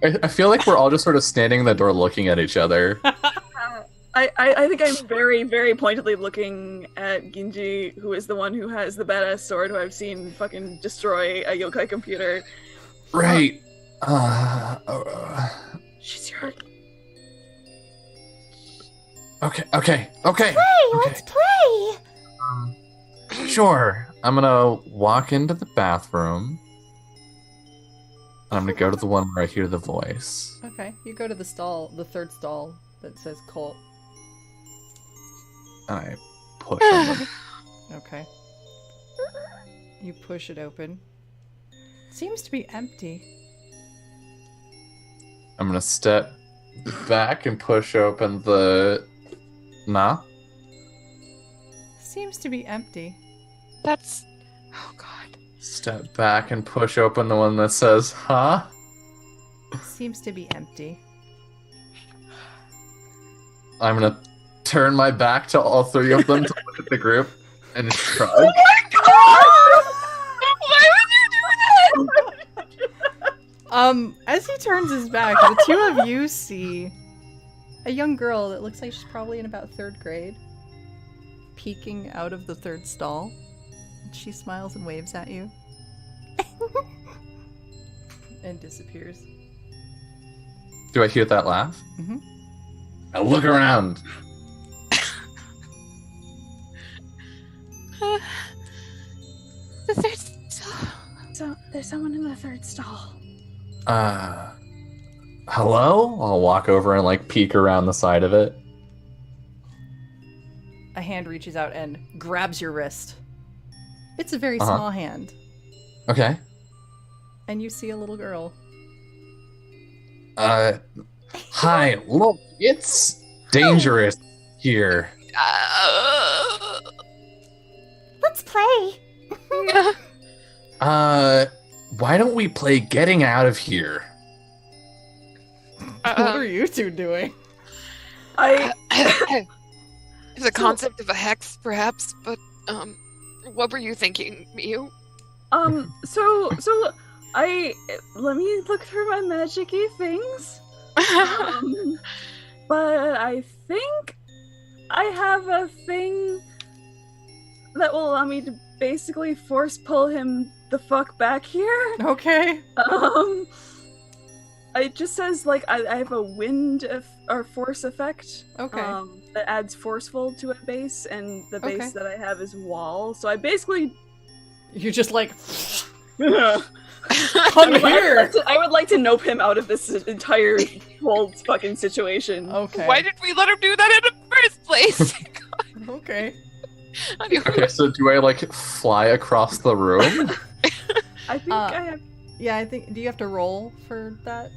I feel like we're all just sort of standing in the door looking at each other. I think I'm very, very pointedly looking at Ginji, who is the one who has the badass sword who I've seen fucking destroy a yokai computer. Right. She's your... Okay. Play, Okay. let's play. Sure. I'm gonna walk into the bathroom. And I'm gonna go to the one where I hear the voice. Okay, you go to the stall, the third stall that says Colt. And I push on the... Okay. You push it open. Seems to be empty. I'm gonna step back and push open the... Nah? Seems to be empty. That's. Oh god. Step back and push open the one that says, huh? Seems to be empty. I'm gonna turn my back to all three of them to look at the group and shrug. Why would you do that? As he turns his back, the two of you see a young girl that looks like she's probably in about 3rd grade, peeking out of the third stall. She smiles and waves at you. And disappears. Do I hear that laugh? Mm-hmm. Now look around. The third stall. So, there's someone in the third stall. Hello? I'll walk over and like peek around the side of it. A hand reaches out and grabs your wrist. It's a very Uh-huh. small hand. Okay. And you see a little girl. Hi, look, it's dangerous here. Let's play. Why don't we play getting out of here? What are you two doing? The concept of a hex, perhaps, but what were you thinking, Miyu? Let me look through my magic-y things. But I think I have a thing that will allow me to basically force pull him the fuck back here. Okay. It just says like I have a wind or force effect. Okay. That adds forceful to a base, and the base Okay. that I have is wall. So I basically You're just like, I come would here. like to nope him out of this entire whole fucking situation. Okay. Why did we let him do that in the first place? Okay. Anyway. Okay, so do I like fly across the room? I think I have. Yeah, I think. Do you have to roll for that?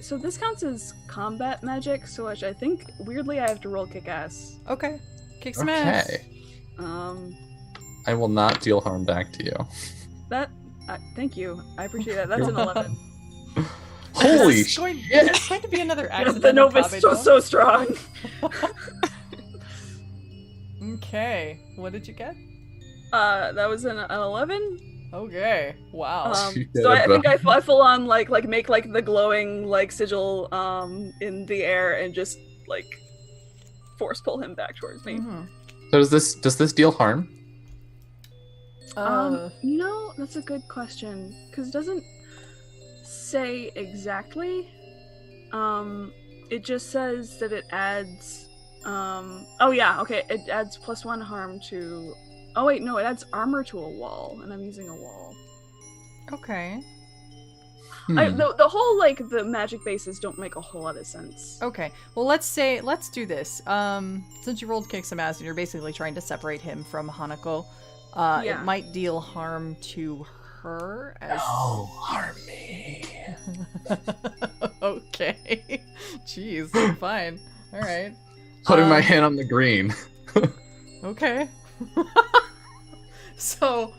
So this counts as combat magic, so which I think weirdly I have to roll kick ass. Okay. Kick some ass. Okay. I I will not deal harm back to you. thank you. I appreciate that. That's an 11. Holy It's going, shit! It's going to be another the accident. nope is so strong. Okay. What did you get? That was an 11. Okay. Wow. You get So I it, think bro. I full on like make like the glowing like sigil in the air and just like force pull him back towards me. Mhm. So does this deal harm? That's a good question because it doesn't say exactly. It just says that it adds. It adds +1 harm to. Oh wait, no, it adds armor to a wall, and I'm using a wall. Okay. The whole the magic bases don't make a whole lot of sense. Okay. Well, let's do this. Since you rolled kick some ass and you're basically trying to separate him from Hanako, it might deal harm to her as Oh, harm me. Okay. Jeez, fine. All right. Putting my hand on the green. Okay. So,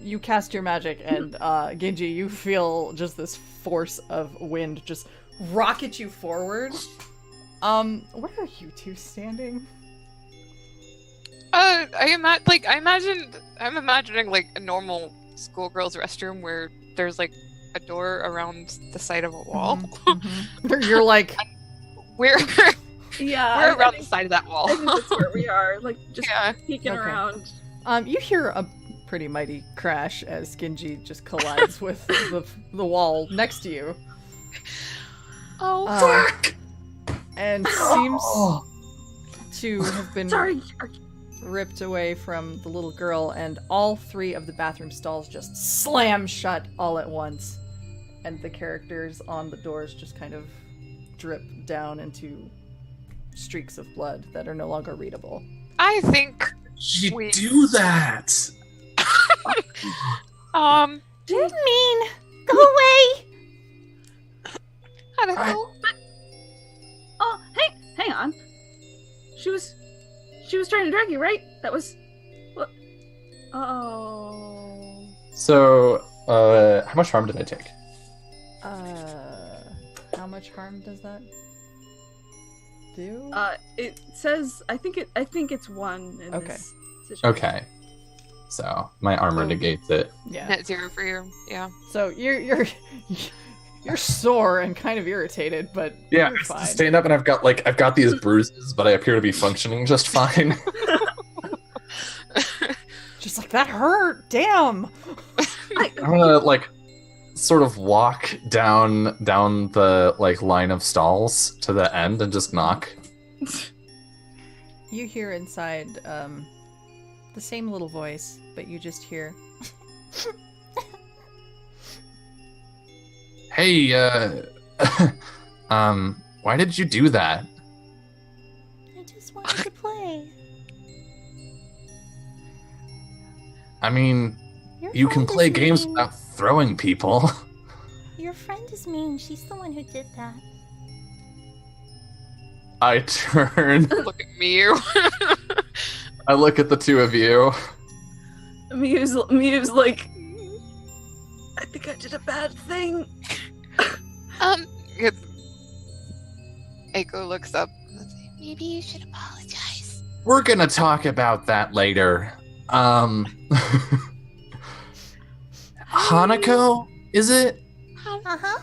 you cast your magic, and Ginji, you feel just this force of wind just rocket you forward. Where are you two standing? I'm imagining like a normal schoolgirl's restroom where there's like a door around the side of a wall. Mm-hmm. You're like, we're Yeah, around the side of that wall. I think that's where we are, just peeking Okay. around. you hear a pretty mighty crash as Ginji just collides with the wall next to you. Oh, Fuck! And seems to have been Sorry. ripped away from the little girl, and all 3 of the bathroom stalls just slam shut all at once, and the characters on the doors just kind of drip down into streaks of blood that are no longer readable. I think You do that! You're mean. Go away. Hanako. Oh, hey, hang on. She was trying to drag you, right? That was what? Oh. So, how much harm did I take? How much harm does that do? It says I think it's 1 in Okay. this situation. Okay. So, my armor negates it. Yeah. Net 0 for you. Yeah. So you're sore and kind of irritated, but Yeah, you're I fine. stand up and I've got these bruises, but I appear to be functioning just fine. Just like that hurt. Damn. I'm gonna sort of walk down the line of stalls to the end and just knock. You hear inside the same little voice, but you just hear, Hey, why did you do that? I just wanted to play. I mean, Your you can friend play is games mean. without throwing people. Your friend is mean. She's the one who did that. I turn. Look at Miyu. I look at the two of you. Miyu's like, I think I did a bad thing. Good. Eiko looks up. Maybe you should apologize. We're gonna talk about that later. Hanako, is it? Uh-huh.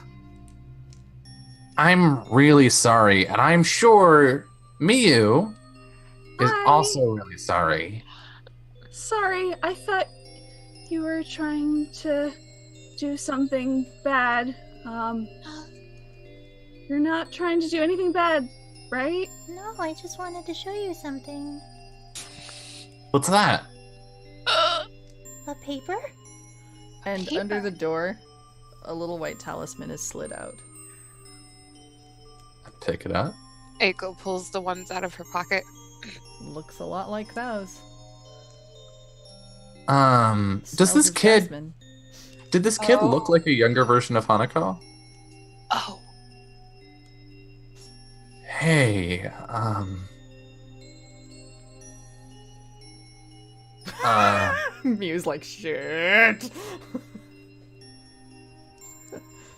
I'm really sorry, and I'm sure Miyu is Hi. also really sorry. Sorry, I thought you were trying to do something bad. You're not trying to do anything bad, right? No, I just wanted to show you something. What's that? A paper? and Paper. under the door, a little white talisman is slid out. I pick it up. Eiko pulls the ones out of her pocket. Looks a lot like those. Does Smells this of kid? jasmine. Did this kid look Oh. like a younger version of Hanako? Oh. Hey, Mew's like, shit.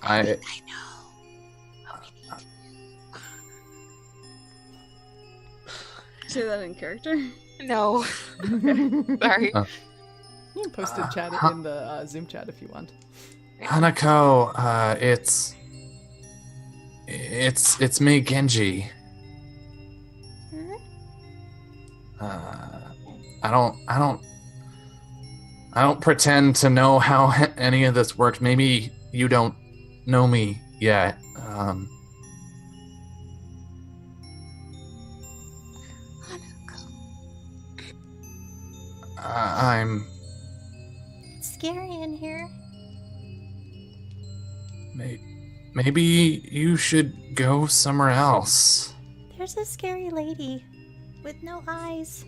I know. Say that in character. No. Sorry. You can post a chat in the Zoom chat if you want. Hanako, it's me, Genji. Hmm? I don't I don't pretend to know how any of this works. Maybe you don't know me yet. I'm... It's scary in here. Maybe you should go somewhere else. There's a scary lady with no eyes.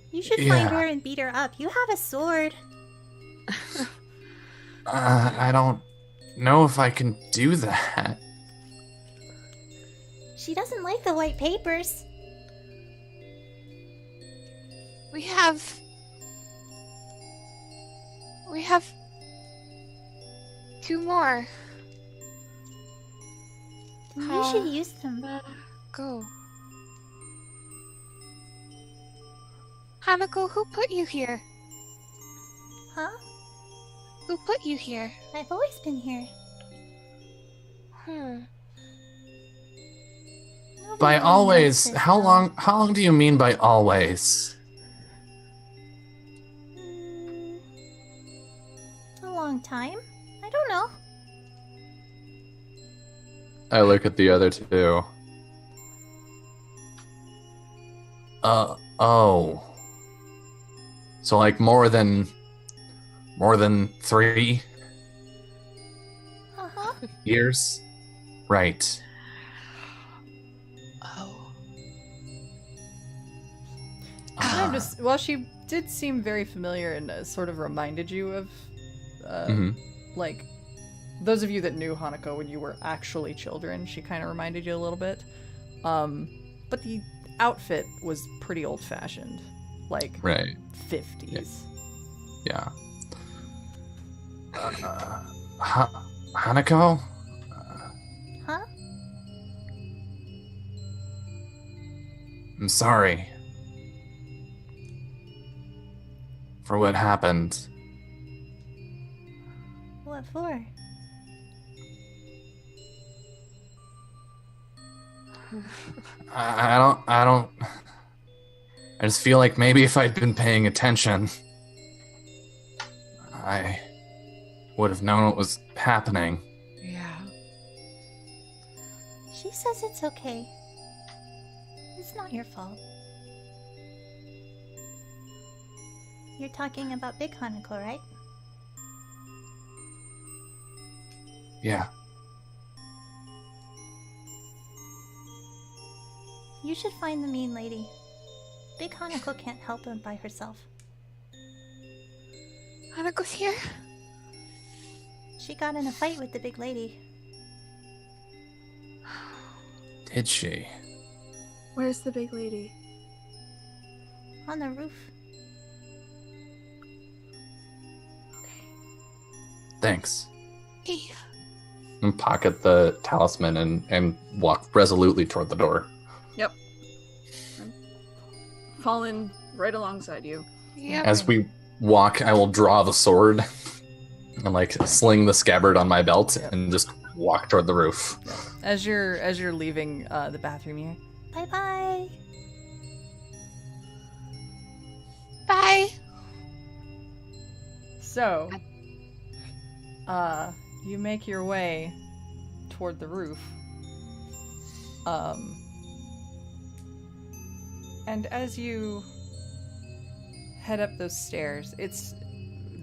You should find her and beat her up. You have a sword. I don't know if I can do that. She doesn't like the white papers. We have 2 more. Then you should use them. Go. Hanako, who put you here? Huh? Who put you here? I've always been here. Nobody By really always, knows this, how though. long do you mean by always? A long time? I don't know. I look at the other two. Oh. So like more than 3 Uh-huh. years? Right. Oh. Well, she did seem very familiar and sort of reminded you of, Mhm. like, those of you that knew Hanako when you were actually children. She kind of reminded you a little bit. But the outfit was pretty old-fashioned, like Right. 50s. Yeah. Hanako? Huh? I'm sorry for what happened. What for? I don't. I just feel like maybe if I'd been paying attention, I would have known what was happening. Yeah. She says it's okay. It's not your fault. You're talking about Big Hanako, right? Yeah. You should find the mean lady. Big Hanako can't help her by herself. Hanako's here? She got in a fight with the big lady. Did she? Where's the big lady? On the roof. Thanks. Hey. And pocket the talisman and walk resolutely toward the door. Yep. I'm falling right alongside you. Yep. As we walk, I will draw the sword and like sling the scabbard on my belt and just walk toward the roof. As you're leaving the bathroom here. Bye-bye. Bye. So, you make your way toward the roof. And as you head up those stairs, it's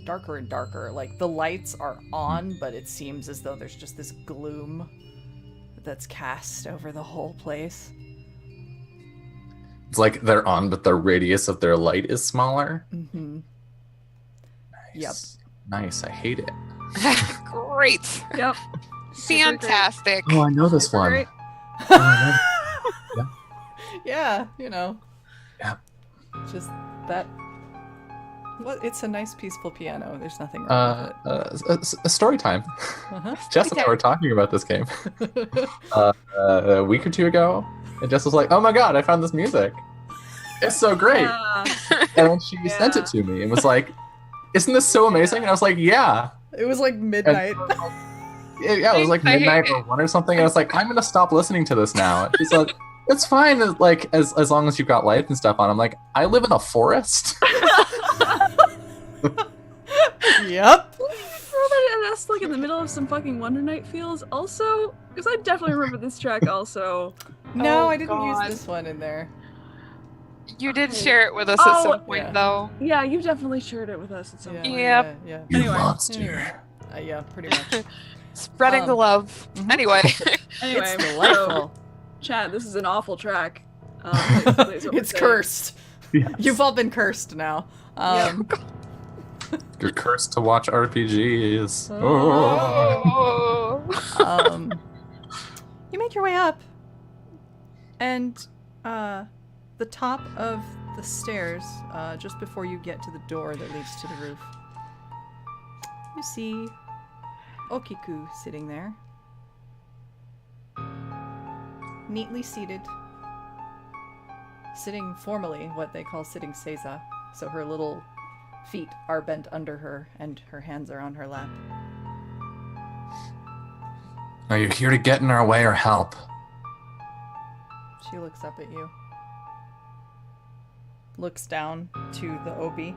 darker and darker. Like, the lights are on, but it seems as though there's just this gloom that's cast over the whole place. It's like they're on, but the radius of their light is smaller. Mm-hmm. Nice. Nice. I hate it. Great. Yep. Fantastic. Oh, I know this Super one. great. Oh, I know. Yeah, you know. Yeah. Just that. Well, it's a nice, peaceful piano. There's nothing wrong with it. A story time. Uh-huh. Jess and I were talking about this game a week or 2 ago, and Jess was like, "Oh my god, I found this music! It's so great!" Yeah. And then she sent it to me and was like, "Isn't this so amazing?" And I was like, "Yeah." It was like midnight. Yeah, it was like I hate midnight it. or 1 or something. And I was like, "I'm gonna stop listening to this now." And she's like, It's fine. Like as long as you've got lights and stuff on. I'm like, I live in a forest. Yep. Throw that at us like in the middle of some fucking Wonder Night feels. Also, because I definitely remember this track. Also, No, Oh, I didn't use God. this one in there. You did Okay. share it with us at Oh, some point, yeah. though. yeah, you definitely shared it with us at some Yeah, point. Yep. Yeah. You Anyway. monster. Yeah, pretty much. Spreading the love. mhm. Anyway. Anyway, It's delightful. so, Chad, this is an awful track. Please, what It's we're saying. cursed. Yes. You've all been cursed now. You're cursed to watch RPGs. Oh. You make your way up, and the top of the stairs, just before you get to the door that leads to the roof, you see Okiku sitting there, neatly seated, sitting formally what they call sitting seiza, so her little feet are bent under her and her hands are on her lap. Are you here to get in our way or help? She looks up at you. Looks down to the obi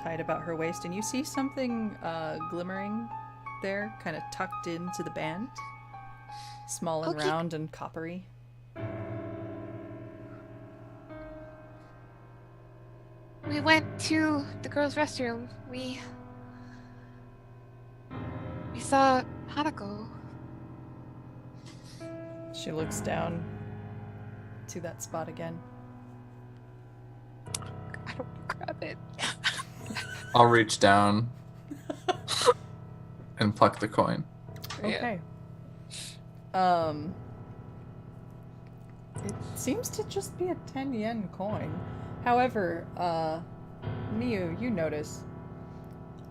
tied about her waist, and you see something glimmering there, kind of tucked into the band. Small and Okay. round and coppery. We went to the girls' restroom. We saw Hanako. She looks down to that spot again. I don't grab it. I'll reach down and pluck the coin. Okay. It seems to just be a 10 yen coin. However, Miyu, you notice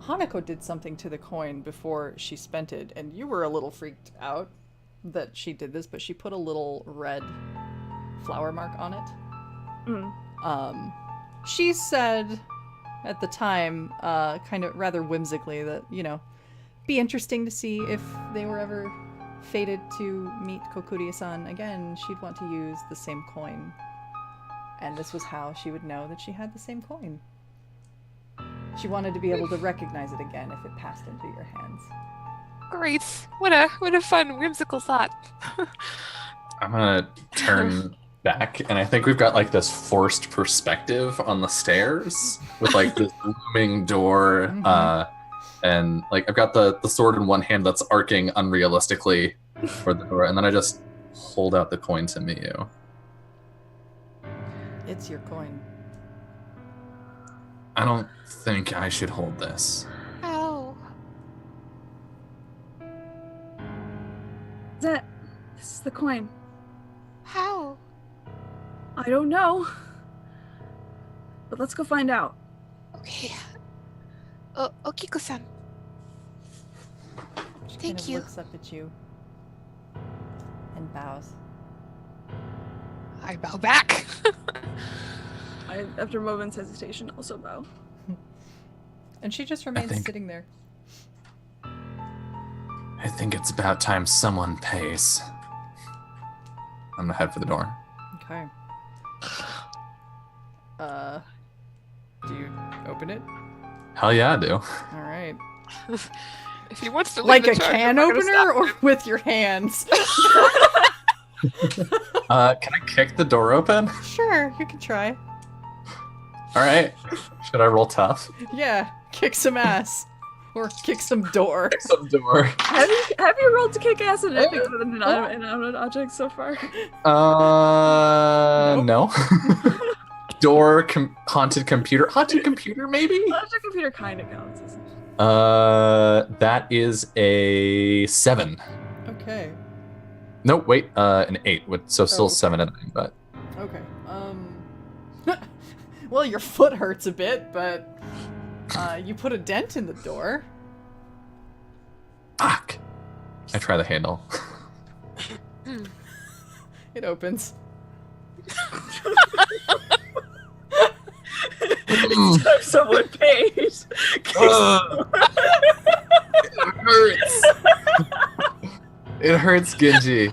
Hanako did something to the coin before she spent it, and you were a little freaked out that she did this, but she put a little red flower mark on it. Mm. She said at the time, kind of rather whimsically, that, you know, be interesting to see if they were ever fated to meet Kokkuri-san again, she'd want to use the same coin. And this was how she would know that she had the same coin. She wanted to be able to recognize it again if it passed into your hands. Great. What a fun, whimsical thought. I'm gonna turn back, and I think we've got like this forced perspective on the stairs with like this looming door, Mhm. and like I've got the sword in one hand that's arcing unrealistically toward the door, and then I just hold out the coin to Miyu. It's your coin. I don't think I should hold this. Oh. This is the coin. How? I don't know. But let's go find out. Okay. Okiko-san. She Thank kind of you. looks up at you and bows. I bow back. I, after a moment's hesitation, also bow. And she just remains think- sitting there. I think it's about time someone pays. I'm gonna head for the door. Okay. Do you open it? Hell yeah, I do. All right. If he wants to leave Like the a charge, can I'm not gonna opener stop or him. with your hands? Can I kick the door open? Sure, you can try. All right. Should I roll tough? Yeah, kick some ass. Or kick some door. Kick some door. Have you rolled to kick ass at anything other than inanimate objects so far? No. Door, haunted computer. Haunted computer, maybe? Logic computer kind of counts, isn't it? That is a 7. Okay. No, wait, an 8. So still Oh. 7 and 9, but Okay. Well, your foot hurts a bit, but you put a dent in the door. fuck. I try the handle. It opens. Someone pays. It hurts. It hurts, Ginji.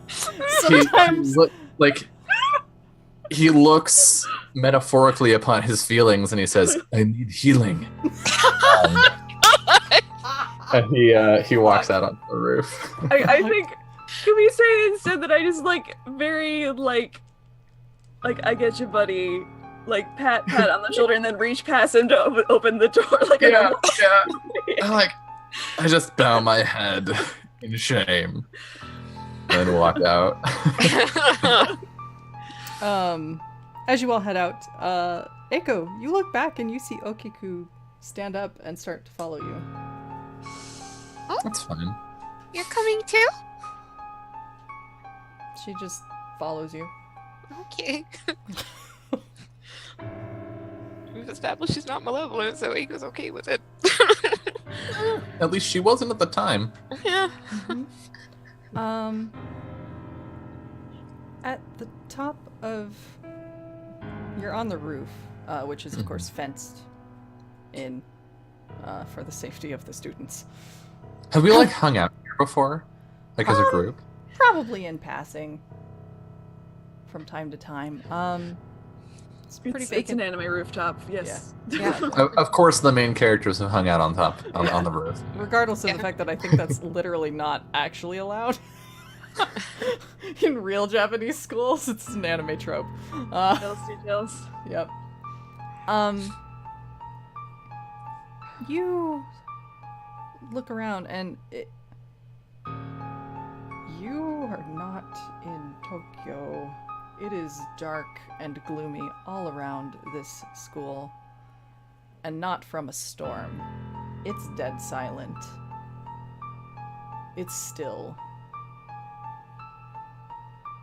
Sometimes like he looks metaphorically upon his feelings and he says, "I need healing." And he walks out on the roof. I think, can we say instead that I just like very like I get you, buddy, like pat on the shoulder and then reach past him to open the door like a normal- I just bow my head in shame and walk out. As you all head out, Eiko, you look back and you see Okiku stand up and start to follow you. That's fine. You're coming too? She just follows you. Okay. We've established she's not malevolent, so Eiko's okay with it. At least she wasn't at the time. Yeah. At the top of... You're on the roof, which is of course fenced in for the safety of the students. Have we hung out here before? Like as a group? Probably in passing. From time to time. It's pretty It's an vacant. anime rooftop, yes. Yeah. Of course the main characters have hung out on top, on the roof. Regardless of the fact that I think that's literally not actually allowed. In real Japanese schools, it's an anime trope. Details. Yep. You look around and you are not in Tokyo. It is dark and gloomy all around this school. And not from a storm. It's dead silent. It's still.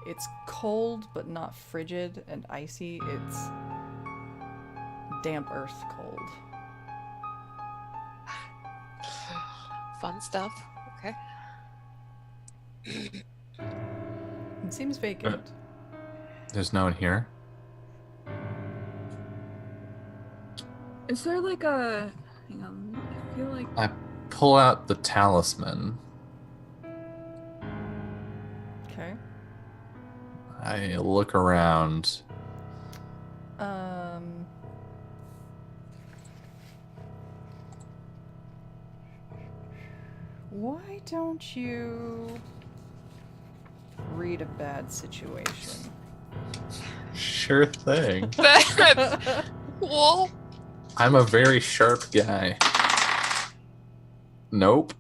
It's cold, but not frigid and icy. It's damp earth cold. Fun stuff. Okay. It seems vacant. There's no one here? Is there like a... Hang on, I feel like... I pull out the talisman. Okay. I look around. Why don't you read a bad situation? Sure thing. That's cool. I'm a very sharp guy. Nope.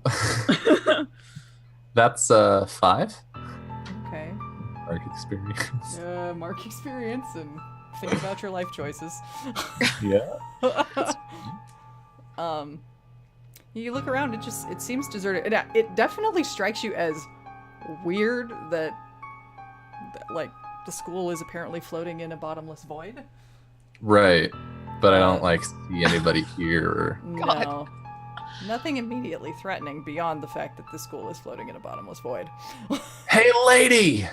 That's 5. Okay. Mark experience. Mark experience and think about your life choices. Yeah. You look around, it seems deserted. It definitely strikes you as weird that like the school is apparently floating in a bottomless void. Right. But I don't see anybody here. Or... No. Nothing immediately threatening beyond the fact that the school is floating in a bottomless void. Hey, lady!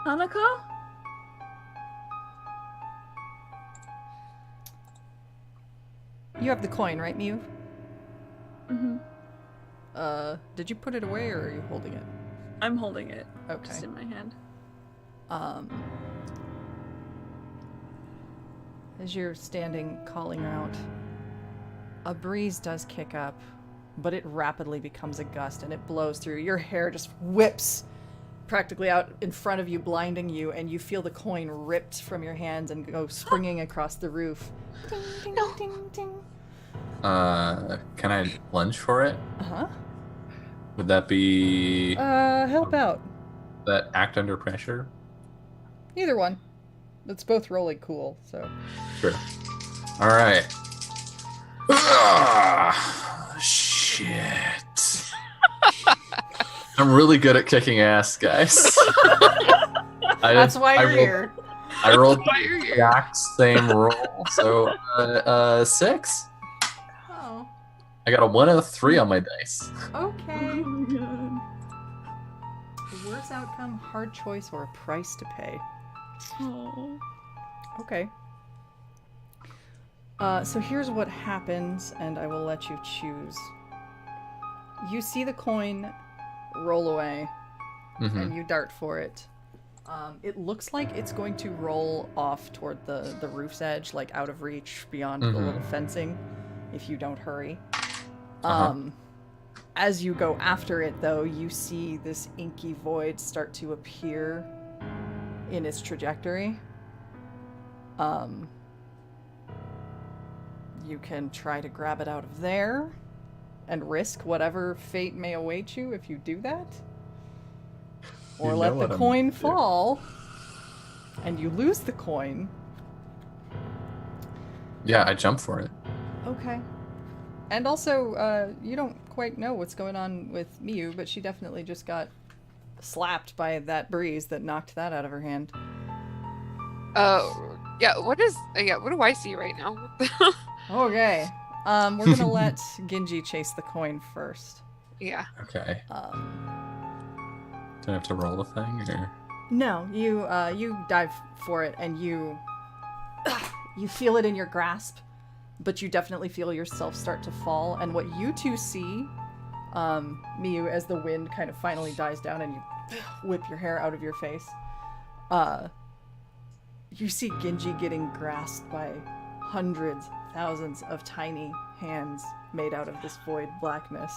Hanako? You have the coin, right, Miyu? Mm-hmm. Did you put it away or are you holding it? I'm holding it. Okay. Just in my hand. As you're standing calling out, a breeze does kick up, but it rapidly becomes a gust and it blows through. Your hair just whips practically out in front of you, blinding you, and you feel the coin ripped from your hands and go springing across the roof. Ding, ding, No. ding, ding. Can I lunge for it? Uh-huh. Would that be Help out. that act under pressure? Either one. It's both rolling cool, so. Sure. All right. Shit. I'm really good at kicking ass, guys. That's why you're here. I rolled why you're the here. exact same roll, so 6. Oh, I got a 1 and a 3 on my dice. okay. Oh my god. The worst outcome, hard choice, or a price to pay. Oh. Okay. So here's what happens, and I will let you choose. You see the coin roll away, Mm-hmm. and you dart for it. It looks like it's going to roll off toward the roof's edge, like out of reach beyond the little fencing, if you don't hurry. As you go after it, though, you see this inky void start to appear in its trajectory. You can try to grab it out of there and risk whatever fate may await you if you do that. Or let the coin fall, and you lose the coin. Yeah, I jump for it. Okay. And also, you don't quite know what's going on with Miyu, but she definitely just got slapped by that breeze that knocked that out of her hand. Yeah, what do I see right now? Okay. We're gonna let Ginji chase the coin first. Yeah. Okay. Do I have to roll the thing, or? No, you dive for it, and you feel it in your grasp, but you definitely feel yourself start to fall. And what you two see, Miyu, as the wind kind of finally dies down and you whip your hair out of your face, you see Ginji getting grasped by hundreds, thousands of tiny hands made out of this void blackness,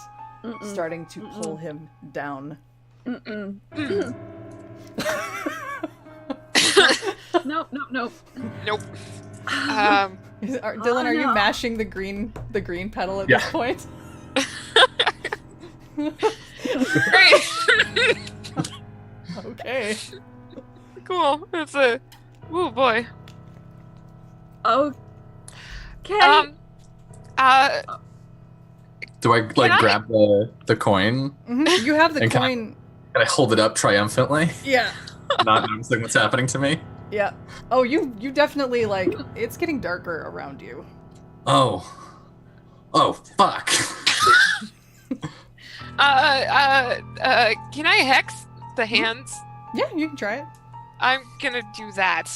starting to pull him down. Nope. Nope. Dylan, are you mashing the green pedal at this point? Great. Okay. Cool. It's a. Oh boy. Okay. Do I grab the coin? Mm-hmm. You have the And coin. Can I hold it up triumphantly? Yeah. Not noticing what's happening to me? Yeah. Oh, you definitely, like, it's getting darker around you. Oh, fuck. Can I hex the hands? Yeah, you can try it. I'm gonna do that.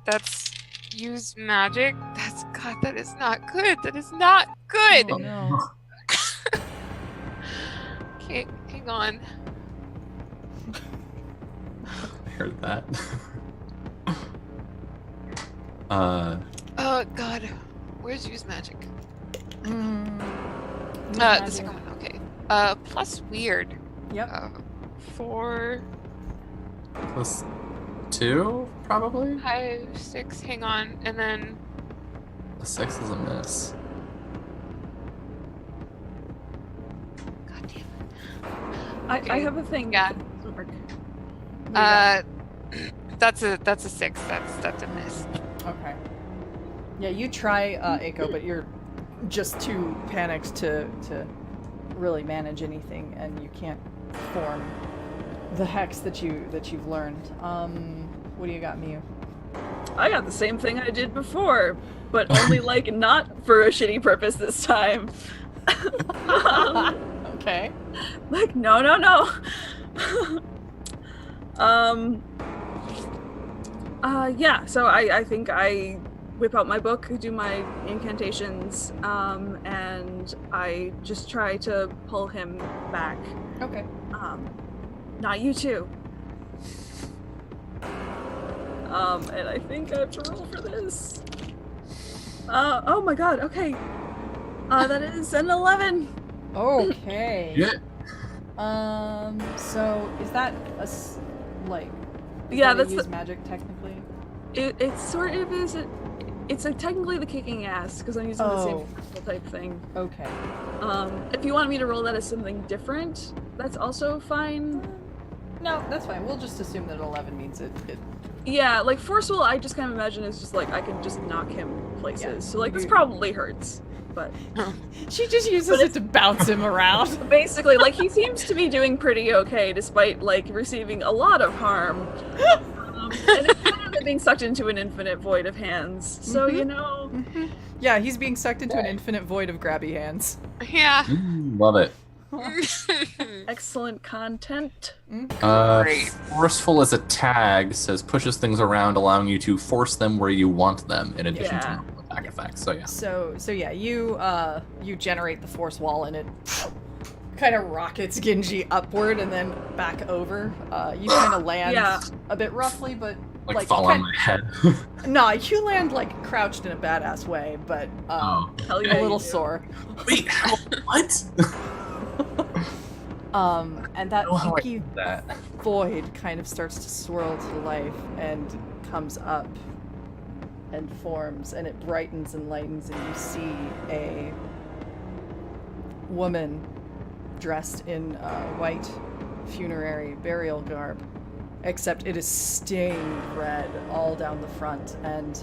That's use magic. That is not good. That is not good. Oh, no. Okay, hang on. I heard that. Oh god. Where's use magic? The Magic. second one, okay. Plus weird. Yep. 4, Plus 2, probably? 5, 6, hang on, and then A 6 is a miss. god damn it. I have a thing. Yeah. that doesn't work. That's a 6. That's a miss. Okay. Yeah, you try, Eiko, but you're just too panicked to really manage anything, and you can't form the hex that you've learned. What do you got, Miyu? I got the same thing I did before, but only like not for a shitty purpose this time. Okay. Like no. Yeah, so I think I whip out my book, do my incantations, and I just try to pull him back. Okay. Not you two. And I think I have to roll for this. Oh my god, okay. That is an 11. Okay. Yeah. So is that like? Yeah, that that's use magic technically. It sort of is. It's like technically the kicking ass because I'm using the same crystal type thing. Okay. If you want me to roll that as something different, that's also fine. No, that's fine. We'll just assume that 11 means it. Yeah, like forceful, I just kind of imagine is just like I can just knock him places. Yeah. So like this probably hurts, but She just uses it to bounce him around. basically, like he seems to be doing pretty okay despite like receiving a lot of harm. And it's kind of being sucked into an infinite void of hands. So you know. Yeah, he's being sucked into an infinite void of grabby hands. Yeah. Love it. Excellent content. Great. Forceful as a tag says pushes things around, allowing you to force them where you want them, in addition to normal attack effects. So yeah. So yeah, you generate the force wall and it kind of rockets Ginji upward and then back over. You kind of land a bit roughly, but like fall on my head. No, you land like crouched in a badass way, but Hell yeah, a little you do. sore. Wait, what? And that how I inky did that. void kind of starts to swirl to life and comes up and forms, and it brightens and lightens, and you see a woman dressed in white funerary burial garb, except it is stained red all down the front, and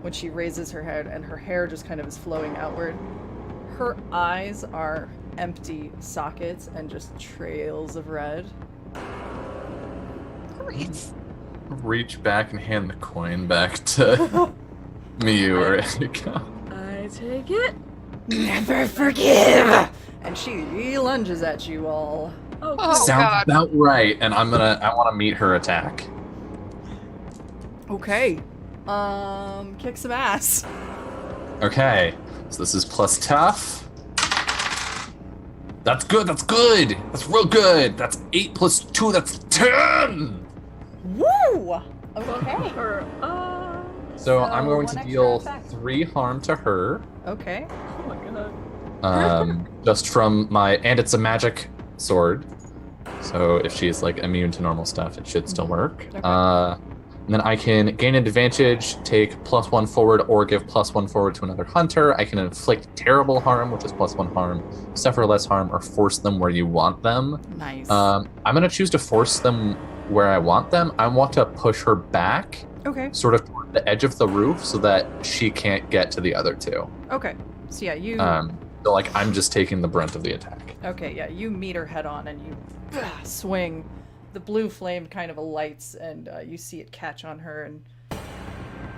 when she raises her head and her hair just kind of is flowing outward, her eyes are empty sockets and just trails of red. Great. Reach back and hand the coin back to Miyu or Eiko. I take it. Never forgive! And she lunges at you all. Oh, Oh, cool. Sounds God. about right, and I want to meet her attack. Okay. Kick some ass. Okay, so this is plus tough. That's good, that's good! That's real good! That's 8 plus 2, that's 10! Woo! Okay. Or, So I'm going one to extra deal attack. 3 harm to her. Okay. oh my god. Just from my, and it's a magic sword. So if she's like immune to normal stuff, it should still work. Okay. And then I can gain an advantage, take +1 forward, or give +1 forward to another hunter. I can inflict terrible harm, which is +1 harm, suffer less harm, or force them where you want them. Nice. I'm gonna choose to force them where I want them. I want to push her back, Okay. sort of toward the edge of the roof, so that she can't get to the other two. Okay. So yeah, you. So like I'm just taking the brunt of the attack. Okay, yeah, you meet her head on and you swing. The blue flame kind of alights, and you see it catch on her, and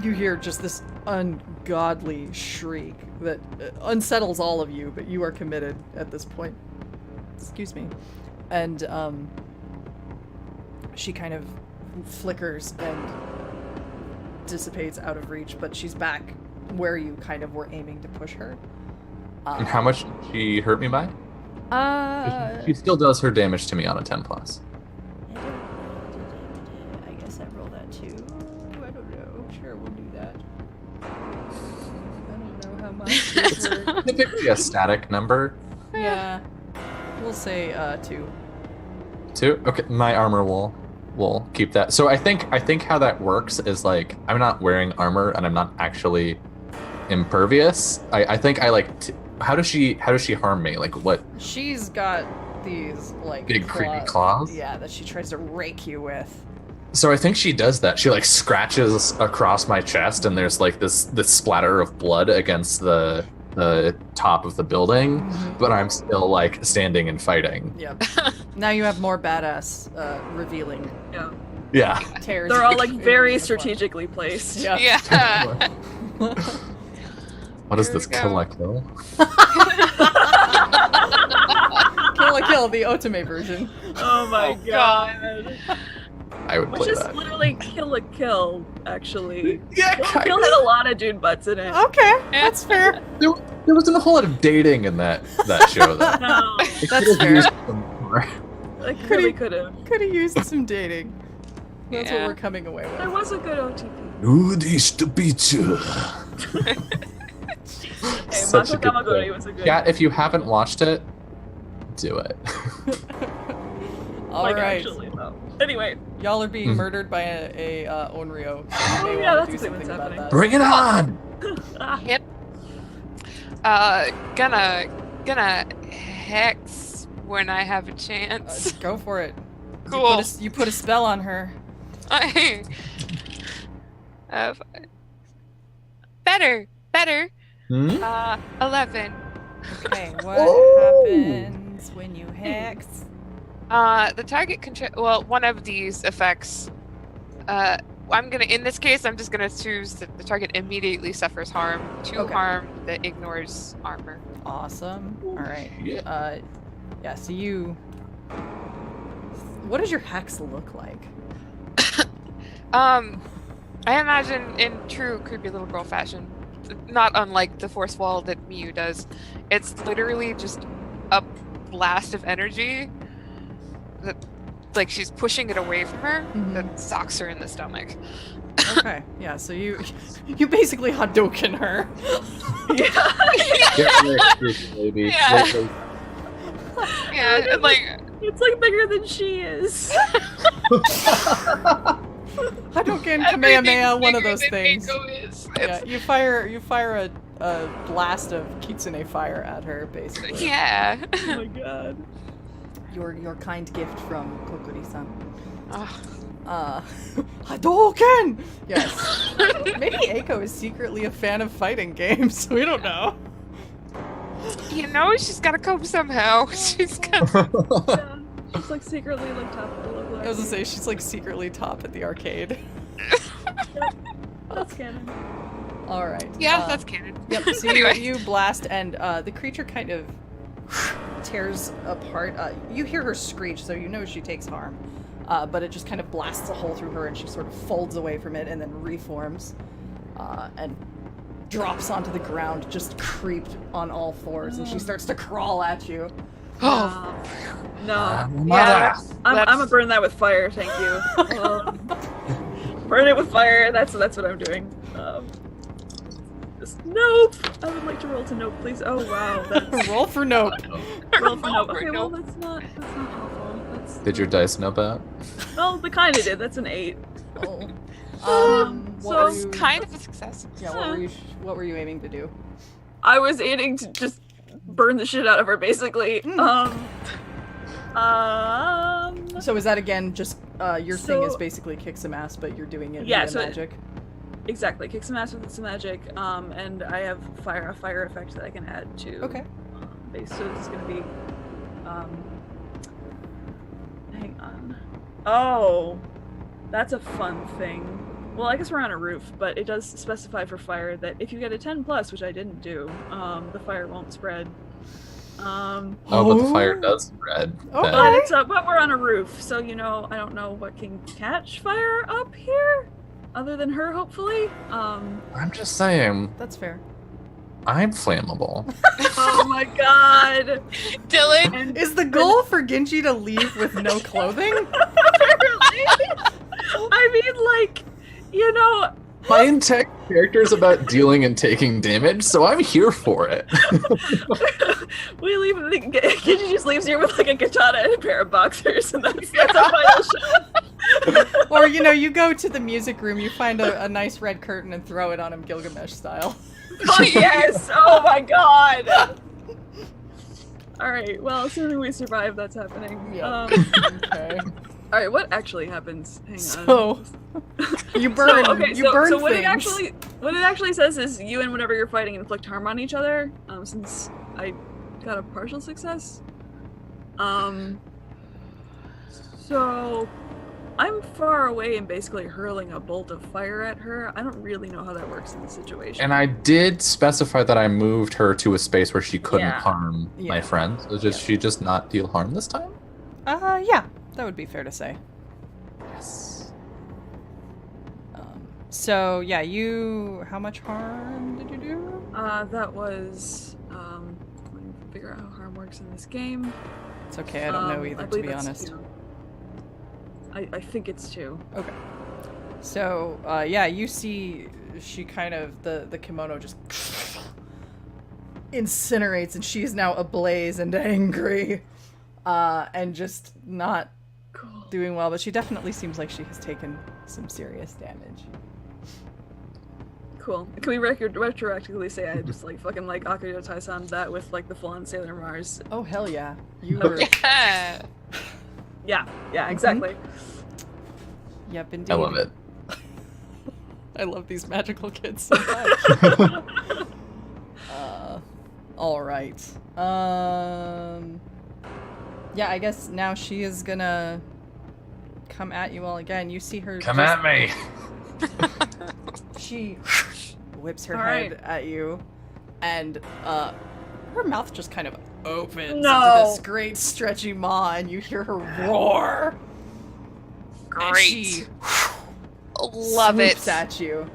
you hear just this ungodly shriek that unsettles all of you, but you are committed at this point. Excuse me. And she kind of flickers and dissipates out of reach, but she's back where you kind of were aiming to push her. And how much did she hurt me by? She still does her damage to me on a 10 plus. I guess I roll that too. I don't know. Sure, we'll do that. I don't know how much these were. Typically a static number. Yeah. We'll say 2. 2? Okay, my armor will keep that. So I think how that works is like I'm not wearing armor and I'm not actually impervious. I think I like how does she harm me? Like what? She's got these like Big creepy claws? Yeah, that she tries to rake you with. So I think she does that. She like scratches across my chest and there's like this splatter of blood against the top of the building, but I'm still like standing and fighting. Yep. Now you have more badass revealing Yeah. Yeah. tears. They're all like in very you as well. strategically placed. Yeah. Yeah. What is Here this we go. kill? Kill a kill, the Otome version. Oh my Oh, god. I would Which play is that. literally kill a kill, actually. Yeah, Kill a Kill had a lot of dude butts in it. Okay, that's fair. there wasn't a whole lot of dating in that show though. No, They That's could've fair. used some more. like Could really he- could have. Could have used some dating. That's what Yeah. we're coming away There with. was a good OTP. Nudish to beat you. Hey, Such a Mako good Kamagori show. was a good. Yeah, if you haven't watched it, do it. All like, right, actually, though. Anyway, y'all are being Mhm. murdered by a Onryo. Oh, You may yeah, wanna that's do exactly what's something about happening. that. Bring it on! Yep. Gonna hex when I have a chance. Go for it. Cool. You put a spell on her. I better. Hmm? 11. Okay, what Oh! happens when you hex? The target control. Well, one of these effects. I'm gonna. In this case, I'm just gonna choose that the target immediately suffers harm. 2 Okay. harm that ignores armor. Awesome. All right. Yeah. Yeah. So you. What does your hex look like? I imagine in true creepy little girl fashion, not unlike the force wall that Miyu does. It's literally just a blast of energy that, like, she's pushing it away from her, that socks her in the stomach. Okay, yeah, so you basically Hadouken her. Baby. Yeah. Yeah, and like It's like bigger than she is. Hadouken, Kamehameha, one of those everything things. Eiko is. Yeah, you fire a blast of kitsune fire at her, basically. Yeah. Oh my god. Your kind gift from Kokkuri-san. Ugh. Hadouken! Yes. Maybe Eiko is secretly a fan of fighting games. We don't know. You know, she's gotta cope somehow. She's got. Yeah. She's like secretly like top of the local. I was gonna say she's like secretly top at the arcade. That's canon. All right. Yeah, that's canon. Yep. So Anyway. you blast, and the creature kind of tears apart. You hear her screech, so you know she takes harm. But it just kind of blasts a hole through her, and she sort of folds away from it, and then reforms, and drops onto the ground, just creeped on all fours, and she starts to crawl at you. Oh, No. Mother. I'm gonna burn that with fire, thank you. Burn it with fire, that's what I'm doing. Just nope! I would like to roll to nope, please. Oh wow, that's Roll for nope. roll for nope. for Okay, well nope. that's not helpful. That's Did your dice know about? well, they kinda did, that's an 8. Oh. What So- were you, kind of a success. yeah, what were you aiming to do? I was aiming to just burn the shit out of her, basically. So is that again just your thing is So- basically kick some ass, but you're doing it Yeah, via so it- magic? Exactly, kick some ass with some magic, and I have a fire effect that I can add to Okay. base, so this is gonna be, hang on. Oh, that's a fun thing. Well, I guess we're on a roof, but it does specify for fire that if you get a 10+, which I didn't do, the fire won't spread. Oh, but the fire does spread. Okay. then. But we're on a roof, so I don't know what can catch fire up here, other than her, hopefully. I'm just saying, That's fair. I'm flammable. Oh my god! Dylan, Is the goal for Ginji to leave with no clothing? I mean, like, My intact character is about dealing and taking damage, so I'm here for it. we leave. Genji just leaves here with like a katana and a pair of boxers, and that's our final shot. Or, you go to the music room, you find a nice red curtain and throw it on him Gilgamesh style. Oh yes! Oh my god! All right. Well, assuming we survive, that's happening. Yeah. Okay. All right. What actually happens? Hang on. So, you burn, you burn so what things. it actually says is you and whatever you're fighting inflict harm on each other. Since I got a partial success. So I'm far away and basically hurling a bolt of fire at her. I don't really know how that works in this situation. And I did specify that I moved her to a space where she couldn't Yeah. harm Yeah. my friend. So does she just not deal harm this time? Yeah, that would be fair to say. Yes. So, yeah, how much harm did you do? That was let me figure out how harm works in this game. It's okay, I don't know I either, to believe be it's honest. 2. I think it's 2. Okay. So, yeah, you see she kind of, the kimono just incinerates, and she is now ablaze and angry, and just not Cool. doing well, but she definitely seems like she has taken some serious damage. Cool. Can we retroactively say I just like fucking like Akira Taisan that with like the full-on Sailor Mars? Oh, hell yeah. You were... yeah. Yeah, exactly. Yep, indeed. I love it. I love these magical kids so much. All right. Yeah, I guess now she is gonna come at you all again. You see her. Come at me. She whips her All head right. at you, and her mouth just kind of opens into No. this great stretchy maw, and you hear her roar. And Great. she Love swoops it. at you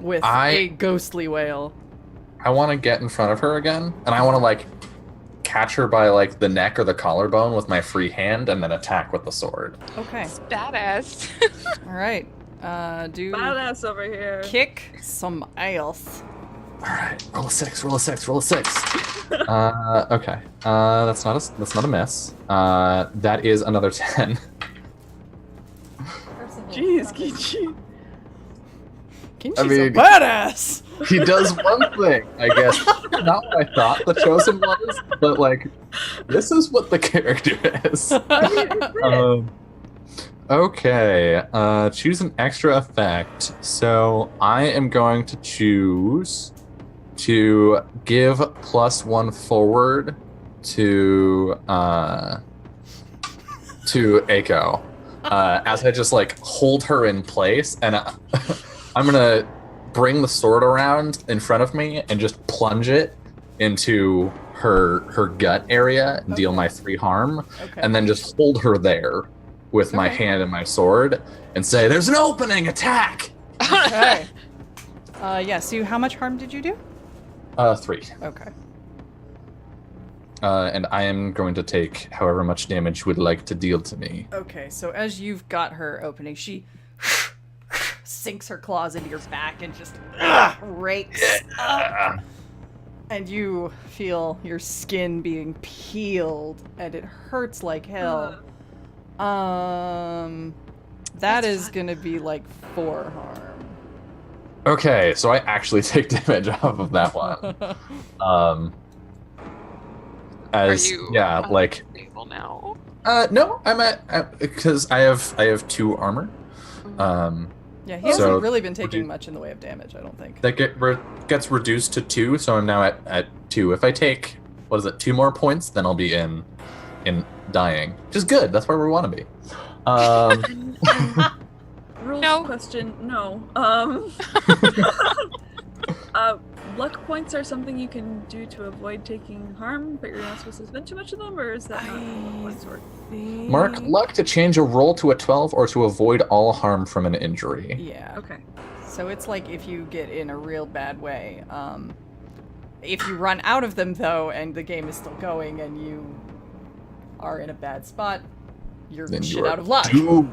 with I- a ghostly wail. I want to get in front of her again, and I want to catch her by like the neck or the collarbone with my free hand and then attack with the sword. Okay. It's badass. All right. Do Badass over here. kick some ass. All right, roll a 6, roll a 6, roll a 6. Okay. That's not a miss. That is another 10. Jeez, Ginji. Ginji's I mean- a badass. He does one thing, I guess. Not what I thought the chosen was, but like, this is what the character is. Okay, choose an extra effect. So I am going to choose to give +1 forward to Eiko. As I just like hold her in place, and I'm gonna bring the sword around in front of me and just plunge it into her gut area and deal my 3 harm, Okay. and then just hold her there with my Okay. hand and my sword and say, "There's an opening! Attack!" Okay. Yeah. So how much harm did you do? 3. Okay. And I am going to take however much damage you would like to deal to me. Okay. So as you've got her opening, she sinks her claws into your back and just rakes up. And you feel your skin being peeled, and it hurts like hell. That is gonna be like 4 harm. Okay, so I actually take damage off of that one. Are As you like unstable now? no, I'm at because I have 2 armor. Yeah, he hasn't So- really been taking much in the way of damage, I don't think. That gets reduced to 2, so I'm now at 2. If I take 2 more points, then I'll be in dying, which is good. That's where we want to be. Rules No. question, no. Luck points are something you can do to avoid taking harm, but you're not supposed to spend too much of them, or is that not how luck points work? Mark luck to change a roll to a 12 or to avoid all harm from an injury. Yeah. Okay. So it's like if you get in a real bad way. If you run out of them, though, and the game is still going and you are in a bad spot, you're Then shit you are out of luck. Doomed.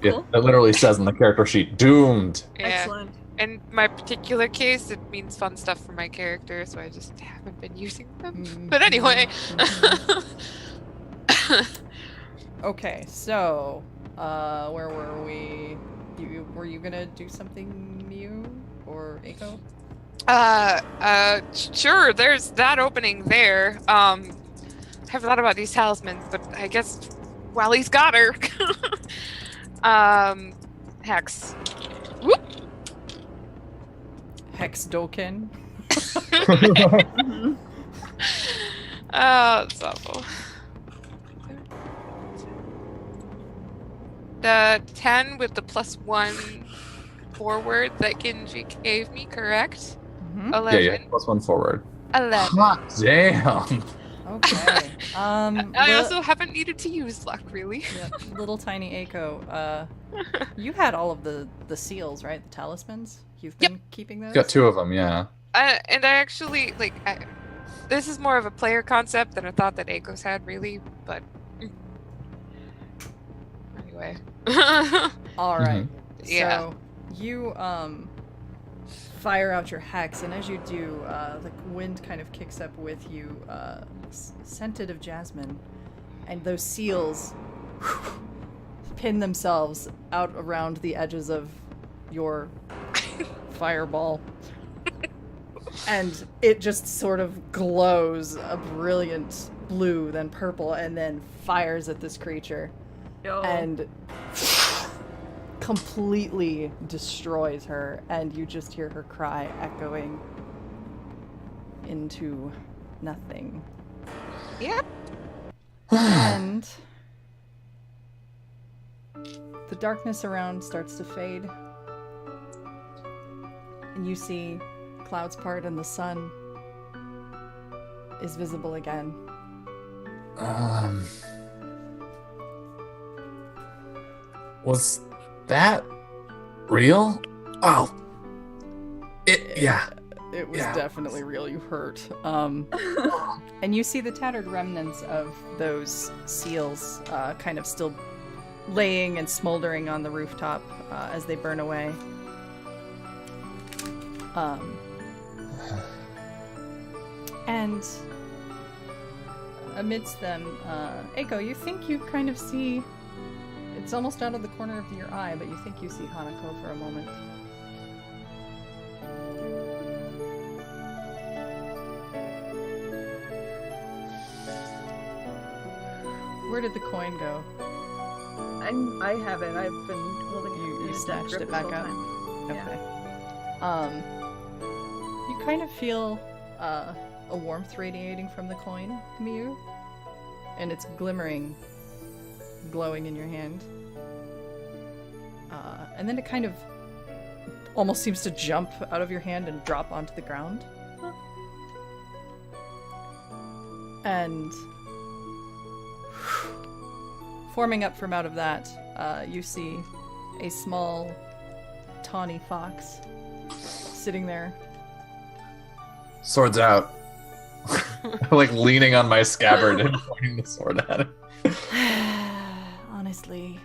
Cool. It literally says in the character sheet, doomed. Yeah. Excellent. In my particular case, it means fun stuff for my character, so I just haven't been using them. But anyway. Okay, so, where were we? Were you gonna do something, Miyu or Eiko? Sure, there's that opening there. I haven't thought about these talismans, but I guess while he's got her. Hex. Whoop! Hex Doken. Mhm. Oh, that's awful. The 10 with the +1 forward that Ginji gave me, correct? Mhm. 11. Yeah, +1 forward. 11. Hot damn. Okay. I also haven't needed to use luck, really. Yeah, little tiny Eiko. You had all of the seals, right? The talismans. You've been keeping those. Got 2 of them, yeah. And I actually, this is more of a player concept than a thought that Eiko's had, really, but... Anyway. All right. Yeah. So you fire out your hex, and as you do, the wind kind of kicks up with you, scented of jasmine, and those seals pin themselves out around the edges of your fireball. And it just sort of glows a brilliant blue, then purple, and then fires at this creature. Yo. And completely destroys her, and you just hear her cry echoing into nothing. Yep. And the darkness around starts to fade, and you see clouds part and the sun is visible again. Was that real? Oh. Yeah. It was Yeah. definitely real. You hurt. And you see the tattered remnants of those seals kind of still laying and smoldering on the rooftop as they burn away. And amidst them, Eiko, you think you kind of see... It's almost out of the corner of your eye, but you think you see Hanako for a moment. Where did the coin go? I haven't. I've been holding You in a snatched grip it this back whole up? time. Okay. You kind of feel a warmth radiating from the coin, Miyu, and it's glimmering, glowing in your hand. And then it kind of almost seems to jump out of your hand and drop onto the ground. And forming up from out of that, you see a small, tawny fox sitting there. Swords out. Like leaning on my scabbard and pointing the sword at it. Honestly.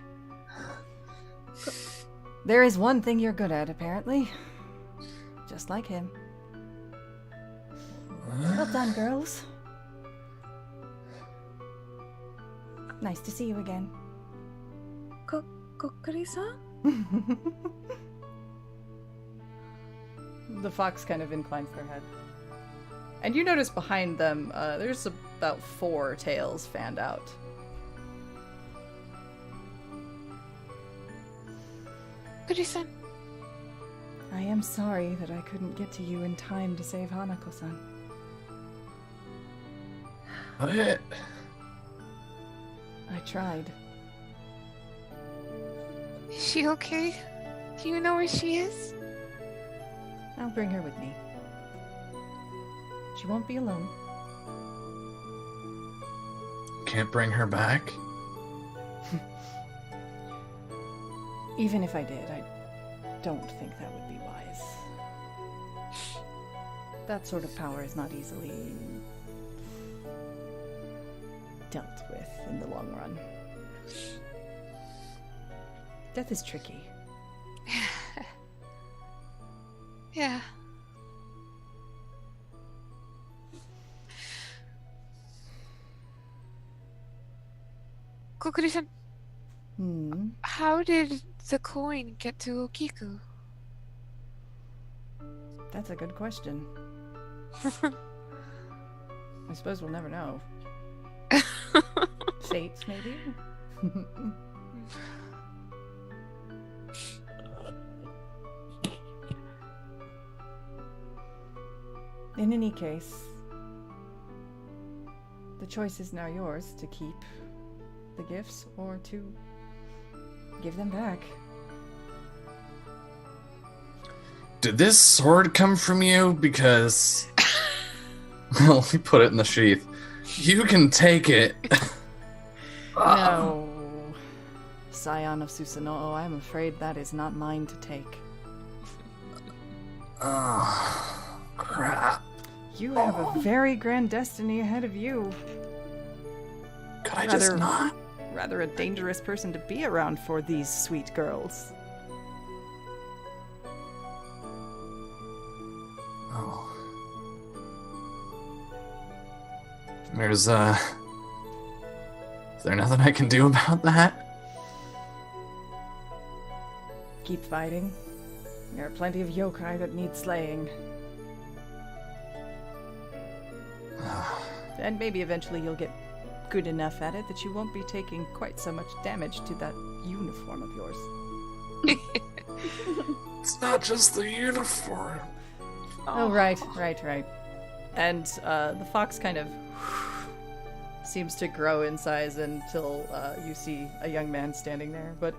There is one thing you're good at, apparently. Just like him. Well done, girls. Nice to see you again. Kokkuri-san? The fox kind of inclines their head. And you notice behind them, there's about 4 tails fanned out. Kokkuri-san. I am sorry that I couldn't get to you in time to save Hanako-san. What? I tried. Is she okay? Do you know where she is? I'll bring her with me. She won't be alone. Can't bring her back? Even if I did, I don't think that would be wise. That sort of power is not easily dealt with in the long run. Death is tricky. Yeah. Kokkuri-san, how did the coin get to Okiku? That's a good question. I suppose we'll never know. Fate, maybe? In any case, the choice is now yours to keep the gifts or to give them back. Did this sword come from you? Because... Let me put it in the sheath. You can take it. No, Scion of Susanoo, I'm afraid that is not mine to take. Oh, crap. You have a very grand destiny ahead of you. Could I just not? Rather a dangerous person to be around for these sweet girls. Oh. Is there nothing I can do about that? Keep fighting. There are plenty of yokai that need slaying. And maybe eventually you'll get good enough at it that you won't be taking quite so much damage to that uniform of yours. It's not just the uniform. Oh, right. And the fox kind of seems to grow in size until you see a young man standing there, but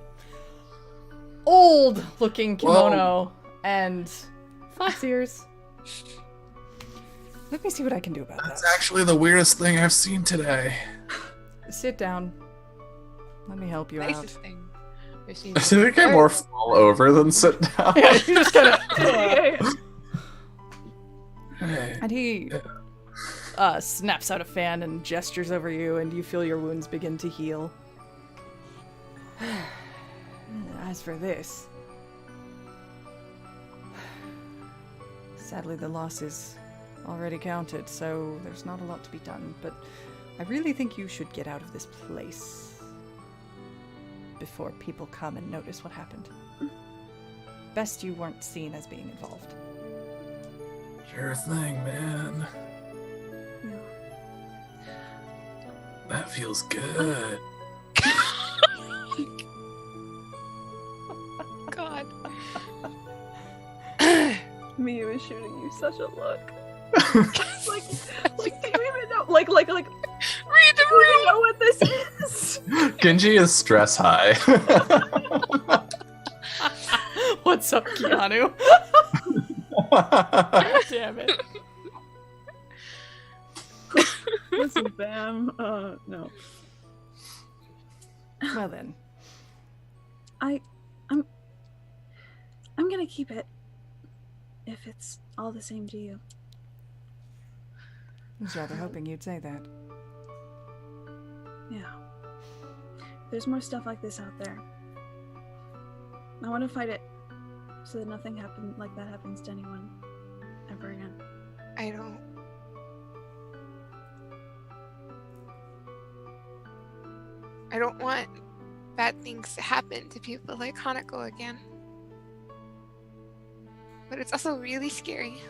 old-looking kimono and fox ears. Let me see what I can do about That's that. actually the weirdest thing I've seen today. Sit down. Let me help you out. Nicest thing. I think I more fall over than sit down. Yeah, you just kind of. And he snaps out a fan and gestures over you, and you feel your wounds begin to heal. As for this, sadly the loss is already counted, so there's not a lot to be done, but I really think you should get out of this place before people come and notice what happened. Best you weren't seen as being involved. Sure thing, man. Yeah. That feels good. God. Miyu is shooting you such a look. like, do you even know? Like, Read the do you even know what this is? Ginji is stress high. What's up, Keanu? Damn it. Listen, Bam. No. Well then. I'm gonna keep it. If it's all the same to you. I was rather hoping you'd say that. Yeah. There's more stuff like this out there. I want to fight it so that nothing like that happens to anyone ever again. I don't want bad things to happen to people like Hanako again. But it's also really scary.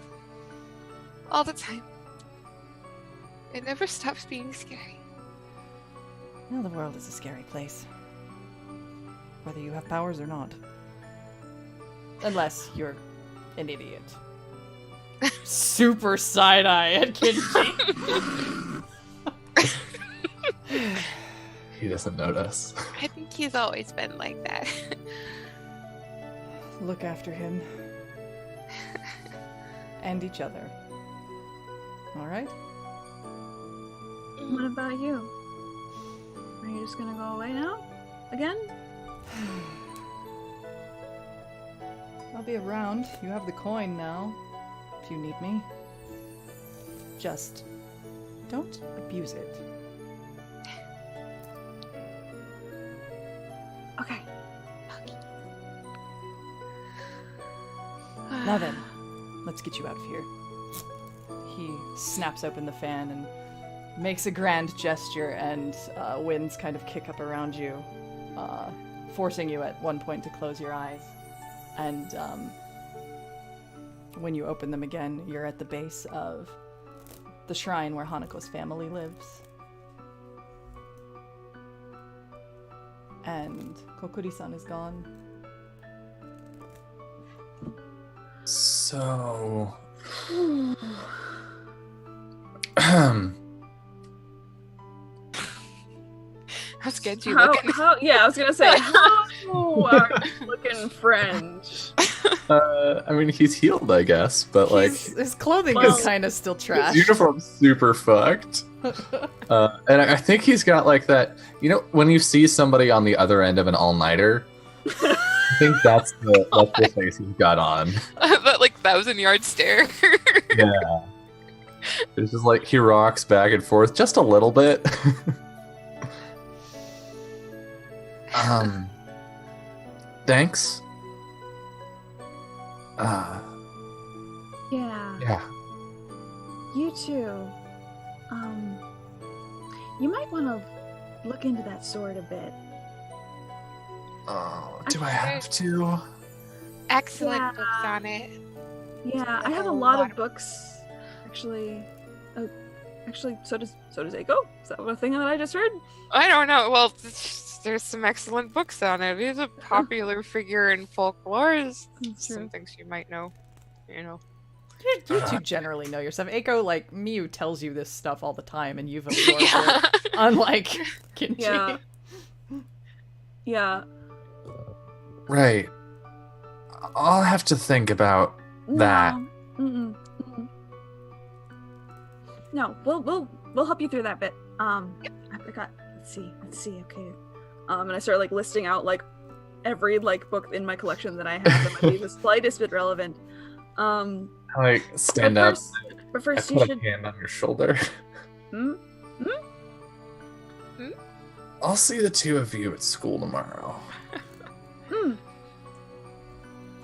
All the time. It never stops being scary. Well, the world is a scary place. Whether you have powers or not. Unless you're an idiot. Super side-eye at Ginji. He doesn't notice. I think he's always been like that. Look after him. And each other. Alright? What about you? Are you just gonna go away now? Again? I'll be around. You have the coin now. If you need me. Just don't abuse it. Okay. Now then, let's get you out of here. He snaps open the fan and makes a grand gesture, and winds kind of kick up around you, forcing you at one point to close your eyes. And when you open them again, you're at the base of the shrine where Hanako's family lives. And Kokkuri-san is gone. So... How's Genji looking? Yeah, I was gonna say, how are you looking, friend? I mean, he's healed, I guess, but like... His clothing Well, is kind of still His trash. uniform's super fucked. And I think he's got like that, you know, when you see somebody on the other end of an all-nighter, I think that's the face he's got on. That like 1,000-yard stare. Yeah. It's just like he rocks back and forth just a little bit. Thanks. Yeah. You too. You might want to look into that sword a bit. Oh, do I have to? Excellent Yeah. books on it. Yeah, I have a lot of books. Actually, so does Eiko. Is that a thing that I just heard? I don't know. Well, there's some excellent books on it. He's a popular figure in folklore. That's Some true. things you might know. You know. You two generally know your stuff. Eiko, like, Miyu tells you this stuff all the time, and you've absorbed Yeah. it. Unlike Ginji. Yeah. Yeah. Right. I'll have to think about that. No. Mm-mm. No, we'll help you through that bit. I forgot. Let's see. Okay. And I start like listing out like every like book in my collection that I have that might be the slightest bit relevant. Like stand But up, first- But I first, you put should. a hand on your shoulder. Hmm? I'll see the two of you at school tomorrow.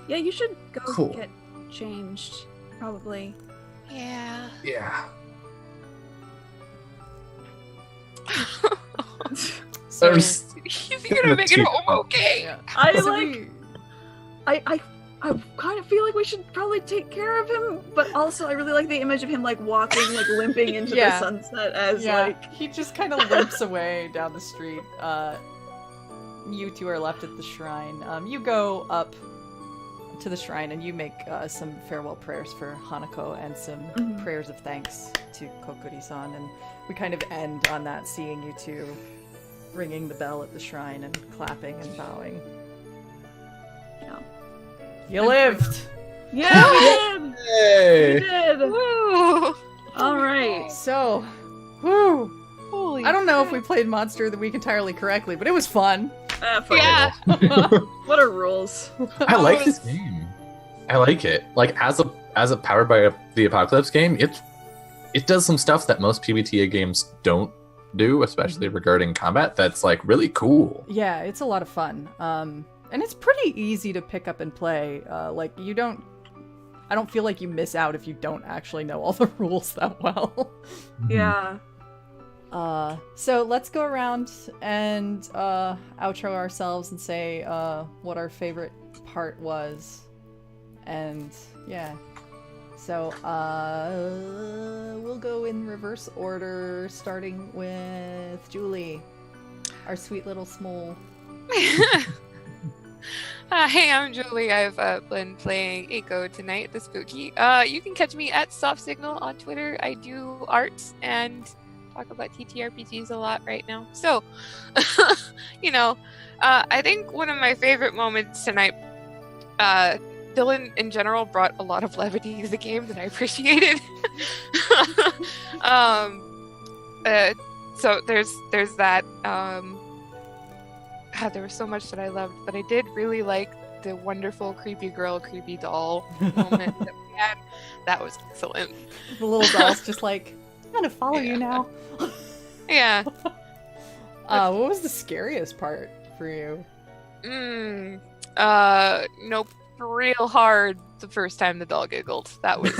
Yeah, you should go Cool. get changed. Probably. Yeah. Yeah. So, There's- He's gonna make it home okay. yeah. I So like. we- I kind of feel like we should probably take care of him, but also I really like the image of him like walking, like limping into Yeah. the sunset as yeah, like. he just kind of limps away down the street. You two are left at the shrine. You go up to the shrine and you make some farewell prayers for Hanako and some Mhm. prayers of thanks to Kokkuri-san, and we kind of end on that, seeing you two ringing the bell at the shrine and clapping and bowing. Yeah. You lived! Yeah, we did. We Hey! did. Woo! All right. So, whoo! Holy I don't know if crap. we played Monster of the Week entirely correctly, but it was fun. Fuck Yeah. it. What are rules? I like this game. I like it. Like as a powered by the Apocalypse game, it does some stuff that most PBTA games don't do, especially regarding combat. That's like really cool. Yeah, it's a lot of fun. And it's pretty easy to pick up and play. Like I don't feel like you miss out if you don't actually know all the rules that well. Yeah. So let's go around and outro ourselves and say what our favorite part was. And yeah. So we'll go in reverse order, starting with Julie, our sweet little small. Hey, I'm Julie. I've been playing Eiko tonight, the spooky. You can catch me at Soft Signal on Twitter. I do art and talk about TTRPGs a lot right now. So, I think one of my favorite moments tonight, Dylan in general brought a lot of levity to the game that I appreciated. So there's that. There was so much that I loved, but I did really like the wonderful creepy girl, creepy doll moment that we had. That was excellent. The little doll's just like, I'm gonna follow you now. Yeah. What was the scariest part for you? Nope. Real hard the first time the doll giggled. That was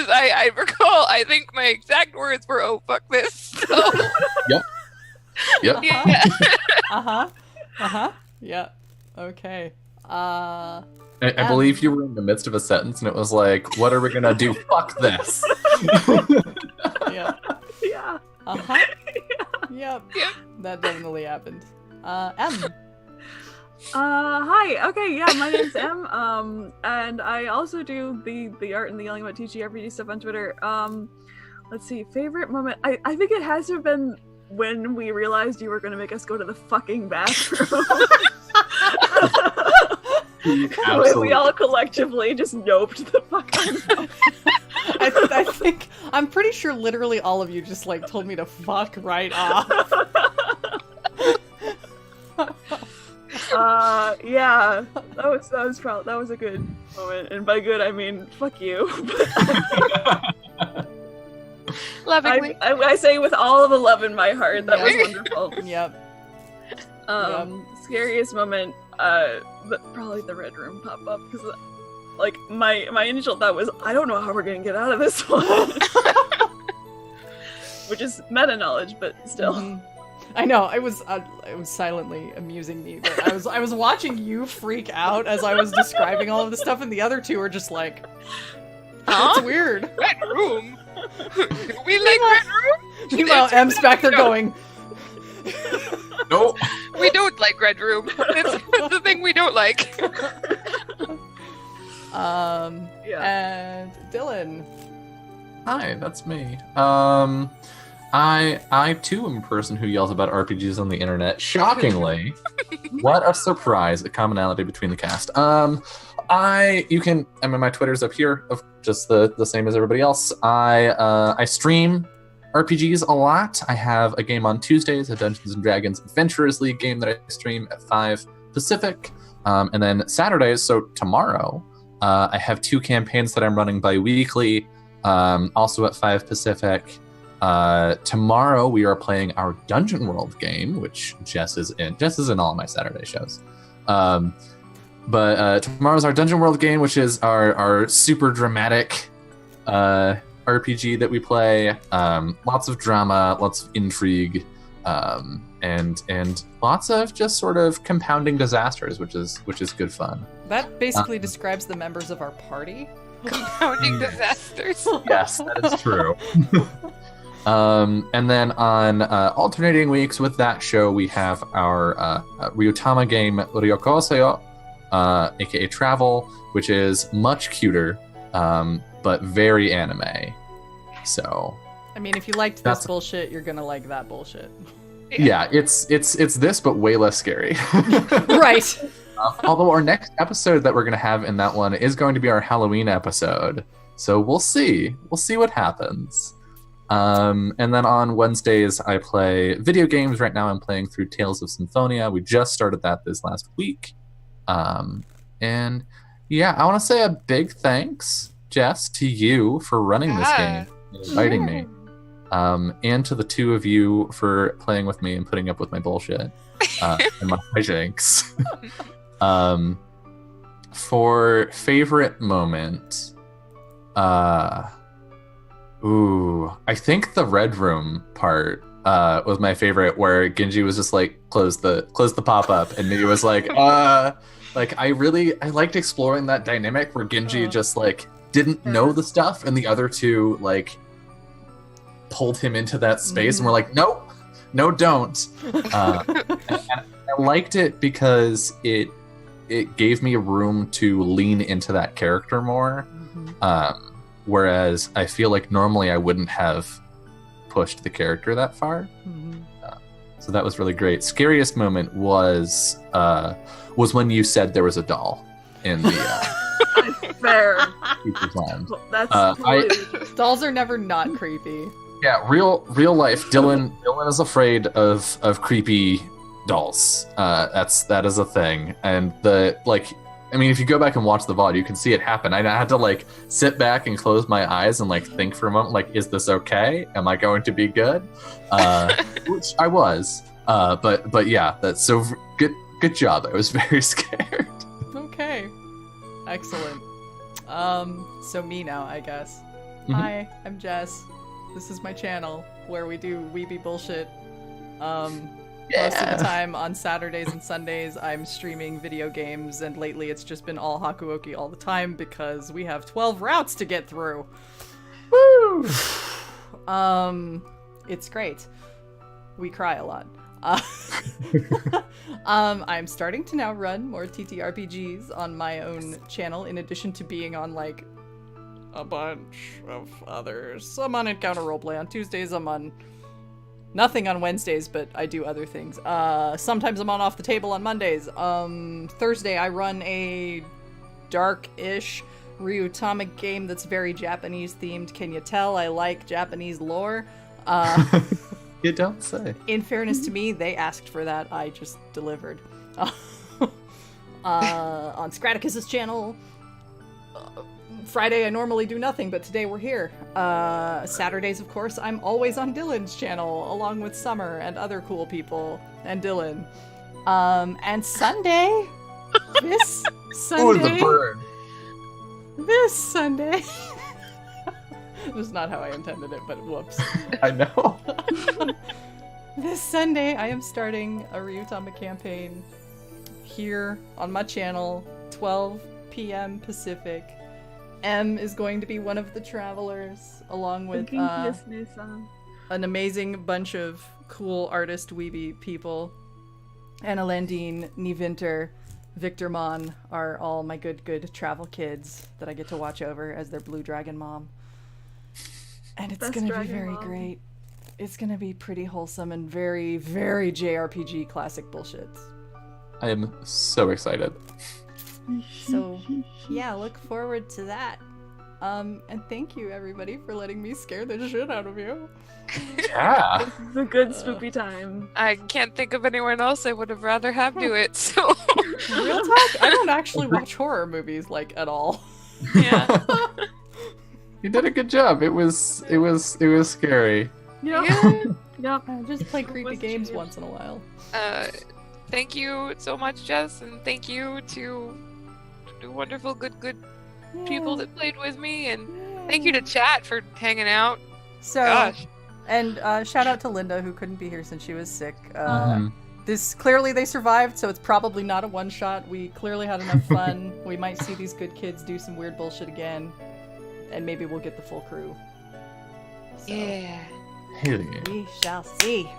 I recall, I think my exact words were, "Oh fuck this." So, Yep. yeah. Yeah. Okay. I believe you were in the midst of a sentence and it was like, what are we gonna do? Fuck this. Yeah. Yeah. Yep. Yep. That definitely happened. M. Hi. Okay. Yeah. My name's Em. And I also do the art and the yelling about TTRPG stuff on Twitter. Let's see. Favorite moment. I think it has to have been when we realized you were going to make us go to the fucking bathroom. We all collectively just noped the fuck out. I think I'm pretty sure literally all of you just like told me to fuck right off. Yeah, that was a good moment, and by good I mean fuck you. Lovingly. I say with all of the love in my heart, that was wonderful. Yep. Scariest moment, probably the red room pop up, because like my initial thought was, I don't know how we're gonna get out of this one. Which is meta knowledge, but still. Mhm. I know. It was silently amusing me that I was watching you freak out as I was describing all of the stuff, and the other two were just like, Huh? "It's weird." Red room. Do we like red room? Meanwhile, M's back there going, Nope. We don't like red room. It's the thing we don't like. Yeah. And Dylan. Hi, that's me. I too am a person who yells about RPGs on the internet. Shockingly, what a surprise! A commonality between the cast. My Twitter's up here, of just the same as everybody else. I stream RPGs a lot. I have a game on Tuesdays, a Dungeons and Dragons Adventurers League game that I stream at 5 Pacific, and then Saturdays. So tomorrow, I have 2 campaigns that I'm running bi-weekly, also at 5 Pacific. Tomorrow we are playing our Dungeon World game, which Jess is in. Jess is in all of my Saturday shows. But tomorrow's our Dungeon World game, which is our super dramatic RPG that we play. Lots of drama, lots of intrigue, and lots of just sort of compounding disasters, which is good fun. That basically describes the members of our party. Compounding disasters. Yes, that is true. And then on alternating weeks with that show, we have our Ryutama game Ryokoseyo, aka Travel, which is much cuter, but very anime. So, I mean, if you liked this bullshit, you're gonna like that bullshit. Yeah, it's this, but way less scary. Right. Although our next episode that we're gonna have in that one is going to be our Halloween episode, so we'll see what happens. And then on Wednesdays, I play video games. Right now I'm playing through Tales of Symphonia. We just started that this last week. And yeah, I want to say a big thanks, Jess, to you for running this game and inviting me. And to the 2 of you for playing with me and putting up with my bullshit and my hijinks. For favorite moment, I think the Red Room part was my favorite, where Ginji was just like, close the pop-up, and Miyu was like, I liked exploring that dynamic where Ginji just like didn't know the stuff, and the other 2 like pulled him into that space, and we're like, no, don't. And I liked it because it gave me room to lean into that character more. Whereas I feel like normally I wouldn't have pushed the character that far. So that was really great. Scariest moment was when you said there was a doll in the Fair. plan. That's totally Dolls are never not creepy. Yeah, real life. Dylan is afraid of creepy dolls. That is a thing. And if you go back and watch the VOD, you can see it happen. I had to like sit back and close my eyes and like think for a moment, like, is this okay? Am I going to be good? Which I was. But yeah, that's so good job. I was very scared. Okay. Excellent. So me now, I guess. Hi, I'm Jess. This is my channel where we do weeby bullshit. Most of the time on Saturdays and Sundays, I'm streaming video games, and lately it's just been all Hakuoki all the time because we have 12 routes to get through. Woo! It's great. We cry a lot. I'm starting to now run more TTRPGs on my own channel, in addition to being on like a bunch of others. I'm on Encounter Roleplay on Tuesdays. I'm on nothing on Wednesdays, but I do other things. Sometimes I'm on Off the Table on Mondays. Thursday I run a dark-ish Ryutama game that's very Japanese themed. Can you tell I like Japanese lore? You don't say. In fairness to me, they asked for that. I just delivered. On Scraticus's channel, Friday I normally do nothing, but today we're here. Saturdays, of course, I'm always on Dylan's channel, along with Summer and other cool people, and Dylan. And Sunday, this Sunday... Oh, the bird. This Sunday... This is not how I intended it, but whoops. I know. This Sunday, I am starting a Ryutama campaign here on my channel, 12 p.m. Pacific. M is going to be one of the travelers, along with an amazing bunch of cool artist weeby people. Anna Landine, Nivinter, Victor Mon are all my good travel kids that I get to watch over as their Blue Dragon mom. And it's going to be very great. It's going to be pretty wholesome and very, very JRPG classic bullshit. I am so excited. So, yeah, look forward to that. And thank you everybody for letting me scare the shit out of you. Yeah. It's a good spoopy time. I can't think of anyone else I would have rather have do it. So Real talk, I don't actually watch horror movies like at all. yeah. You did a good job. It was scary. Yep. Yeah. Yep. I just play creepy Was games cheap. once in a while. Thank you so much, Jess, and thank you to the wonderful, good people that played with me, and thank you to chat for hanging out. So, Gosh. and shout out to Linda who couldn't be here since she was sick. Mhm. This clearly they survived, so it's probably not a one shot. We clearly had enough fun. We might see these good kids do some weird bullshit again, and maybe we'll get the full crew. So, Yeah. Hell yeah. we shall see.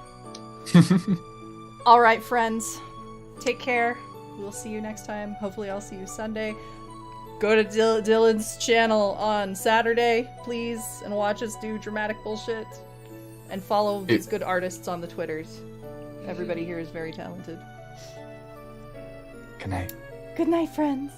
All right, friends, take care. We'll see you next time. Hopefully, I'll see you Sunday. Go to Dylan's channel on Saturday, please, and watch us do dramatic bullshit. And follow these good artists on the Twitters. Everybody here is very talented. Good night. Good night, friends.